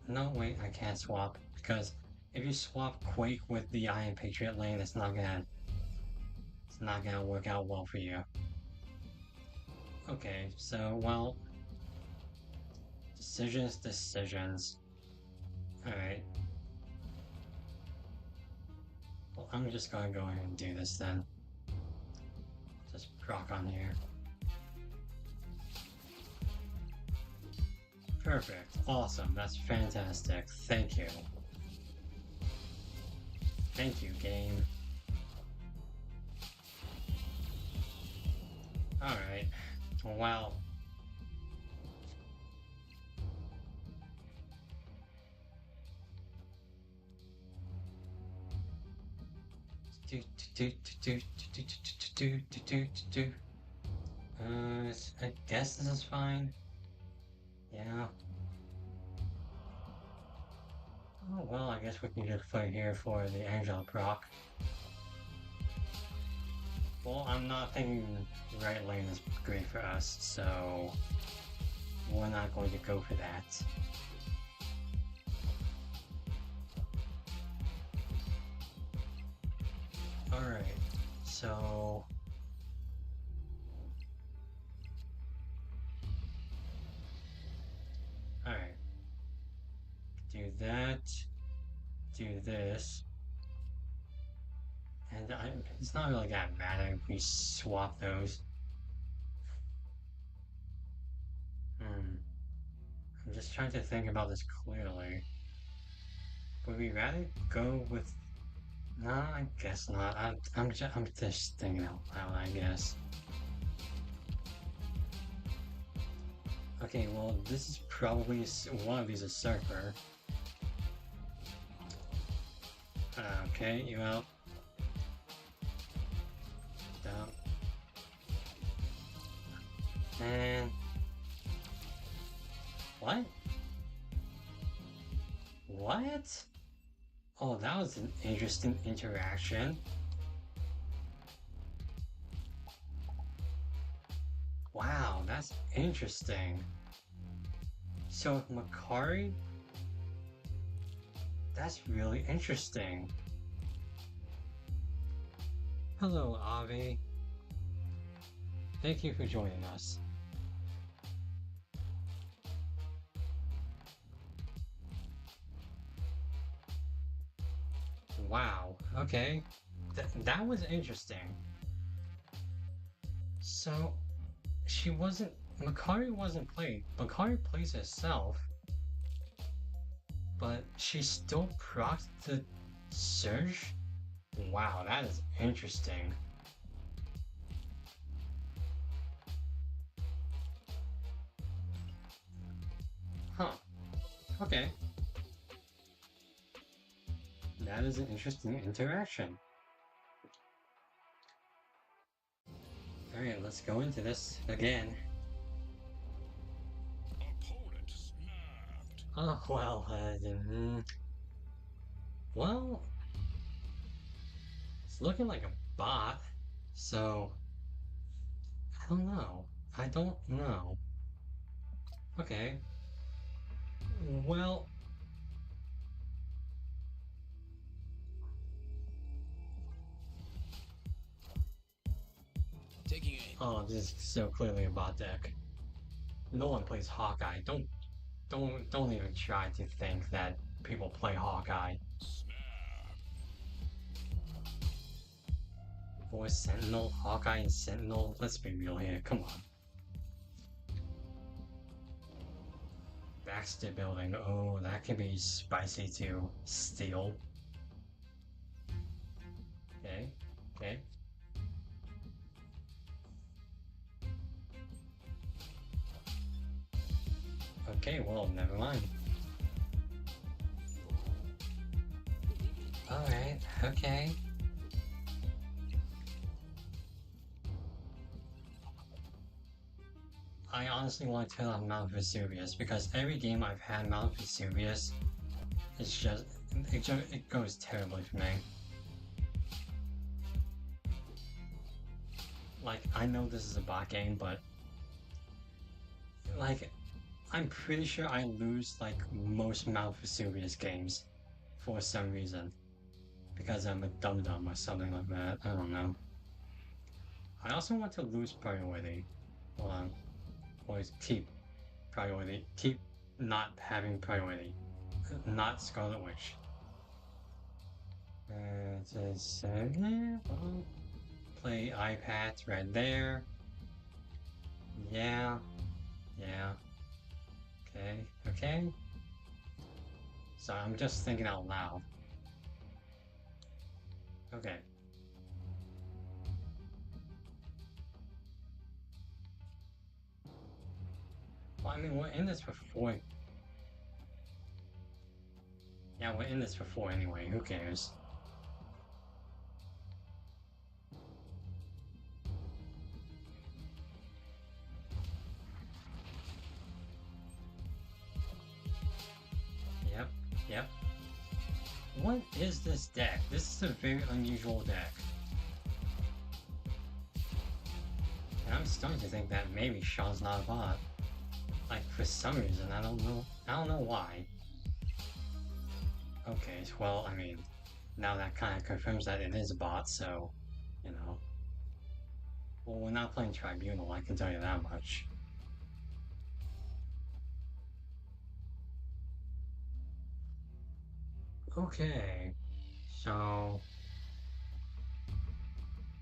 No, wait, I can't swap, because if you swap Quake with the Iron Patriot lane, it's not gonna work out well for you. Okay, so, well... Decisions. Alright. Well, I'm just gonna go ahead and do this then. Just proc on here. Perfect. Awesome. That's fantastic. Thank you. Thank you, game. Alright. Wow. I guess this is fine. Yeah. Oh, well, I guess we can just play here for the Angel proc. Well, I'm not thinking right lane is great for us, so we're not going to go for that. Alright, so... Alright. Do that. Do this. And it's not really that matter if we swap those. I'm just trying to think about this clearly. Would we rather go with... No, I guess not. I'm just thinking out loud, I guess. Okay, well, this is probably one of these is Surfer. Okay, you out. Down. And... What? What? Oh, that was an interesting interaction. Wow, that's interesting. So, Makari? That's really interesting. Hello, Avi. Thank you for joining us. Wow, okay. That was interesting. So, Makari wasn't played. Makari plays herself, but she still procs the Surge? Wow, that is interesting. Huh. Okay. That is an interesting interaction. Alright, let's go into this again. Opponent snapped. Oh, well, well, it's looking like a bot, so, I don't know. Okay. Well, Taking aim. oh, this is so clearly a bot deck. No one plays Hawkeye. Don't even try to think that people play Hawkeye. Snap. For Sentinel, Hawkeye and Sentinel, let's be real here, come on. Baxter building, oh, that can be spicy to steal. Okay, okay. Okay, well, never mind. Alright, okay. I honestly want to turn off Mount Vesuvius because every game I've had Mount Vesuvius, it goes terribly for me. Like, I know this is a bot game, but like, I'm pretty sure I lose like most Mount Vesuvius games for some reason. Because I'm a dum-dum or something like that, I don't know. I also want to lose priority. Hold on. Or keep priority. Keep not having priority. Not Scarlet Witch. Well, play iPads right there. Yeah. Yeah. Okay. Okay. So I'm just thinking out loud. Okay. Well, I mean, we're in this for 4. Yeah, we're in this for 4 anyway, who cares? Yep, yep. What is this deck? This is a very unusual deck. And I'm starting to think that maybe Sean's not a bot. Like, for some reason, I don't know why. Okay, well, I mean, now that kind of confirms that it is a bot, so, you know. Well, we're not playing Tribunal, I can tell you that much. Okay, so...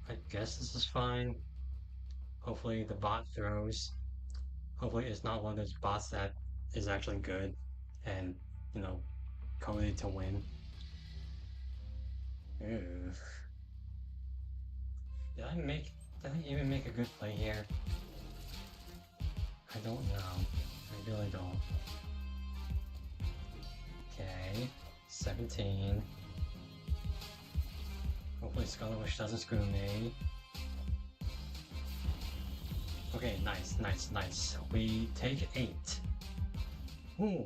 I guess this is fine. Hopefully the bot throws. Hopefully it's not one of those bots that is actually good and, you know, coded to win. Ew. Did I even make a good play here? I don't know. I really don't. Okay, 17. Hopefully Scarlet Witch doesn't screw me. Okay, nice, nice, nice. We take 8. Ooh.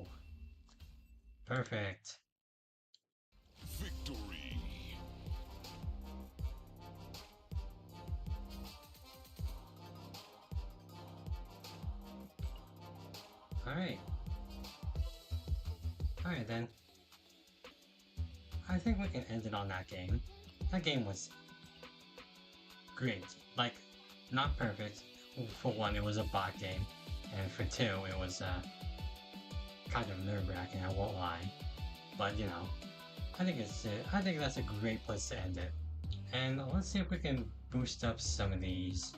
Perfect. Victory. Alright. Alright then. I think we can end it on that game. That game was great. Like, not perfect. For one, it was a bot game. And for two, it was kind of nerve-wracking, I won't lie. But, you know, I think that's a great place to end it. And let's see if we can boost up some of these.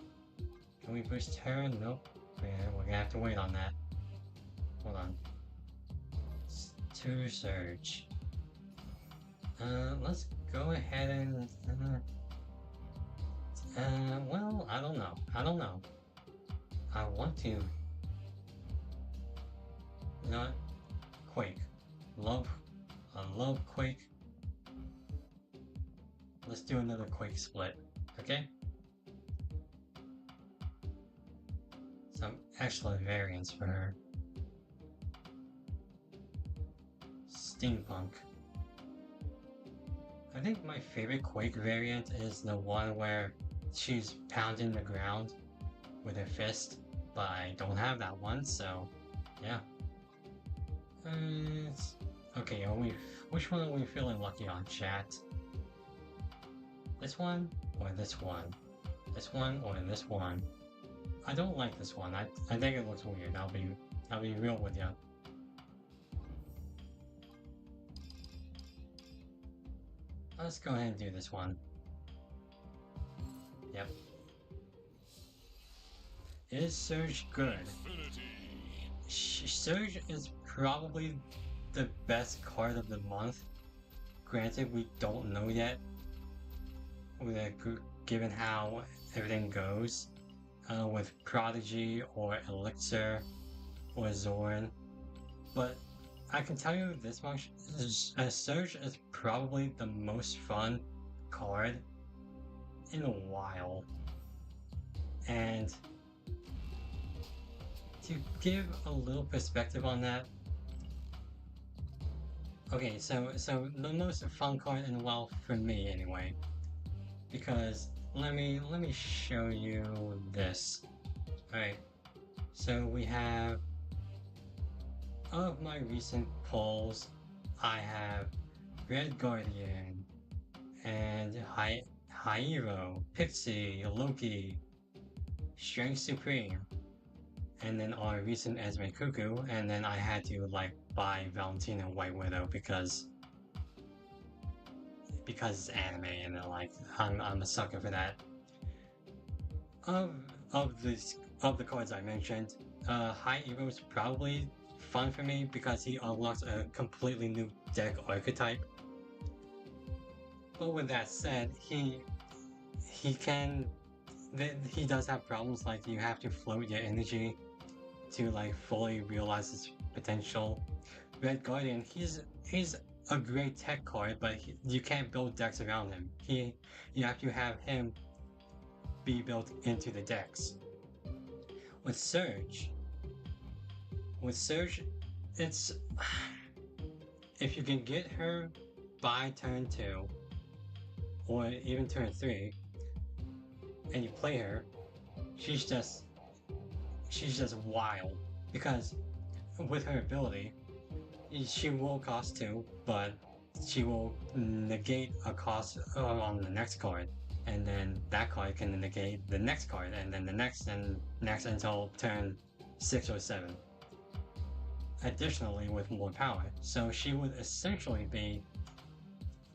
Can we boost her? Nope. Yeah, we're gonna have to wait on that. Hold on. To Surge. Let's go ahead and... well, I don't know. I want to... You know what? Quake. I love Quake. Let's do another Quake split, okay? Some excellent variants for her. Steampunk. I think my favorite Quake variant is the one where she's pounding the ground with her fist, but I don't have that one, so yeah. Okay, which one are we feeling lucky on, chat? This one or this one? This one or this one? I don't like this one. I think it looks weird. I'll be real with you. Let's go ahead and do this one. Yep. Is Surge good? Infinity. Surge is probably the best card of the month. Granted, we don't know yet, given how everything goes with Prodigy or Elixir or Zorn. But I can tell you this much: Surge is probably the most fun card in a while. And to give a little perspective on that, okay, so the most fun card in a while for me anyway, because let me show you this. All right, so we have, of my recent pulls, I have Red Guardian and Hyrule, Pixie, Loki, Strength Supreme, and then our recent Esme Cuckoo, and then I had to like buy Valentina White Widow because it's anime, and then, like I'm a sucker for that. Of the cards I mentioned, High Evo is probably fun for me because he unlocks a completely new deck archetype. But with that said, he does have problems, like you have to float your energy to like fully realize his potential. Red Guardian, he's a great tech card, but you can't build decks around him. You have to have him be built into the decks. With Surge, it's if you can get her by turn 2 or even turn 3 and you play her, she's just wild, because with her ability, she will cost 2, but she will negate a cost on the next card, and then that card can negate the next card, and then the next and next until turn 6 or 7. Additionally, with more power, so she would essentially be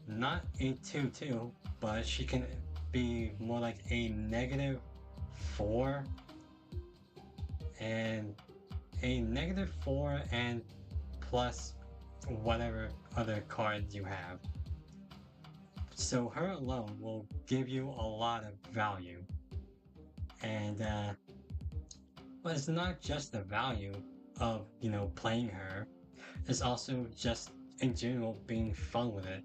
not a 2/2, but she can be more like a -4 and plus whatever other cards you have. So her alone will give you a lot of value. And but it's not just the value of, you know, playing her, it's also just in general being fun with it.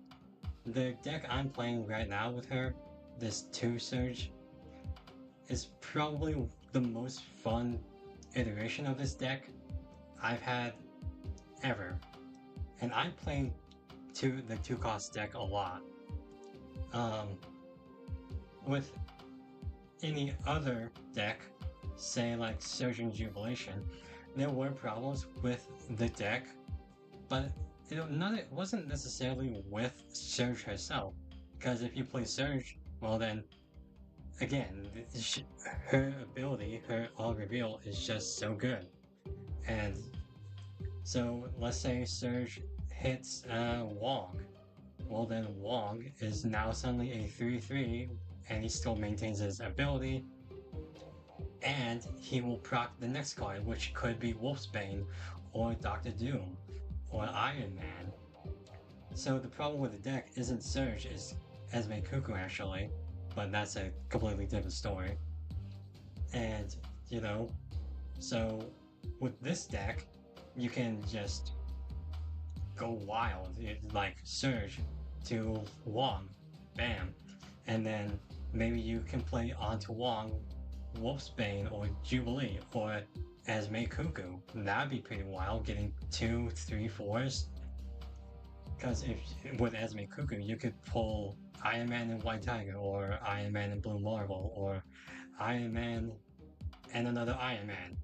The deck I'm playing right now with her, this 2 Surge, is probably the most fun iteration of this deck I've had ever. And I'm playing the 2-cost deck a lot. With any other deck, say like Surgeon Jubilation, there were problems with the deck, but it wasn't necessarily with Surge herself, because if you play Surge, well then, again, her ability, her all reveal is just so good. And so let's say Surge hits Wong, well then Wong is now suddenly a 3/3, and he still maintains his ability, and he will proc the next card, which could be Wolfsbane, or Doctor Doom, or Iron Man. So the problem with the deck isn't Surge, it's Esme Cuckoo actually, but that's a completely different story. And, you know, so with this deck, you can just go wild, like Surge to Wong, bam, and then maybe you can play onto Wong Wolfsbane or Jubilee or Esme Cuckoo. That'd be pretty wild, getting 2, 3, 4s. Because if with Esme Cuckoo, you could pull Iron Man and White Tiger, or Iron Man and Blue Marvel, or Iron Man and another Iron Man.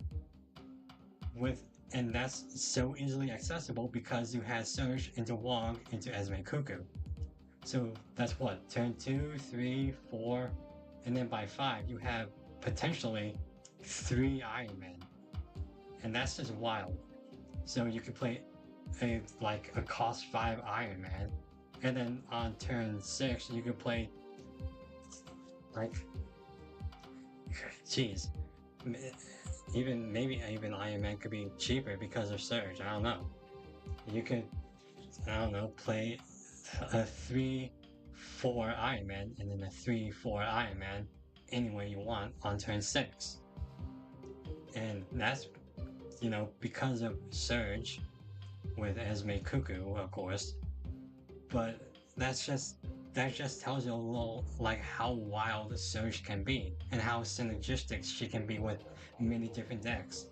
And that's so easily accessible because you had Surge into Wong into Esme Cuckoo. So that's what, turn 2, 3, 4, and then by 5 you have potentially 3 Iron Men. And that's just wild. So you could play a cost 5 Iron Man, and then on turn 6 you could play like Jeez, even Iron Man could be cheaper because of Surge. I don't know. You could, I don't know, play a 3-4 Iron Man and then a 3-4 Iron Man any way you want on turn 6. And that's, because of Surge with Esme Cuckoo, of course. But that just tells you a little like how wild Surge can be and how synergistic she can be with many different decks.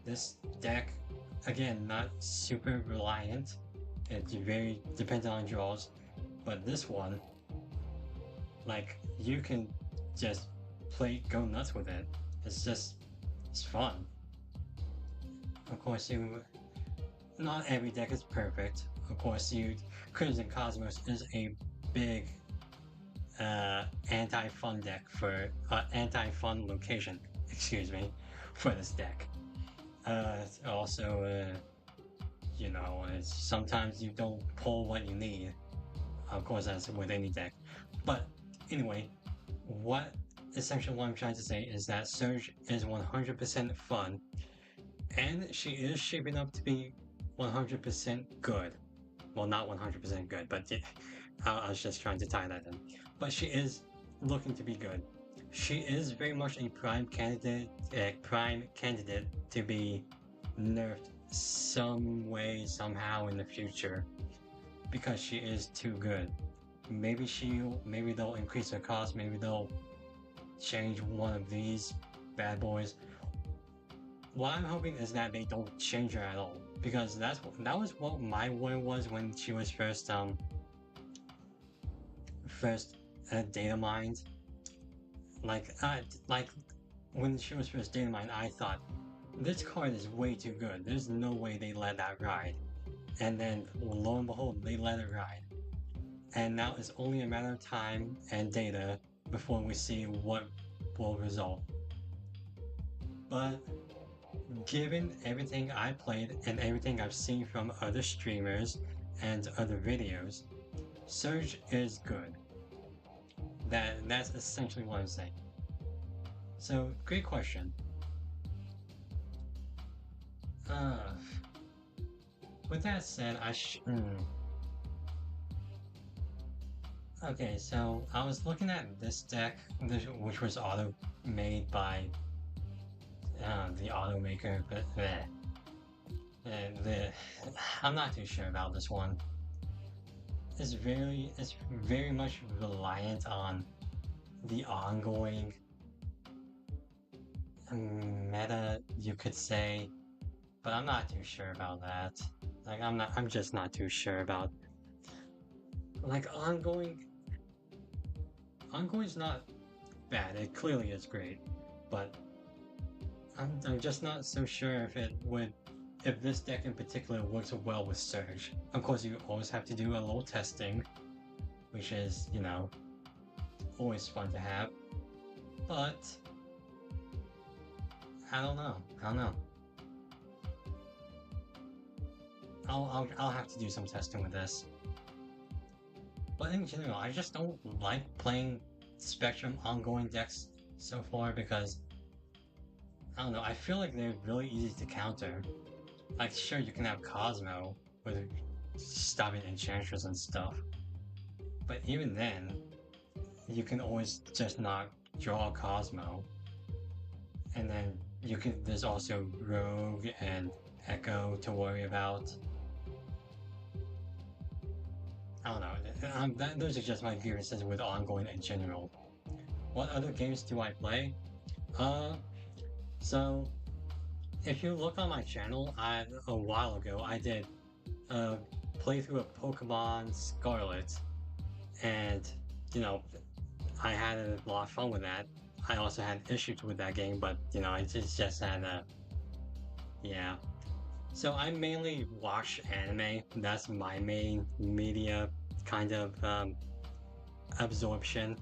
This deck, again, not super reliant. It very depends on draws, but this one, like, you can just go nuts with it. It's fun. Of course, not every deck is perfect. Of course, Crimson Cosmos is a big anti-fun deck for anti-fun location. Excuse me, for this deck. Also, sometimes you don't pull what you need. Of course, that's with any deck. But anyway, essentially what I'm trying to say is that Surge is 100% fun, and she is shaping up to be 100% good. Well, not 100% good, but I was just trying to tie that in. But she is looking to be good. She is very much a prime candidate to be nerfed some way, somehow in the future, because she is too good. Maybe they'll increase her cost. Maybe they'll change one of these bad boys. What I'm hoping is that they don't change her at all, because that was what my worry was when she was first data mined. Like when she was first data mined, I thought this card is way too good. There's no way they let that ride. And then lo and behold, they let it ride. And now it's only a matter of time and data before we see what will result. But given everything I played and everything I've seen from other streamers and other videos, Surge is good. That's essentially what I'm saying. So, great question. With that said, Okay, so I was looking at this deck, which was made by the automaker, but I'm not too sure about this one. It's very much reliant on the ongoing meta, you could say, but I'm not too sure about that. Like, I'm just not too sure about, like, ongoing is not bad. It clearly is great, but I'm just not so sure if this deck in particular works well with Surge. Of course, you always have to do a little testing, which is, always fun to have. But I don't know. I'll have to do some testing with this. But in general, I just don't like playing Spectrum ongoing decks so far because, I don't know, I feel like they're really easy to counter. Like, sure, you can have Cosmo with stopping Enchantress and stuff, but even then, you can always just not draw Cosmo. And then there's also Rogue and Echo to worry about. I don't know, those are just my grievances with ongoing in general. What other games do I play? So, if you look on my channel, a while ago, I did a playthrough of Pokemon Scarlet, and, I had a lot of fun with that. I also had issues with that game, but, I just had yeah. So I mainly watch anime. That's my main media kind of absorption.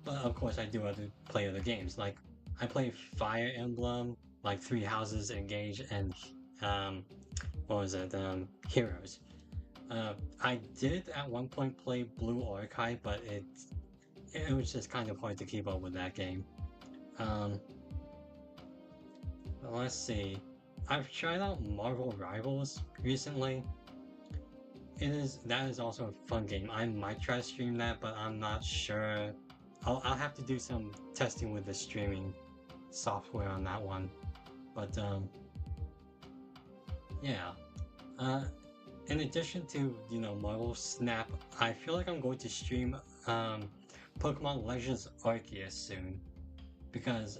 But of course I do play other games. Like I play Fire Emblem, like Three Houses Engage, and Heroes. I did at one point play Blue Archive, but it was just kind of hard to keep up with that game. Um, let's see. I've tried out Marvel Rivals recently. That is also a fun game. I might try to stream that, but I'm not sure. I'll have to do some testing with the streaming software on that one. But yeah. In addition to Marvel Snap, I feel like I'm going to stream Pokemon Legends Arceus soon because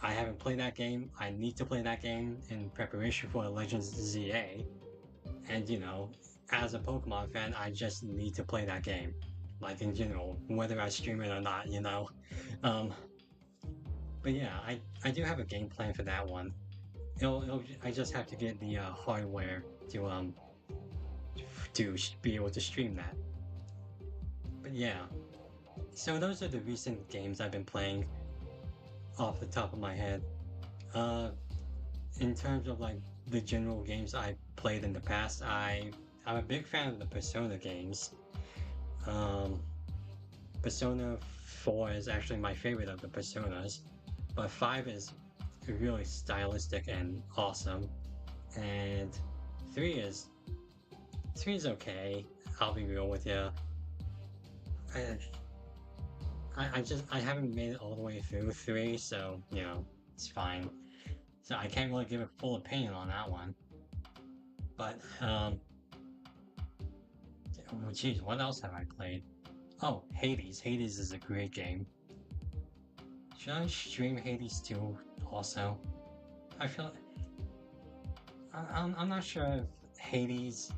I haven't played that game. I need to play that game in preparation for Legends ZA, and as a Pokemon fan, I just need to play that game, like in general, whether I stream it or not. Um, but yeah, I do have a game plan for that one. I just have to get the hardware to be able to stream that. But yeah, so those are the recent games I've been playing off the top of my head. In terms of like the general games I played in the past, I'm a big fan of the Persona games. Persona 4 is actually my favorite of the Personas, but 5 is really stylistic and awesome, and 3 is okay. I'll be real with you. I haven't made it all the way through 3, so it's fine. So I can't really give a full opinion on that one. But geez, what else have I played? Oh, Hades. Hades is a great game. Should I stream Hades 2 also? I feel I'm not sure if Hades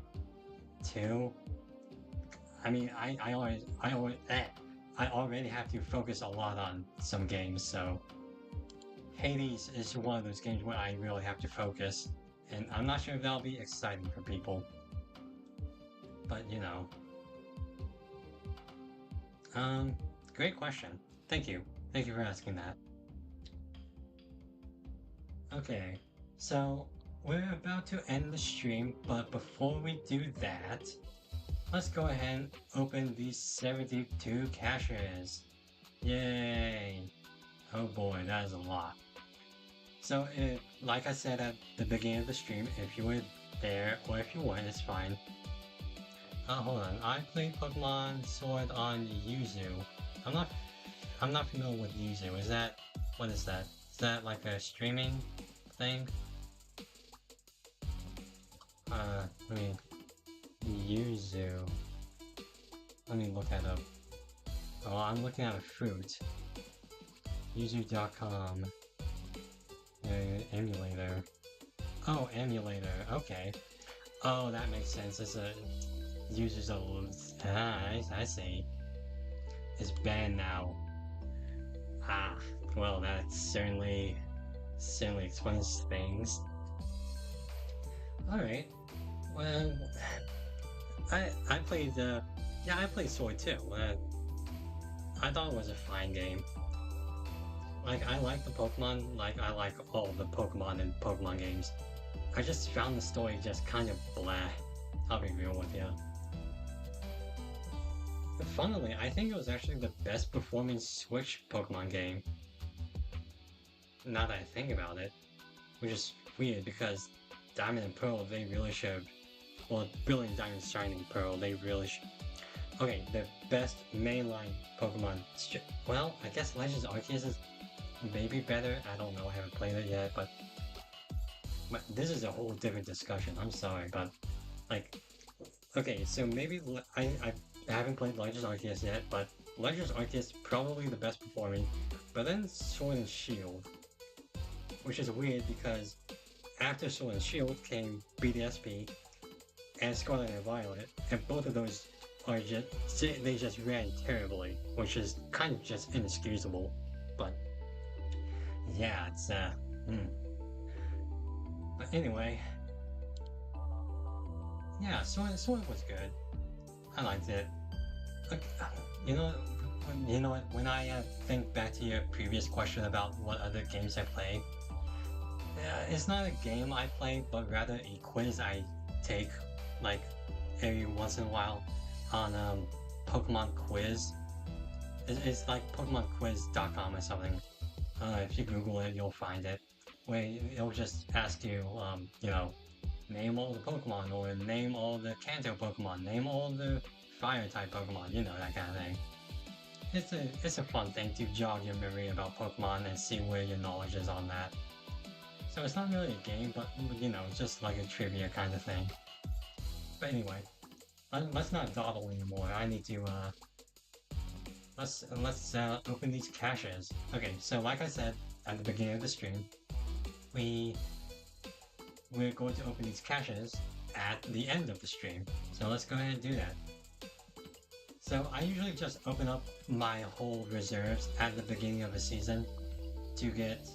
2. I mean, I already have to focus a lot on some games, so Hades is one of those games where I really have to focus, and I'm not sure if that'll be exciting for people. But great question. Thank you for asking that. Okay, so we're about to end the stream, but before we do that, let's go ahead and open these 72 caches. Yay! Oh boy, that is a lot. So, like I said at the beginning of the stream, if you were there, or if you weren't, it's fine. Hold on. I played Pokemon Sword on Yuzu. I'm not familiar with Yuzu. What is that? Is that like a streaming thing? Yuzu. Let me look that up. Oh, I'm looking at a fruit. Yuzu.com. Emulator. Oh, emulator. Okay. Oh, that makes sense. It's a users of I see. It's banned now. Well, that certainly explains things. Alright. Well, I played I played Sword too. I thought it was a fine game. Like, I like the Pokemon, like I like all the Pokemon in Pokemon games. I just found the story just kind of blah. I'll be real with you. Funnily, I think it was actually the best performing Switch Pokemon game. Now that I think about it. Which is weird because Diamond and Pearl, they really should. Well, Brilliant Diamond Shining Pearl, they really should. Okay, the best mainline Pokemon. Well, I guess Legends Arceus is maybe better. I don't know, I haven't played it yet, but this is a whole different discussion. I'm sorry, but like, okay, so maybe I haven't played Legends Arceus yet, but Legends Arceus probably the best performing, but then Sword and Shield, which is weird because after Sword and Shield came BDSP and Scarlet and Violet, and both of those are they just ran terribly, which is kind of just inexcusable. But yeah, it's But anyway, yeah, Sword was good. I liked it. You know what? When I think back to your previous question about what other games I play, it's not a game I play, but rather a quiz I take, like every once in a while, on Pokemon Quiz. It's like PokemonQuiz.com or something. If you Google it, you'll find it. Where it'll just ask you, you know, name all the Pokemon, or name all the Kanto Pokemon, name all the Fire-type Pokemon, you know, that kind of thing. It's a fun thing to jog your memory about Pokemon and see where your knowledge is on that. So it's not really a game, but you know, just like a trivia kind of thing. But anyway, let's not dawdle anymore. I need to let's open these caches. Okay, so like I said at the beginning of the stream, we're going to open these caches at the end of the stream. So let's go ahead and do that. So I usually just open up my whole reserves at the beginning of a season to get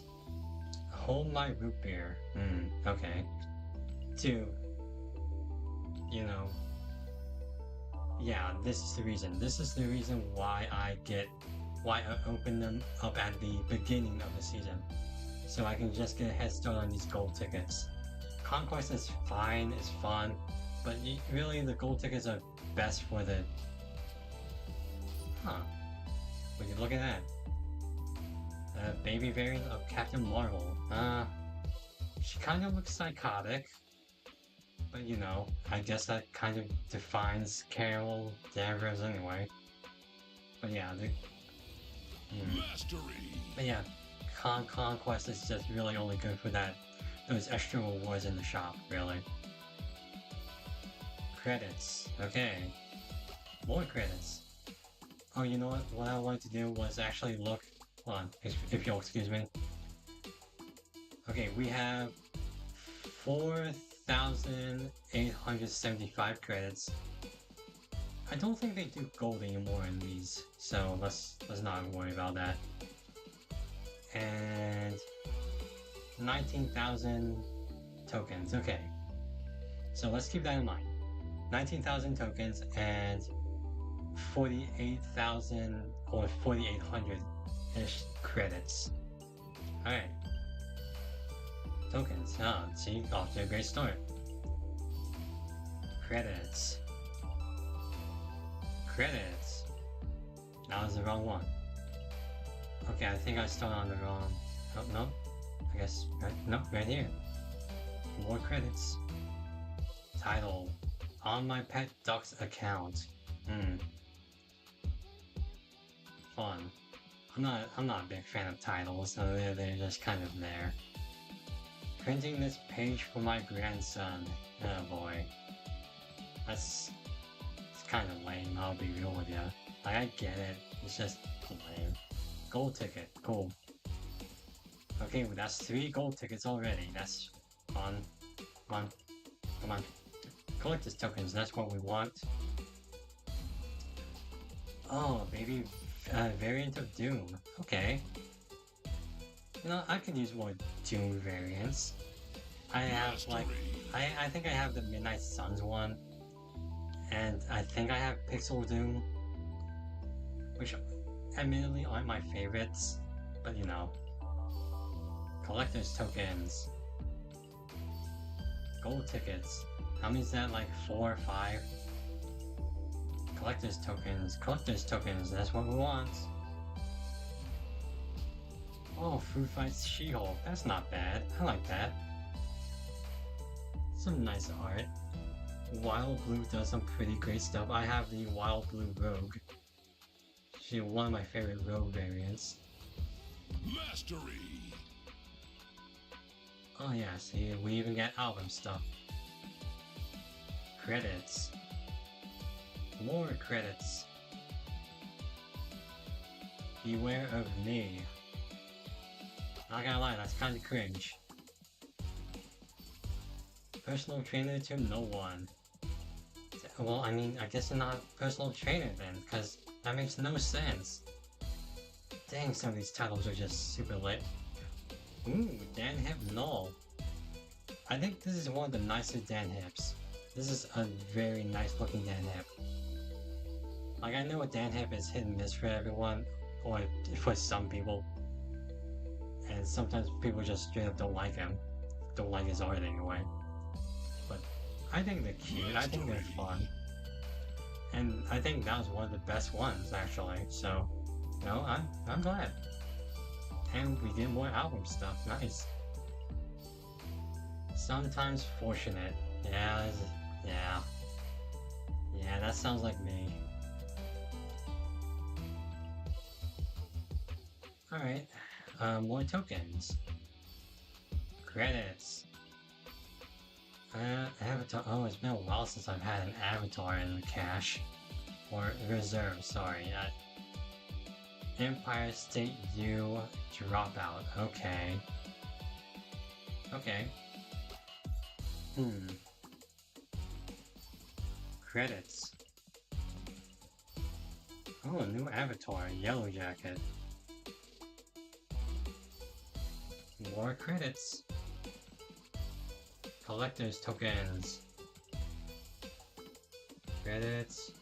hold my root beer. Okay. To, you know, yeah, this is the reason. This is the reason why I open them up at the beginning of the season. So I can just get a head start on these gold tickets. Conquest is fine, it's fun, but really the gold tickets are best for the... Huh. Would you look at that? Baby variant of Captain Marvel. She kind of looks psychotic. But you know, I guess that kind of defines Carol Danvers anyway. But yeah, Mastery. But yeah, Conquest is just really only good for those extra rewards in the shop, really. Credits. Okay. More credits. Oh, you know what I wanted to do was actually look... Hold on, if you'll excuse me. Okay, we have 4,875 credits. I don't think they do gold anymore in these, so let's not worry about that. And 19,000 tokens. Okay, so let's keep that in mind. 19,000 tokens and 48,000 or 4,800-ish credits. Alright. Tokens. See, off to a great start. Credits. Credits. That was the wrong one. Okay, I think I started on the wrong... Oh, no. I guess... right here. More credits. Title. On my pet duck's account. Fun. I'm not a big fan of titles, so they're just kind of there. Printing this page for my grandson. Oh boy. It's kind of lame, I'll be real with ya. Like, I get it, it's just lame. Gold ticket, cool. Okay, well, that's 3 gold tickets already, that's fun. Come on. Collector's tokens, that's what we want. Oh, baby, variant of Doom. Okay. You know, I could use more Doom variants. I have, like, I think I have the Midnight Suns one. And I think I have Pixel Doom. Which, admittedly, aren't my favorites. But, you know. Collector's tokens. Gold tickets. How many is that, like 4 or 5? Collector's tokens, that's what we want. Oh, Food Fights She-Hulk, that's not bad, I like that. Some nice art. Wild Blue does some pretty great stuff. I have the Wild Blue Rogue. She's one of my favorite Rogue variants. Mastery. Oh yeah, see, we even get album stuff. Credits. More credits. Beware of me. Not gonna lie, that's kinda cringe. Personal trainer to no one. Well, I mean, I guess I'm not a personal trainer then, because that makes no sense. Dang, some of these titles are just super lit. Ooh, Dan Hip Null. I think this is one of the nicer Dan Hips. This is a very nice looking Dan Hip. Like, I know a Dan Hip is hit and miss for everyone, or for some people. And sometimes people just straight up don't like him. Don't like his art anyway. But I think they're cute, I think they're fun. And I think that was one of the best ones, actually, so, you know, I'm glad. And we get more album stuff. Nice. Sometimes fortunate. Yeah, yeah. Yeah, that sounds like me. Alright. More tokens. Credits. Avatar. Oh, it's been a while since I've had an avatar in the cache. Or reserve, sorry. Empire State U dropout. Okay. Okay. Credits. Oh, a new avatar, Yellow Jacket. More credits. Collector's tokens. Credits.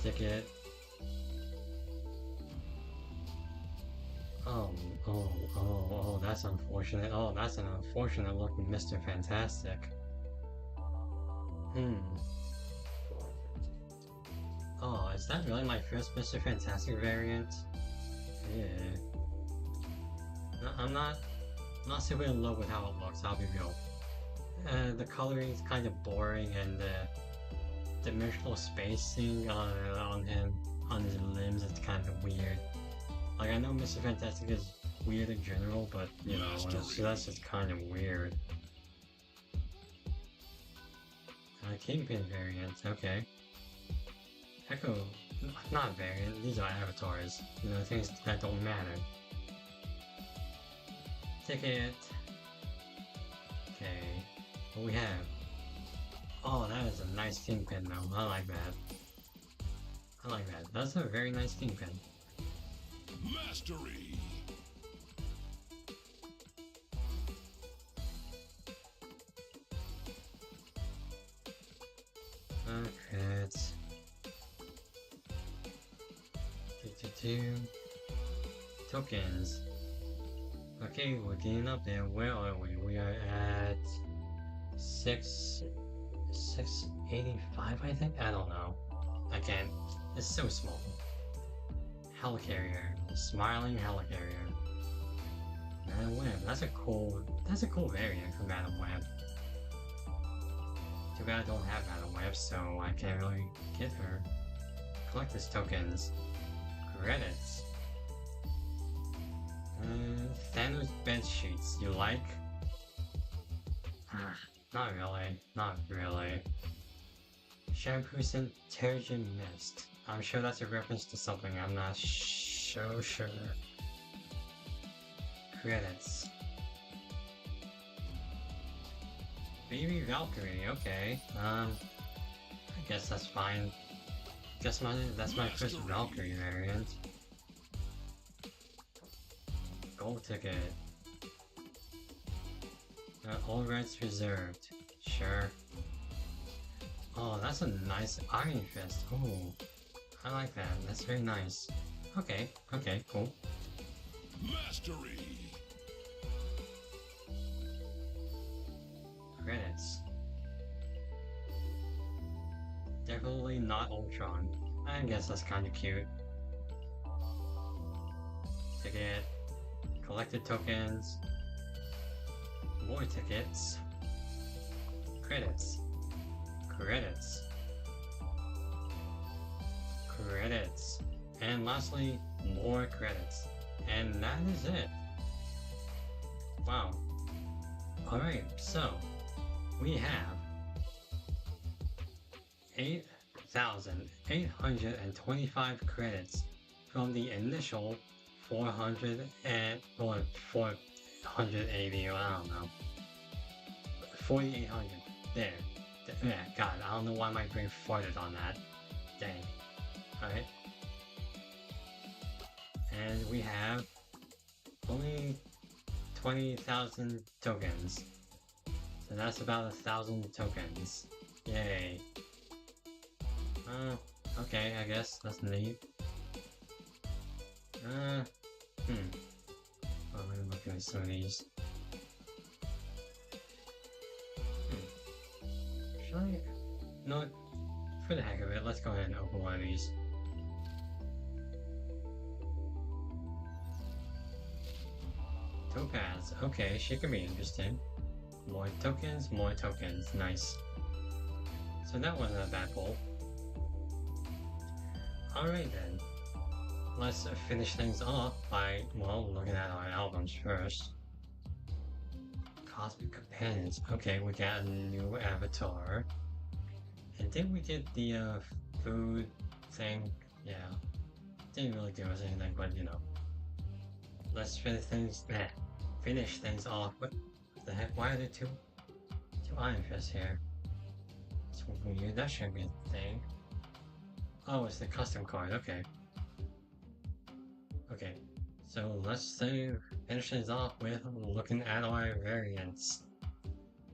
Ticket. Oh, that's unfortunate. Oh, that's an unfortunate looking Mr. Fantastic. Oh, is that really my first Mr. Fantastic variant? Yeah. No, I'm not super in love with how it looks, I'll be real. The coloring is kind of boring, and the dimensional spacing on him, on his limbs, is kind of weird. Like, I know Mr. Fantastic is weird in general, but, you know, that's just kind of weird. Kingpin variants, okay. Echo, not variant, these are avatars. You know, things that don't matter. Ticket. Okay, what we have? Oh, that is a nice Kingpin though, I like that. I like that, that's a very nice Kingpin. Mastery. Credits. Tokens. Okay, we're getting up there. Where are we? We are at 685, I think? I don't know. I can't. It's so small. Helicarrier. Smiling Helicarrier. Madam Web. That's a cool variant for Madam Web. Too bad I don't have Madam Web, so I can't really get her. Collector's tokens. Credits. Thanos bed sheets. You like? Not really. Not really. Shampoo-scent Terrigen Mist. I'm sure that's a reference to something. I'm not so sure. Credits. Baby Valkyrie, okay. I guess that's fine. That's my first Valkyrie variant. Gold ticket. All rights reserved. Sure. Oh, that's a nice Iron Fist. Oh, I like that. That's very nice. Okay, cool. Mastery. Credits. Definitely not Ultron. I guess that's kind of cute. Ticket. Collected tokens. More tickets. Credits. Credits. Credits. And lastly, more credits. And that is it. Wow. Alright, so we have 8,825 credits from the initial 480, or I don't know, 4,800. There. Yeah, God, I don't know why my brain farted on that. Dang. Alright. And we have only 20,000 tokens. So that's about 1,000 tokens. Yay. Okay, I guess that's neat. Oh, let me look at some of these. Should I? No, for the heck of it, let's go ahead and open one of these. Topaz. Okay, she could be interesting. More tokens, nice. So that wasn't a bad pull. Alright then. Let's finish things off by, well, looking at our albums first. Cosmic Companions. Okay, we got a new avatar. And did we get the food thing? Yeah. Didn't really do us anything, but you know. Let's finish things off. What the heck? Why are there two Iron Fists here? It's weird. That shouldn't be a thing. Oh, it's the custom card. Okay. Okay. So let's finish things off with looking at our variants.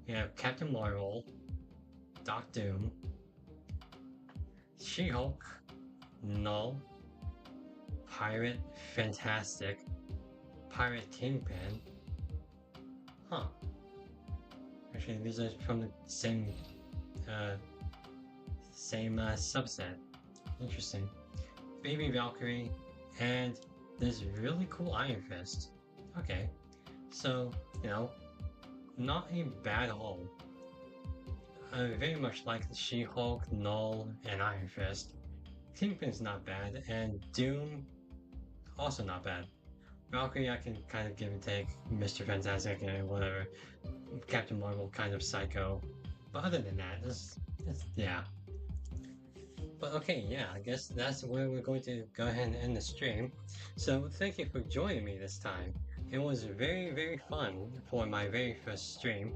We have Captain Marvel, Doc Doom, She-Hulk, Null, Pirate Fantastic, Pirate Kingpin. Huh. Actually, these are from the same subset. Interesting. Baby Valkyrie, and this really cool Iron Fist. Okay. So, you know, not a bad haul. I very much like the She-Hulk, Null, and Iron Fist. Kingpin's not bad, and Doom, also not bad. Valkyrie, I can kind of give and take. Mr. Fantastic and whatever. Captain Marvel, kind of psycho. But other than that, it's yeah. But okay, yeah, I guess that's where we're going to go ahead and end the stream. So thank you for joining me this time. It was very, very fun for my very first stream.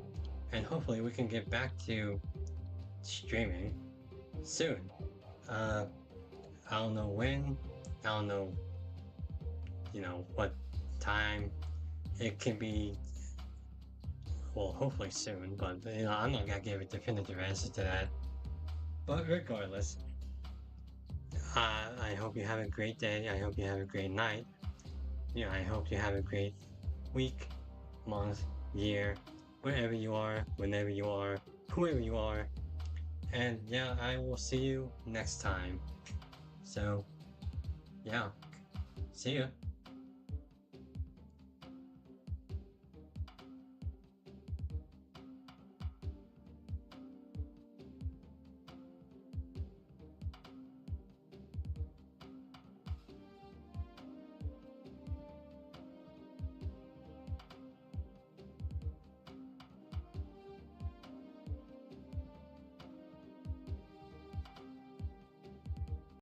And hopefully we can get back to streaming soon. I don't know when, I don't know, you know, what time. It can be, well, hopefully soon, but you know, I'm not gonna give a definitive answer to that. But regardless, I hope you have a great day. I hope you have a great night. Yeah, I hope you have a great week, month, year, wherever you are, whenever you are, whoever you are. And yeah, I will see you next time. So, yeah, see ya.